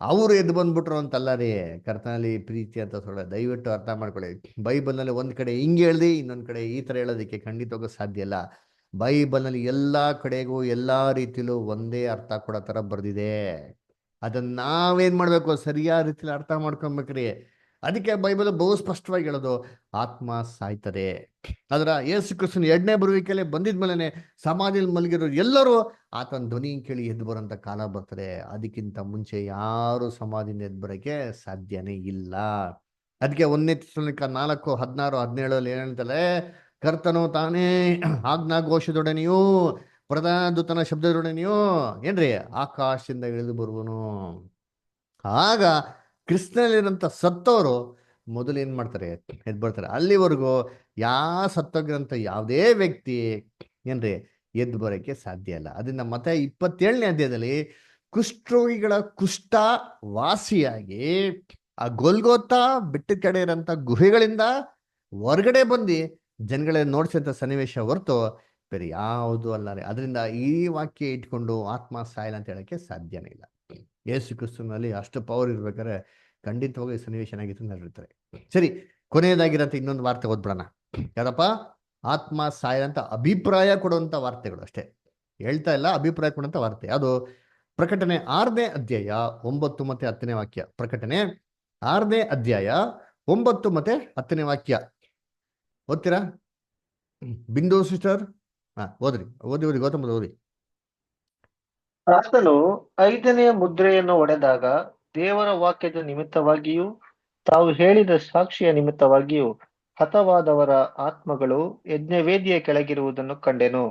ಅವರು ಎದ್ದು ಬಂದ್ಬಿಟ್ರು ಅಂತಲ್ಲ ರೀ, ಕರ್ತನಲ್ಲಿ ಪ್ರೀತಿ ಅಂತ ದಯವಿಟ್ಟು ಅರ್ಥ ಮಾಡ್ಕೊಳ್ಳಿ. ಬೈಬಲ್ನಲ್ಲಿ ಒಂದ್ ಕಡೆ ಹಿಂಗೆ ಹೇಳ್ದಿ, ಇನ್ನೊಂದ್ ಕಡೆ ಈ ತರ ಹೇಳೋದಕ್ಕೆ ಖಂಡಿತವಾಗೂ ಸಾಧ್ಯ ಇಲ್ಲ. ಬೈಬಲ್ನಲ್ಲಿ ಎಲ್ಲಾ ಕಡೆಗೂ ಎಲ್ಲಾ ರೀತಿಲೂ ಒಂದೇ ಅರ್ಥ ಕೊಡೋ ತರ ಬರ್ದಿದೆ. ಅದನ್ನ ನಾವೇನ್ ಮಾಡ್ಬೇಕು, ಸರಿಯಾದ ರೀತಿಲಿ ಅರ್ಥ ಮಾಡ್ಕೊಬೇಕ್ರಿ. ಅದಕ್ಕೆ ಬೈಬಲ್ ಬಹು ಸ್ಪಷ್ಟವಾಗಿ ಹೇಳೋದು, ಆತ್ಮ ಸಾಯ್ತದೆ. ಅದರ ಯೇಸು ಕ್ರಿಸ್ತನ 2ನೇ ಬರುವಿಕೆಯಲ್ಲಿ ಬಂದಿದ್ಮೇಲೆ ಸಮಾಧಿಯಲ್ಲಿ ಮಲಗಿರೋ ಎಲ್ಲರೂ ಆತನ ಧ್ವನಿ ಕೇಳಿ ಎದ್ದು ಬರೋಂಥ ಕಾಲ ಬರ್ತದೆ. ಅದಕ್ಕಿಂತ ಮುಂಚೆ ಯಾರು ಸಮಾಧಿಯಿಂದ ಎದ್ದು ಬರೋಕ್ಕೆ ಸಾಧ್ಯನೇ ಇಲ್ಲ. ಅದಕ್ಕೆ 1ನೇ ತೆಸಲೋನಿಕ 4:16-17 ಏನ್ ಹೇಳ್ತಾರೆ, ಕರ್ತನು ತಾನೇ ಆಜ್ಞಾಘೋಷದೊಡನೆಯೂ ಪ್ರಧಾನ ದೂತನ ಶಬ್ದದೊಡನೆಯೂ ಏನ್ರಿ ಆಕಾಶದಿಂದ ಇಳಿದು ಬರುವನು. ಆಗ ಕ್ರಿಸ್ತನಲ್ಲಿರೋಂಥ ಸತ್ತವರು ಮೊದಲು ಏನ್ ಮಾಡ್ತಾರೆ, ಎದ್ದು ಬರ್ತಾರೆ. ಅಲ್ಲಿವರೆಗೂ ಸತ್ತೋಗಿರೋಂಥ ಯಾವುದೇ ವ್ಯಕ್ತಿ ಏನ್ರಿ ಎದ್ದು ಬರೋಕ್ಕೆ ಸಾಧ್ಯ ಇಲ್ಲ. ಅದರಿಂದ ಮತ್ತೆ 27ನೇ ಅಧ್ಯಾಯದಲ್ಲಿ ಕುಷ್ಠರೋಗಿಗಳ ಕುಷ್ಠ ವಾಸಿಯಾಗಿ ಆ ಗೊಲ್ಗೋತಾ ಬೆಟ್ಟದ ಕಡೆ ಇರೋಂಥ ಗುಹೆಗಳಿಂದ ಹೊರಗಡೆ ಬಂದು ಜನಗಳೇ ನೋಡ್ಸಂತ ಸನ್ನಿವೇಶ ಹೊರತು ಬೇರೆ ಯಾವುದು ಅಲ್ಲ ರೀ. ಅದರಿಂದ ಈ ವಾಕ್ಯ ಇಟ್ಕೊಂಡು ಆತ್ಮ ಸಾಯಲ್ಲ ಅಂತ ಹೇಳಕ್ಕೆ ಸಾಧ್ಯನೇ ಇಲ್ಲ. ಯೇಸು ಕ್ರಿಸ್ತನಲ್ಲಿ ಅಷ್ಟು ಪವರ್ ಇರ್ಬೇಕಾದ್ರೆ ಖಂಡಿತವಾಗಿ ಸನ್ನಿವೇಶ ಏನಾಗಿತ್ತು ನಡೆಯುತ್ತಾರೆ. ಸರಿ, ಕೊನೆಯದಾಗಿರಂತ ಇನ್ನೊಂದು ವಾರ್ತೆ ಓದ್ಬಿಡೋಣ. ಯಾರಪ್ಪ, ಆತ್ಮ ಸಾಯಲ್ಲ ಅಂತ ಅಭಿಪ್ರಾಯ ಕೊಡುವಂತ ವಾರ್ತೆಗಳು ಅಷ್ಟೇ, ಹೇಳ್ತಾ ಇಲ್ಲ, ಅಭಿಪ್ರಾಯ ಕೊಡುವಂತ ವಾರ್ತೆ. ಅದು ಪ್ರಕಟಣೆ 6ನೇ ಅಧ್ಯಾಯ 9 ಮತ್ತು 10ನೇ ವಾಕ್ಯ. ಪ್ರಕಟಣೆ 6ನೇ ಅಧ್ಯಾಯ 9 ಮತ್ತೆ 10ನೇ ವಾಕ್ಯ ಓದ್ತೀರಾ? ಬಿಂದು ಸಿಸ್ಟರ್, ಓದಿ ಗೌತಮ್ ಓದಿ. ಆತನು 5ನೇ ಮುದ್ರೆಯನ್ನು ಒಡೆದಾಗ ದೇವರ ವಾಕ್ಯದ ನಿಮಿತ್ತವಾಗಿಯೂ ತಾವು ಹೇಳಿದ ಸಾಕ್ಷಿಯ ನಿಮಿತ್ತವಾಗಿಯೂ ಹತವಾದವರ ಆತ್ಮಗಳು ಯಜ್ಞವೇದಿಯ ಕೆಳಗಿರುವುದನ್ನು ಕಂಡೆನು.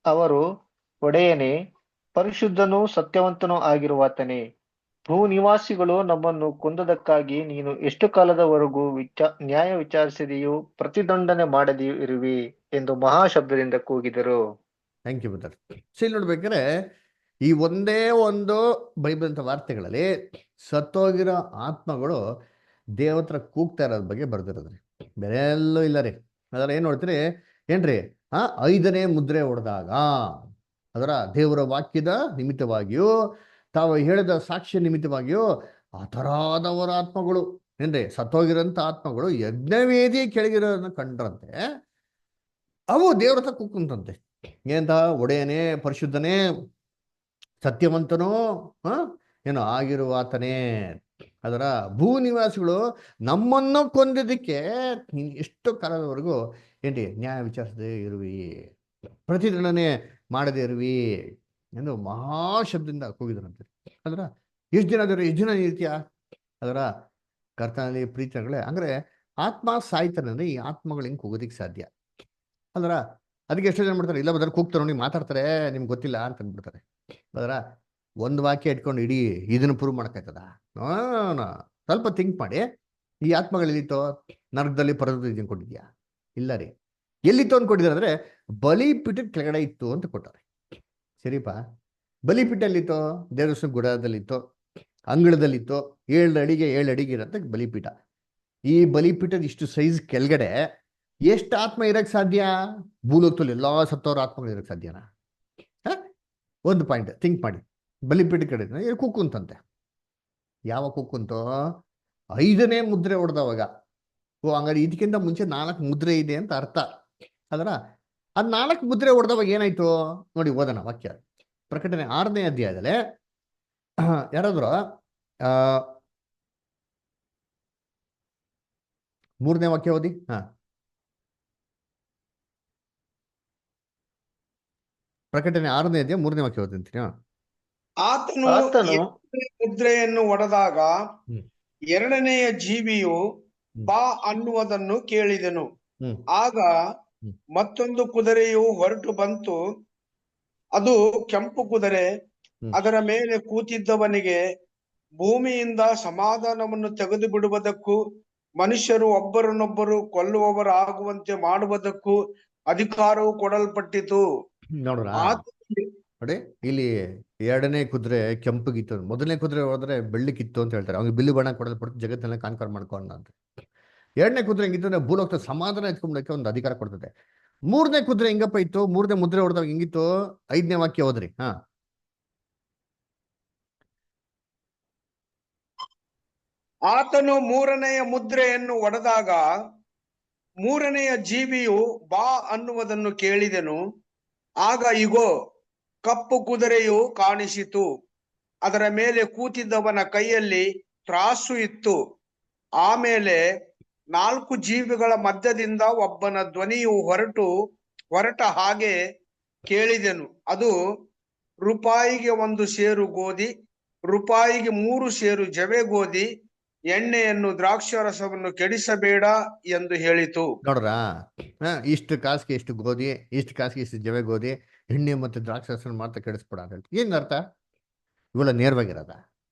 ಅವರು, ಒಡೆಯನೇ, ಪರಿಶುದ್ಧನೂ ಸತ್ಯವಂತನೂ ಆಗಿರುವಾತನೇ, ಭೂನಿವಾಸಿಗಳು ನಮ್ಮನ್ನು ಕೊಂದದಕ್ಕಾಗಿ ನೀನು ಎಷ್ಟು ಕಾಲದವರೆಗೂ ನ್ಯಾಯ ವಿಚಾರಿಸಿದೆಯೂ ಪ್ರತಿದಂಡನೆ ಮಾಡದೆಯೂ ಇರುವಿ ಎಂದು ಮಹಾಶಬ್ದದಿಂದ ಕೂಗಿದರು. Thank you brother. ಸರಿ, ನೋಡ್ಬೇಕಾದ್ರೆ ಈ ಒಂದೇ ಒಂದು ಬೈಬಲ್ ಅಂತ ವಾರ್ತೆಗಳಲ್ಲಿ ಸತ್ತೋಗಿರೋ ಆತ್ಮಗಳು ದೇವತ್ರ ಕೂಗ್ತಾ ಇರೋದ್ರ ಬಗ್ಗೆ ಬರ್ದಿರೋದ್ರಿ, ಬೇರೆ ಎಲ್ಲೂ ಇಲ್ಲ ರೀ. ಅದರ ಏನ್ ನೋಡ್ತೀರಿ ಏನ್ರಿ, 5ನೇ ಮುದ್ರೆ ಹೊಡೆದಾಗ ಅದರ ದೇವರ ವಾಕ್ಯದ ನಿಮಿತ್ತವಾಗಿಯೂ ತಾವು ಹೇಳಿದ ಸಾಕ್ಷ್ಯ ನಿಮಿತ್ತವಾಗಿಯೂ ಆ ಥರದವರ ಆತ್ಮಗಳು ಏನ್ರಿ, ಸತ್ತೋಗಿರೋಂಥ ಆತ್ಮಗಳು ಯಜ್ಞವೇದಿ ಕೆಳಗಿರೋದನ್ನ ಕಂಡ್ರಂತೆ ಅವು ದೇವ್ರ ಹತ್ರ ಕೂಗ್ತಂತೆ. ಏನಂತ, ಒಡೆಯನೇ, ಪರಿಶುದ್ಧನೇ, ಸತ್ಯವಂತನೋ ಏನೋ ಆಗಿರುವ ಆತನೇ. ಅದರ ಭೂ ನಿವಾಸಿಗಳು ನಮ್ಮನ್ನು ಕೊಂದಿದ್ದಕ್ಕೆ ನೀನು ಎಷ್ಟು ಕಾಲದವರೆಗೂ ಏನ್ರಿ ನ್ಯಾಯ ವಿಚಾರಿಸದೆ ಇರುವಿ, ಪ್ರತಿದಂಡನೆ ಮಾಡದೇ ಇರುವಿ ಎಂದು ಮಹಾಶಬ್ದದಿಂದ ಕೂಗಿದರಂತೆ. ಅದರ ಎಷ್ಟು ದಿನ ಇರ್ತೀಯ? ಅದರ ಕರ್ತನಲ್ಲಿ ಪ್ರೀತಿಗಳೇ, ಅಂದ್ರೆ ಆತ್ಮ ಸಾಯ್ತಾನೆ ಅಂದ್ರೆ ಈ ಆತ್ಮಗಳು ಹಿಂಗೆ ಕೂಗೋದಿಕ್ಕೆ ಸಾಧ್ಯ ಅದರ. ಅದಕ್ಕೆ ಎಷ್ಟು ಜನ ಮಾಡ್ತಾರೆ, ಇಲ್ಲ ಬದಲು ಕೂಗ್ತಾರೆ ನೋಡಿ, ಮಾತಾಡ್ತಾರೆ, ನಿಮ್ಗೆ ಗೊತ್ತಿಲ್ಲ ಅಂತ ಅಂದ್ಬಿಡ್ತಾರೆ. ಅದರ ಒಂದು ವಾಕ್ಯ ಇಟ್ಕೊಂಡು ಇಡೀ ಇದನ್ನು ಪ್ರೂವ್ ಮಾಡಕ್ಕಾಯ್ತದ? ಸ್ವಲ್ಪ ಥಿಂಕ್ ಮಾಡಿ. ಈ ಆತ್ಮಗಳು ಎಲ್ಲಿತ್ತೋ? ನರಕದಲ್ಲಿ ಪರದಲ್ಲಿ ಕೊಟ್ಟಿದ್ಯಾ? ಇಲ್ಲ ರೀ. ಎಲ್ಲಿತ್ತು ಅಂದ್ಕೊಟ್ಟಿದ್ದಾರೆ ಅಂದ್ರೆ ಬಲಿಪೀಠದ ಕೆಳಗಡೆ ಇತ್ತು ಅಂತ ಕೊಟ್ಟಾರೆ. ಸರಿಪಾ, ಬಲಿಪೀಠ ಎಲ್ಲಿತ್ತೋ? ದೇವಸ್ಥಾನ ಗುಡದಲ್ಲಿತ್ತೋ, ಅಂಗಳದಲ್ಲಿತ್ತೋ, 7 ಅಡಿಗೆ 7 ಅಡಿಗೆ ಇರತ್ತೆ ಬಲಿಪೀಠ. ಈ ಬಲಿಪೀಠದ ಇಷ್ಟು ಸೈಜ್ ಕೆಳಗಡೆ ಎಷ್ಟು ಆತ್ಮ ಇರಕ್ ಸಾಧ್ಯ? ಭೂಲೋಕದಲ್ಲಿ ಎಲ್ಲಾ ಸತ್ತವರ ಆತ್ಮಗಳು ಇರಕ್ ಸಾಧ್ಯನಾ? ಒಂದು ಪಾಯಿಂಟ್ ಥಿಂಕ್ ಮಾಡಿ. ಬಲಿಪೀಠ ಕಡೆ ಕುಕ್ಕುಂತಂತೆ. ಯಾವ ಕುಕ್ಕುಂತೋ? 5ನೇ ಮುದ್ರೆ ಹೊಡೆದವಾಗ. ಹಂಗಾರೆ ಇದಕ್ಕಿಂತ ಮುಂಚೆ 4 ಮುದ್ರೆ ಇದೆ ಅಂತ ಅರ್ಥ. ಅದರ ಅದ್ 4 ಮುದ್ರೆ ಹೊಡೆದವಾಗ ಏನಾಯ್ತು ನೋಡಿ, ಓದೋಣ ವಾಕ್ಯ. ಪ್ರಕಟಣೆ 6ನೇ ಅಧ್ಯಾಯದಲ್ಲಿ ಯಾರಾದ್ರು 3ನೇ ವಾಕ್ಯ ಓದಿ. ಪ್ರಕಟಣೆ 6ನೇ ಅಧ್ಯಾಯ 3ನೇ ವಾಕ್ಯ ಓದಿಂತೀನಿ. ಆತನು ಮುದ್ರೆಯನ್ನು ಒಡೆದಾಗ 2ನೆಯ ಜೀವಿಯು ಬಾ ಅನ್ನುವುದನ್ನು ಕೇಳಿದೆನು. ಆಗ ಮತ್ತೊಂದು ಕುದುರೆಯು ಹೊರಟು ಬಂತು. ಅದು ಕೆಂಪು ಕುದುರೆ. ಅದರ ಮೇಲೆ ಕೂತಿದ್ದವನಿಗೆ ಭೂಮಿಯಿಂದ ಸಮಾಧಾನವನ್ನು ತೆಗೆದು ಬಿಡುವುದಕ್ಕೂ ಮನುಷ್ಯರು ಒಬ್ಬರನ್ನೊಬ್ಬರು ಕೊಲ್ಲುವವರಾಗುವಂತೆ ಮಾಡುವುದಕ್ಕೂ ಅಧಿಕಾರವು ಕೊಡಲ್ಪಟ್ಟಿತು. ನೋಡ್ರ ನೋಡಿ, ಇಲ್ಲಿ 2ನೇ ಕುದುರೆ ಕೆಂಪಗಿತ್ತು, 1ನೇ ಕುದುರೆ ಹೋದ್ರೆ ಬೆಳ್ಳಕ್ಕಿತ್ತು ಅಂತ ಹೇಳ್ತಾರೆ. ಅವ್ನಿಗೆ ಬಿಲ್ಲು ಬಣ್ಣ ಕೊಡಲ್ಪಟ್ಟು ಜಗತ್ತನ್ನ ಕಾನ್ಕರ್ ಮಾಡ್ಕೊಂಡ ಅಂತ. 2ನೇ ಕುದುರೆ ಹೆಂಗಿತ್ತು ಅಂದ್ರೆ ಭೂಲೋಕದ ಸಮಾಧಾನ ಎತ್ಕೊಂಡಕ್ಕೆ ಒಂದು ಅಧಿಕಾರ ಕೊಡ್ತದೆ. 3ನೇ ಕುದುರೆ ಹೆಂಗಪ್ಪ ಇತ್ತು? 3ನೇ ಮುದ್ರೆ ಹೊಡೆದಾಗ ಹೆಂಗಿತ್ತು? 5ನೇ ವಾಕ್ಯ ಹೋದ್ರಿ. ಆತನು ಮೂರನೆಯ ಮುದ್ರೆಯನ್ನು ಒಡೆದಾಗ ಮೂರನೆಯ ಜೀವಿಯು ಬಾ ಅನ್ನುವುದನ್ನು ಕೇಳಿದೆನು. ಆಗ ಇಗೋ, ಕಪ್ಪು ಕುದುರೆಯು ಕಾಣಿಸಿತು. ಅದರ ಮೇಲೆ ಕೂತಿದ್ದವನ ಕೈಯಲ್ಲಿ ತ್ರಾಸು ಇತ್ತು. ಆಮೇಲೆ 4 ಜೀವಿಗಳ ಮಧ್ಯದಿಂದ ಒಬ್ಬನ ಧ್ವನಿಯು ಹೊರಟ ಹಾಗೆ ಕೇಳಿದೆನು. ಅದು, ರೂಪಾಯಿಗೆ 1 ಸೇರು ಗೋಧಿ, ರೂಪಾಯಿಗೆ 3 ಸೇರು ಜವೆ ಗೋಧಿ, ಎಣ್ಣೆಯನ್ನು ದ್ರಾಕ್ಷಾರಸವನ್ನು ಕೆಡಿಸಬೇಡ ಎಂದು ಹೇಳಿತು. ನೋಡ್ರಾ, ಇಷ್ಟು ಕಾಸಿಗೆ ಇಷ್ಟು ಗೋಧಿ, ಇಷ್ಟು ಕಾಸಿಗೆ ಇಷ್ಟು ಜವೆ ಗೋಧಿ, ಎಣ್ಣೆ ಮತ್ತು ದ್ರಾಕ್ಷಾರಸ ಮಾತ್ರ ಕೆಡಿಸ್ಬೇಡ ಅಂತ ಹೇಳ್ತೀವಿ. ಏನ್ ಅರ್ಥ? ಇವೆಲ್ಲ ನೇರವಾಗಿರೋದ.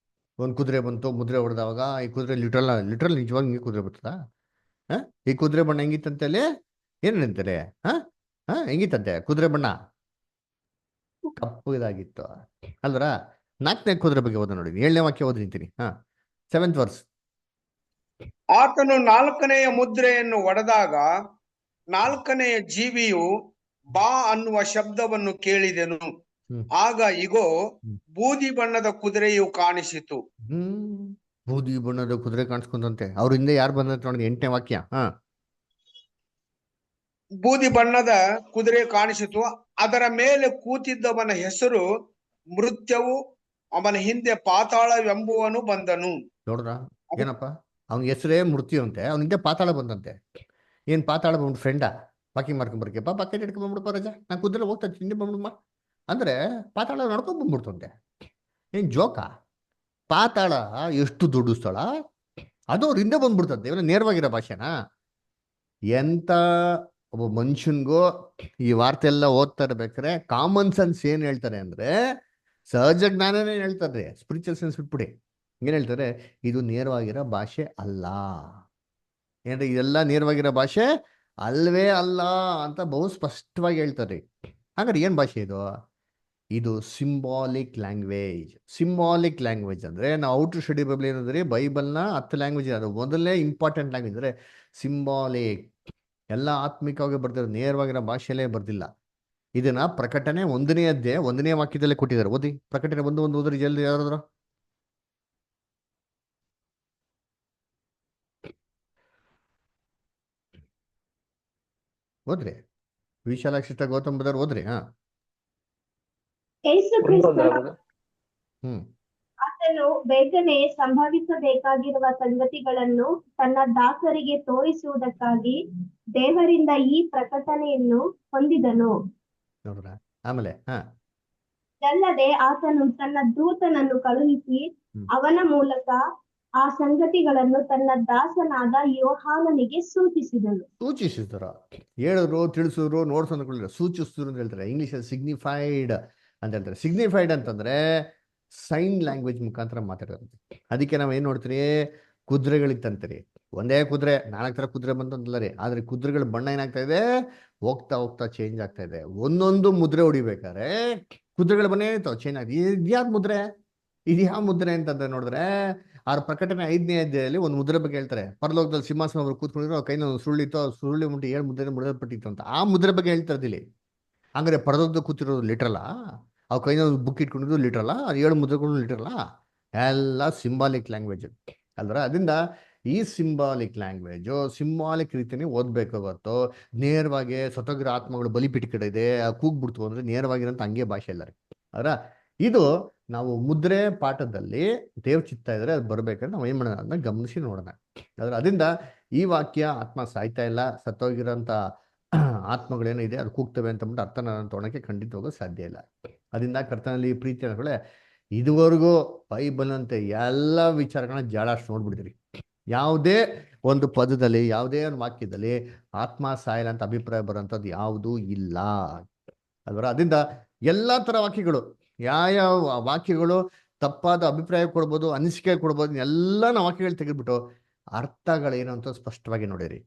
ಒಂದು ಕುದುರೆ ಬಂತು, ಮುದ್ರೆ ಹೊಡೆದವಾಗ ಈ ಕುದುರೆ ಲಿಟ್ರಲ್ ನಿಜವಾಗಿ ಹಿಂಗೆ ಕುದುರೆ ಬರ್ತದ? ಈ ಕುದುರೆ ಬಣ್ಣ ಹೆಂಗಿತ್ತಂತೇಳಿ ಏನ್ ಹೇಳ್ತಾರೆ? ಹೆಂಗಿತ್ತಂತೆ ಕುದುರೆ ಬಣ್ಣ? ಕಪ್ಪು ಇದಾಗಿತ್ತು ಅಲ್ವರ. 4ನೇ ಕುದುರೆ ಬಗ್ಗೆ ಓದ ನೋಡಿ, 7ನೇ ವಾಕ್ಯ ಓದಿ ನಿಂತೀನಿ. 7th verse. ಆತನು 4ನೆಯ ಮುದ್ರೆಯನ್ನು ಒಡೆದಾಗ 4ನೆಯ ಜೀವಿಯು ಬಾ ಅನ್ನುವ ಶಬ್ದವನ್ನು ಕೇಳಿದೆನು. ಆಗ ಇಗೋ, ಬೂದಿ ಬಣ್ಣದ ಕುದುರೆಯು ಕಾಣಿಸಿತು. ಬೂದಿ ಬಣ್ಣದ ಕುದುರೆ ಕಾಣಿಸ್ಕೊಂಡಂತೆ. ಅವ್ರ ಹಿಂದೆ ಯಾರು ಬಂದಂತೆ ನೋಡಿ, 8ನೇ ವಾಕ್ಯ. ಬೂದಿ ಬಣ್ಣದ ಕುದುರೆ ಕಾಣಿಸಿತು. ಅದರ ಮೇಲೆ ಕೂತಿದ್ದವನ ಹೆಸರು ಮೃತ್ಯವು, ಅವನ ಹಿಂದೆ ಪಾತಾಳವೆಂಬುವನು ಬಂದನು. ನೋಡ್ರ, ಏನಪ್ಪ ಅವನ ಹೆಸರೇ ಮೃತ್ಯು ಅಂತೆ, ಅವನ ಹಿಂದೆ ಪಾತಾಳ ಬಂದಂತೆ. ಏನ್ ಪಾತಾಳ ಬಂದ್ಬಿಟ್ಟು ಫ್ರೆಂಡಾ? ವಾಕಿಂಗ್ ಮಾಡ್ಕೊಂಡ್ ಬರ್ಕಪ್ಪ, ಬಕೆಟ್ ಇಟ್ಕೊಂಡ್ ಬಂದ್ಬಿಡಪ್ಪ ರಜಾ, ನಾನು ಕುದುರೆ ಹೋಗ್ತಾ ಹಿಂದೆ ಬಂದ್ಬಿಡಮ್ಮ ಅಂದ್ರೆ ಪಾತಾಳ ನಡ್ಕೊಂಡ್ ಬಂದ್ಬಿಡ್ತಂತೆ. ಏನ್ ಜೋಕ? ಪಾತಾಳ ಎಷ್ಟು ದೊಡ್ಡ ಸ್ಥಳ, ಅದು ಅವ್ರ ಹಿಂದೆ ಬಂದ್ಬಿಡ್ತಂತೆ. ಇವೆಲ್ಲ ನೇರವಾಗಿರೋ ಭಾಷೆನಾ? ಎಂತ ಒಬ್ಬ ಮನುಷ್ಯನ್ಗೂ ಈ ವಾರ್ತೆ ಎಲ್ಲ ಓದ್ತಾ ಇರ್ಬೇಕಾರೆ ಕಾಮನ್ ಸೆನ್ಸ್ ಏನ್ ಹೇಳ್ತಾರೆ ಅಂದ್ರೆ, ಸಹಜ ಜ್ಞಾನನೇ ಹೇಳ್ತಾರೆ, ಸ್ಪಿರಿಚುವಲ್ ಸೆನ್ಸ್ ಬಿಟ್ಬಿಡಿ. ಏನ್ ಹೇಳ್ತಾರೆ? ಇದು ನೇರವಾಗಿರೋ ಭಾಷೆ ಅಲ್ಲ. ಏನ್ರಿ, ಇದೆಲ್ಲ ನೇರವಾಗಿರೋ ಭಾಷೆ ಅಲ್ವೇ ಅಲ್ಲ ಅಂತ ಬಹು ಸ್ಪಷ್ಟವಾಗಿ ಹೇಳ್ತಾರೆ. ಹಾಗಾದ್ರೆ ಏನ್ ಭಾಷೆ ಇದು? ಇದು ಸಿಂಬಾಲಿಕ್ ಲ್ಯಾಂಗ್ವೇಜ್. ಸಿಂಬಾಲಿಕ್ ಲ್ಯಾಂಗ್ವೇಜ್ ಅಂದ್ರೆ, ನಾವು ಔಟ್ ಟು ಸ್ಟಡಿ ಬೈಬಲ್ ಏನಂದ್ರೆ ಬೈಬಲ್ನ 10 ಲ್ಯಾಂಗ್ವೇಜ್, ಅದು ಮೊದಲೇ ಇಂಪಾರ್ಟೆಂಟ್ ಲ್ಯಾಂಗ್ವೇಜ್ ಅಂದ್ರೆ ಸಿಂಬಾಲಿಕ್. ಎಲ್ಲ ಆತ್ಮಿಕವಾಗಿ ಬರ್ತಿರೋ, ನೇರವಾಗಿರೋ ಭಾಷೆಯಲ್ಲೇ ಬರ್ದಿಲ್ಲ. ಇದನ್ನ ಪ್ರಕಟಣೆ 1ನೇ ಅಧ್ಯಾಯ 1ನೇ ವಾಕ್ಯದಲ್ಲೇ ಕೊಟ್ಟಿದ್ದಾರೆ. ಓದಿ, ಪ್ರಕಟಣೆ 1:1 ಓದ್ರಿ ಜಲ್ದಿ ಯಾರಾದ್ರು. ಓದ್ರಿ, ವಿಶಾಲಾಕ್ಷಿಷ್ಟ ಗೌತಮ್ ಬದರ್ ಓದ್ರಿ. ಯೇಸು ಕ್ರಿಸ್ತನು ಹ್ಮ್ ಆತನು ಬೇಗನೆ ಸಂಭವಿಸಬೇಕಾಗಿರುವ ಸಂಗತಿಗಳನ್ನು ತನ್ನ ದಾಸರಿಗೆ ತೋರಿಸುವುದಕ್ಕಾಗಿ ದೇವರಿಂದ ಈ ಪ್ರಕಟಣೆಯನ್ನು ಹೊಂದಿದನು. ನೋಡ್ರ, ಆಮೇಲೆ ಇದಲ್ಲದೆ ಆತನು ತನ್ನ ದೂತನನ್ನು ಕಳುಹಿಸಿ ಅವನ ಮೂಲಕ ಆ ಸಂಗತಿಗಳನ್ನು ತನ್ನ ದಾಸನಾದ ಯೋಹಾನನಿಗೆ ಸೂಚಿಸಿದ್ರ. ಹೇಳಿದ್ರು, ತಿಳಿಸಿದ್ರು, ನೋಡ್ಸಂದ್ಕೊಳ್ಳಿಲ್ಲ, ಸೂಚಿಸಿದ್ರು ಅಂತ ಹೇಳ್ತಾರೆ. ಇಂಗ್ಲಿಷಲ್ಲಿ ಸಿಗ್ನಿಫೈಡ್ ಅಂತ ಹೇಳ್ತಾರೆ. ಸಿಗ್ನಿಫೈಡ್ ಅಂತಂದ್ರೆ ಸೈನ್ ಲ್ಯಾಂಗ್ವೇಜ್ ಮುಖಾಂತರ ಮಾತಾಡೋದು. ಅದಕ್ಕೆ ನಾವ್ ಏನ್ ನೋಡ್ತೀರಿ, ಕುದುರೆಗಳಿತ್ತಂತೀರಿ. ಒಂದೇ ಕುದುರೆ, 4 ತರ ಕುದುರೆ ಬಂತಂತಲ್ಲ ರೀ. ಆದ್ರೆ ಕುದುರೆಗಳ ಬಣ್ಣ ಏನಾಗ್ತಾ ಇದೆ, ಹೋಗ್ತಾ ಹೋಗ್ತಾ ಚೇಂಜ್ ಆಗ್ತಾ ಇದೆ. ಒಂದೊಂದು ಮುದ್ರೆ ಹೊಡಿಬೇಕಾರೆ ಕುದುರೆಗಳ ಬಣ್ಣ ಏನಾಯ್ತು, ಚೇಂಜ್ ಆಗಿದೆ. ಇದ್ಯಾವ ಮುದ್ರೆ, ಇದ್ಯಾವ ಮುದ್ರೆ ಅಂತಂದ್ರೆ ನೋಡಿದ್ರೆ, ಅವ್ರ ಪ್ರಕಟಣೆ 5ನೇ ಅಧ್ಯಾಯದಲ್ಲಿ ಒಂದು ಮುದ್ರೆ ಬಗ್ಗೆ ಹೇಳ್ತಾರೆ. ಪರಲೋಕದಲ್ಲಿ ಸಿಂಹಾಸನ ಅವರು ಕೂತ್ಕೊಂಡಿದ್ರು, ಕೈನ ಸುರುಳಿತ್ತು, ಸುರುಳಿ ಮುಟ್ಟಿ 7 ಮುದ್ರೆ ಮುರಿದಲ್ಪಟ್ಟಿತ್ತು ಅಂತ. ಆ ಮುದ್ರೆ ಬಗ್ಗೆ ಹೇಳ್ತಾರೆ ಇಲ್ಲಿ. ಹಂಗಾರೆ ಪರಲೋಕದಲ್ಲಿ ಕೂತಿರೋದು ಲಿಟ್ರಲ್ಲ, ಅವ್ ಕೈನ ಬುಕ್ ಇಟ್ಕೊಂಡಿರೋದು ಲಿಟ್ರಲ್ಲ, 7 ಮುದ್ರೆಗಳು ಲಿಟ್ರಲ್ಲ, ಎಲ್ಲ ಸಿಂಬಾಲಿಕ್ ಲ್ಯಾಂಗ್ವೇಜ್ ಅಲ್ರ. ಅದರಿಂದ ಈ ಸಿಂಬಾಲಿಕ್ ಲ್ಯಾಂಗ್ವೇಜು ಸಿಂಬಾಲಿಕ್ ರೀತಿನೇ ಓದ್ಬೇಕು ಹೊರತು ನೇರವಾಗಿ ಸತ್ತೋಗಿರೋ ಆತ್ಮಗಳು ಬಲಿಪೀಠ ಕಡೆ ಇದೆ ಕೂಗ್ಬಿಡ್ತು ಅಂದ್ರೆ ನೇರವಾಗಿರೋಂಥ ಹಂಗೆ ಭಾಷೆ ಇಲ್ಲ ರೀ. ಅದರ ಇದು ನಾವು ಮುದ್ರೆ ಪಾಠದಲ್ಲಿ ದೇವ್ ಚಿತ್ತ ಇದ್ರೆ ಅದು ಬರ್ಬೇಕಂದ್ರೆ ನಾವು ಏನ್ ಮಾಡೋಣ ಅದನ್ನ ಗಮನಿಸಿ ನೋಡೋಣ. ಅದರಿಂದ ಈ ವಾಕ್ಯ ಆತ್ಮ ಸಾಯ್ತಾ ಇಲ್ಲ, ಸತ್ತೋಗಿರೋಂಥ ಆತ್ಮಗಳೇನಿದೆ ಅದು ಕೂಗ್ತವೆ ಅಂತಂದ್ಬಿಟ್ಟು ಅರ್ಥ ನಾನು ತೊಗೊಳಕ್ಕೆ ಖಂಡಿತವಾಗೂ ಸಾಧ್ಯ ಇಲ್ಲ. ಅದರಿಂದ ಕರ್ತನಲ್ಲಿ ಪ್ರೀತಿ ಅನ್ನೋಳೆ ಇದುವರೆಗೂ ಬೈಬಲ್ ಅಂತ ಎಲ್ಲ ವಿಚಾರಗಳನ್ನ ಜಾಳಷ್ಟು ನೋಡ್ಬಿಡ್ತೀರಿ. ಯಾವುದೇ ಒಂದು ಪದದಲ್ಲಿ, ಯಾವುದೇ ಒಂದು ವಾಕ್ಯದಲ್ಲಿ ಆತ್ಮ ಸಾಯಿಲ್ಲ ಅಂತ ಅಭಿಪ್ರಾಯ ಬರೋಂಥದ್ದು ಯಾವುದೂ ಇಲ್ಲ ಅಲ್ವರ. ಅದರಿಂದ ಎಲ್ಲ ಥರ ವಾಕ್ಯಗಳು, ಯಾವ ವಾಕ್ಯಗಳು ತಪ್ಪಾದ ಅಭಿಪ್ರಾಯ ಕೊಡ್ಬೋದು, ಅನಿಸಿಕೆ ಕೊಡ್ಬೋದು, ಎಲ್ಲ ನಾವು ವಾಕ್ಯಗಳು ತೆಗೆದ್ಬಿಟ್ಟು ಅರ್ಥಗಳೇನು ಅಂತ ಸ್ಪಷ್ಟವಾಗಿ ನೋಡಿರಿ.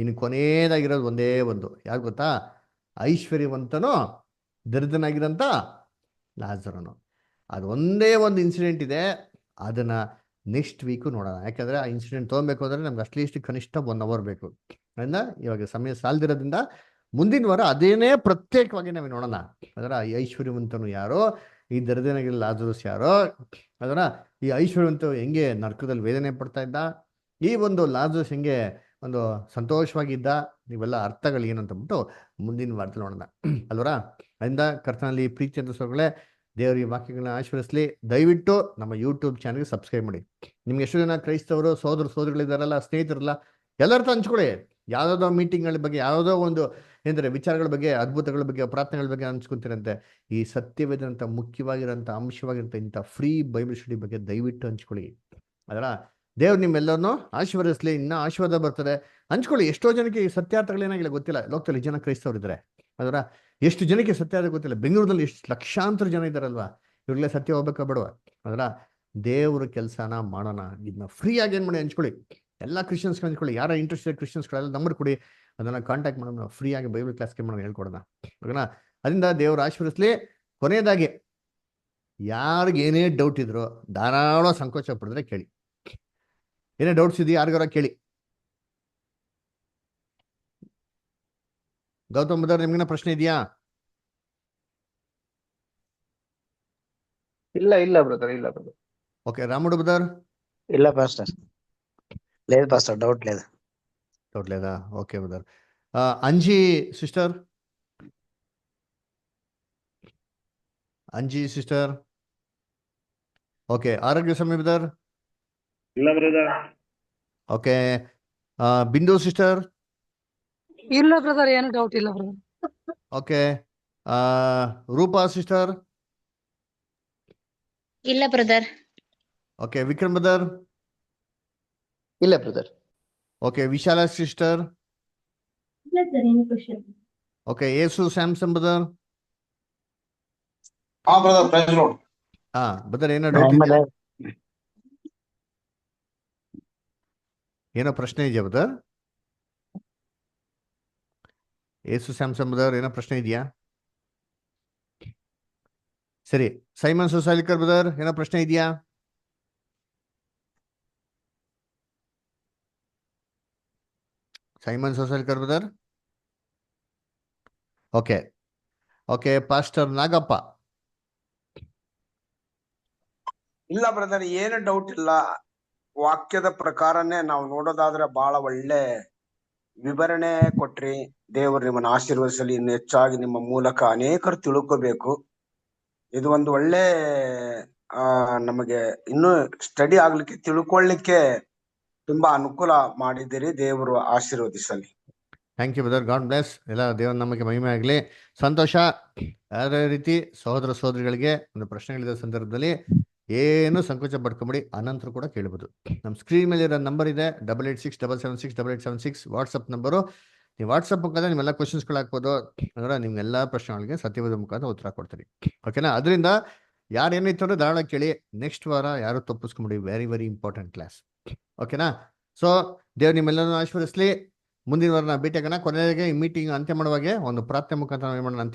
ಇನ್ನು ಕೊನೆಯದಾಗಿರೋದು ಒಂದೇ ಒಂದು, ಯಾರು ಗೊತ್ತಾ? ಐಶ್ವರ್ಯವಂತನೋ ದರಿದ್ರನಾಗಿರೋಂಥ ಲಾಜರನು. ಅದು ಒಂದೇ ಒಂದು ಇನ್ಸಿಡೆಂಟ್ ಇದೆ, ಅದನ್ನ ನೆಕ್ಸ್ಟ್ ವೀಕು ನೋಡೋಣ. ಯಾಕಂದ್ರೆ ಆ ಇನ್ಸಿಡೆಂಟ್ ತೊಗೊಬೇಕು ಅಂದ್ರೆ ನಮ್ಗೆ ಅಟ್ಲೀಸ್ಟ್ ಕನಿಷ್ಠ 1 hour ಬೇಕು. ಅದರಿಂದ ಇವಾಗ ಸಮಯ ಸಾಲದಿರೋದ್ರಿಂದ ಮುಂದಿನ ವಾರ ಅದೇನೇ ಪ್ರತ್ಯೇಕವಾಗಿ ನಾವು ನೋಡೋಣ. ಅದರ ಐಶ್ವರ್ಯವಂತನು ಯಾರೋ, ಈ ದರಿದ್ರನಾಗಿರೋ ಲಾಜರಸ್ ಯಾರೋ, ಅದರ ಈ ಐಶ್ವರ್ಯವಂತ ಹೆಂಗೆ ನರಕದಲ್ಲಿ ವೇದನೆ ಪಡ್ತಾ ಇದ್ದ, ಈ ಒಂದು ಲಾಜರಸ್ ಹೆಂಗೆ ಒಂದು ಸಂತೋಷವಾಗಿದ್ದ, ಇವೆಲ್ಲ ಅರ್ಥಗಳು ಏನು ಅಂತ ಬಿಟ್ಟು ಮುಂದಿನ ವಾರದಲ್ಲಿ ನೋಡೋಣ ಅಲ್ವರ. ಅದರಿಂದ ಕರ್ತನಲ್ಲಿ ಪ್ರೀತಿ ಅಂತ ಸೊಗಳೆ ದೇವರ ಈ ವಾಕ್ಯಗಳನ್ನ ಆಶೀರ್ವದಿಸಲಿ. ದಯವಿಟ್ಟು ನಮ್ಮ ಯೂಟ್ಯೂಬ್ ಚಾನಲ್ಗೆ ಸಬ್ಸ್ಕ್ರೈಬ್ ಮಾಡಿ. ನಿಮ್ಗೆ ಎಷ್ಟು ಜನ ಕ್ರೈಸ್ತವರು ಸೋದರಿಗಳಿದಾರಲ್ಲ, ಸ್ನೇಹಿತರಲ್ಲ, ಎಲ್ಲರ ಹಂಚ್ಕೊಳ್ಳಿ. ಯಾವುದೋ ಮೀಟಿಂಗ್ಗಳ ಬಗ್ಗೆ, ಯಾವುದೋ ಒಂದು ಏನಂದರೆ ವಿಚಾರಗಳ ಬಗ್ಗೆ, ಅದ್ಭುತಗಳ ಬಗ್ಗೆ, ಪ್ರಾರ್ಥನೆಗಳ ಬಗ್ಗೆ ಹಂಚ್ಕೊಂತೀರಂತೆ. ಈ ಸತ್ಯವೇದಂಥ ಮುಖ್ಯವಾಗಿರೋಂಥ ಅಂಶವಾಗಿರೋಂಥ ಇಂಥ ಫ್ರೀ ಬೈಬಲ್ ಸ್ಟಡಿ ಬಗ್ಗೆ ದಯವಿಟ್ಟು ಹಂಚ್ಕೊಳ್ಳಿ. ಅದರ ದೇವ್ರು ನಿಮ್ಮೆಲ್ಲರನ್ನೂ ಆಶೀರ್ವದಿಸಲಿ. ಇನ್ನೂ ಆಶೀರ್ವಾದ ಬರ್ತದೆ, ಹಂಚ್ಕೊಳ್ಳಿ. ಎಷ್ಟೋ ಜನಕ್ಕೆ ಈ ಸತ್ಯಾರ್ಥಗಳೇನಾಗಿಲ್ಲ ಗೊತ್ತಿಲ್ಲ. ಲೋಕದಲ್ಲಿ ಜನ ಕ್ರೈಸ್ತವರಿದ್ದಾರೆ, ಅದರ ಎಷ್ಟು ಜನಕ್ಕೆ ಸತ್ಯಾರ್ಥ ಗೊತ್ತಿಲ್ಲ. ಬೆಂಗಳೂರಲ್ಲಿ ಎಷ್ಟು ಲಕ್ಷಾಂತರ ಜನ ಇದ್ದಾರಲ್ವಾ, ಇವ್ರಿಗೆಲ್ಲ ಸತ್ಯ ಹೋಗ್ಬೇಕಾ ಬೇಡವ? ಅದರ ದೇವ್ರ ಕೆಲಸನ ಮಾಡೋಣ. ಇದನ್ನ ಫ್ರೀಯಾಗಿ ಏನು ಮಾಡಿ ಹಂಚ್ಕೊಳ್ಳಿ. ಎಲ್ಲ ಕ್ರಿಶ್ಚಿಯನ್ಸ್ಗೆ ಹಂಚ್ಕೊಳ್ಳಿ. ಯಾರ ಇಂಟ್ರೆಸ್ಟೆಡ್ ಕ್ರಿಶ್ಚಿಯನ್ಸ್ಗಳೆಲ್ಲ ನಂಬರ್ ಕೊಡಿ, ಅದನ್ನು ಕಾಂಟ್ಯಾಕ್ಟ್ ಮಾಡೋಣ. ಫ್ರೀಯಾಗಿ ಬೈಬಲ್ ಕ್ಲಾಸ್ಗೆ ಮಾಡೋಣ, ಹೇಳ್ಕೊಡೋಣ. ಓಕೆನಾ? ಅದರಿಂದ ದೇವ್ರ ಆಶೀರ್ವದಿಸಲಿ. ಕೊನೆಯದಾಗಿ ಯಾರಿಗೆ ಏನೇ ಡೌಟ್ ಇದ್ರು ಧಾರಾಳ ಸಂಕೋಚ ಪಡಿದ್ರೆ ಕೇಳಿ. ಏನೇ ಡೌಟ್ಸ್ ಇದೆಯಾ ಯಾರಿಗಾರ ಕೇಳಿ. ಗೌತಮ್ ಬದರ್, ನಿಮ್ಗೇನ ಪ್ರಶ್ನೆ ಇದೆಯಾ? ಇಲ್ಲ ಬ್ರದರ್, ಇಲ್ಲ ಬ್ರದರ್. Okay Ramudu brother. ಇಲ್ಲ ಪಾಸ್ಟರ್, లేదు పాస్టర్, డౌట్ లేదు. డౌట్ లేదా? Okay brother. Anji sister, Anji sister. Okay. Arogya Swami brother. ಇಲ್ಲ ಬ್ರದರ್. ఓకే. బిందు సిస్టర్. ಇಲ್ಲ ಬ್ರದರ್, ಏನು ಡೌಟ್ ಇಲ್ಲ ಬ್ರದರ್. ఓకే. రూపా సిస్టర్. ಇಲ್ಲ ಬ್ರದರ್. ఓకే. విక్రమ్ బ్రదర్. ಇಲ್ಲ ಬ್ರದರ್. ఓకే. విశాల సిస్టర్. ಇಲ್ಲ ಸರ್, ಏನು question? Okay. Yesu Samson brother. Brother, praise Lord. Brother, ಏನೋ ಡೌಟ್ ಇದೆಯಾ? ಏನೋ ಪ್ರಶ್ನೆ ಇದೆಯಾ ಬ್ರದರ್? యేసు శాంసన్ బ్రదర్, ಏನೋ ಪ್ರಶ್ನೆ ಇದೆಯಾ? ಸರಿ. ಸೈಮನ್ ಸೊಸಾಲಿಕರ್ ಬ್ರದರ್, ಏನೋ ಪ್ರಶ್ನೆ ಇದೆಯಾ? Simon Sosalikar brother. Okay. Okay. Pastor Nagappa. ಇಲ್ಲ ಬ್ರದರ್, ಏನು ಡೌಟ್ ಇಲ್ಲ. ವಾಕ್ಯದ ಪ್ರಕಾರನೇ ನಾವು ನೋಡೋದಾದ್ರೆ ಬಹಳ ಒಳ್ಳೆ ವಿವರಣೆ ಕೊಟ್ರಿ. ದೇವರು ನಿಮ್ಮನ್ನು ಆಶೀರ್ವದಿಸಲಿ. ಇನ್ನು ಹೆಚ್ಚಾಗಿ ನಿಮ್ಮ ಮೂಲಕ ಅನೇಕರು ತಿಳ್ಕೋಬೇಕು. ಇದು ಒಂದು ಒಳ್ಳೆ ನಮಗೆ ಇನ್ನೂ ಸ್ಟಡಿ ಆಗ್ಲಿಕ್ಕೆ, ತಿಳ್ಕೊಳ್ಳಿಕ್ಕೆ ತುಂಬಾ ಅನುಕೂಲ ಮಾಡಿದ್ದೀರಿ. ದೇವರು ಆಶೀರ್ವದಿಸಲಿ. Thank you brother. God bless. ಎಲ್ಲ ದೇವರ ನಮಗೆ ಮಹಿಮೆ ಆಗಲಿ. ಸಂತೋಷ. ಯಾವುದೇ ರೀತಿ ಸಹೋದರ ಸಹೋದರಿಗಳಿಗೆ ಒಂದು ಪ್ರಶ್ನೆಗಳಿದ್ದ ಸಂದರ್ಭದಲ್ಲಿ ಏನು ಸಂಕೋಚ ಪಡ್ಕೊಂಬಿಡಿ, ಅನಂತರ ಕೂಡ ಕೇಳ್ಬೋದು. ನಮ್ಮ ಸ್ಕ್ರೀನ್ ಮೇಲೆ ಇರೋ ನಂಬರ್ ಇದೆ, 8867768876 ವಾಟ್ಸಪ್ ನಂಬರು. ನೀವು ವಾಟ್ಸಪ್ ಮುಖಾಂತರ ನಿಮ್ಮೆಲ್ಲ ಕ್ವಶನ್ಸ್ಗಳು ಹಾಕ್ಬೋದು. ಅಂದ್ರೆ ನಿಮ್ಗೆಲ್ಲ ಪ್ರಶ್ನೆಗಳಿಗೆ ಸತ್ಯವಾದ ಮುಖಾಂತರ ಉತ್ತರ ಕೊಡ್ತೀರಿ. ಓಕೆನಾ? ಅದರಿಂದ ಯಾರೇನಿತ್ತು ಧಾರಾಳ ಕೇಳಿ. ನೆಕ್ಸ್ಟ್ ವಾರ ಯಾರು ತಪ್ಪಿಸ್ಕೊಂಬಿಡಿ. Very very important class. ಓಕೆನಾ? ಸೊ ದೇವ್ರು ನಿಮ್ಮೆಲ್ಲರೂ ಆಶೀರ್ವದಿಸಲಿ. ಮುಂದಿನ ವಾರ ನಾವು ಭೇಟಿಯಾಗೋಣ. ಕೊನೆಗೆ ಈ ಮೀಟಿಂಗ್ ಅಂತ್ಯ ಮಾಡುವಾಗೆ ಒಂದು ಪ್ರಾರ್ಥನೆ ಮುಖಾಂತರ ಏನು ಮಾಡೋಣ ಅಂತ್ಯ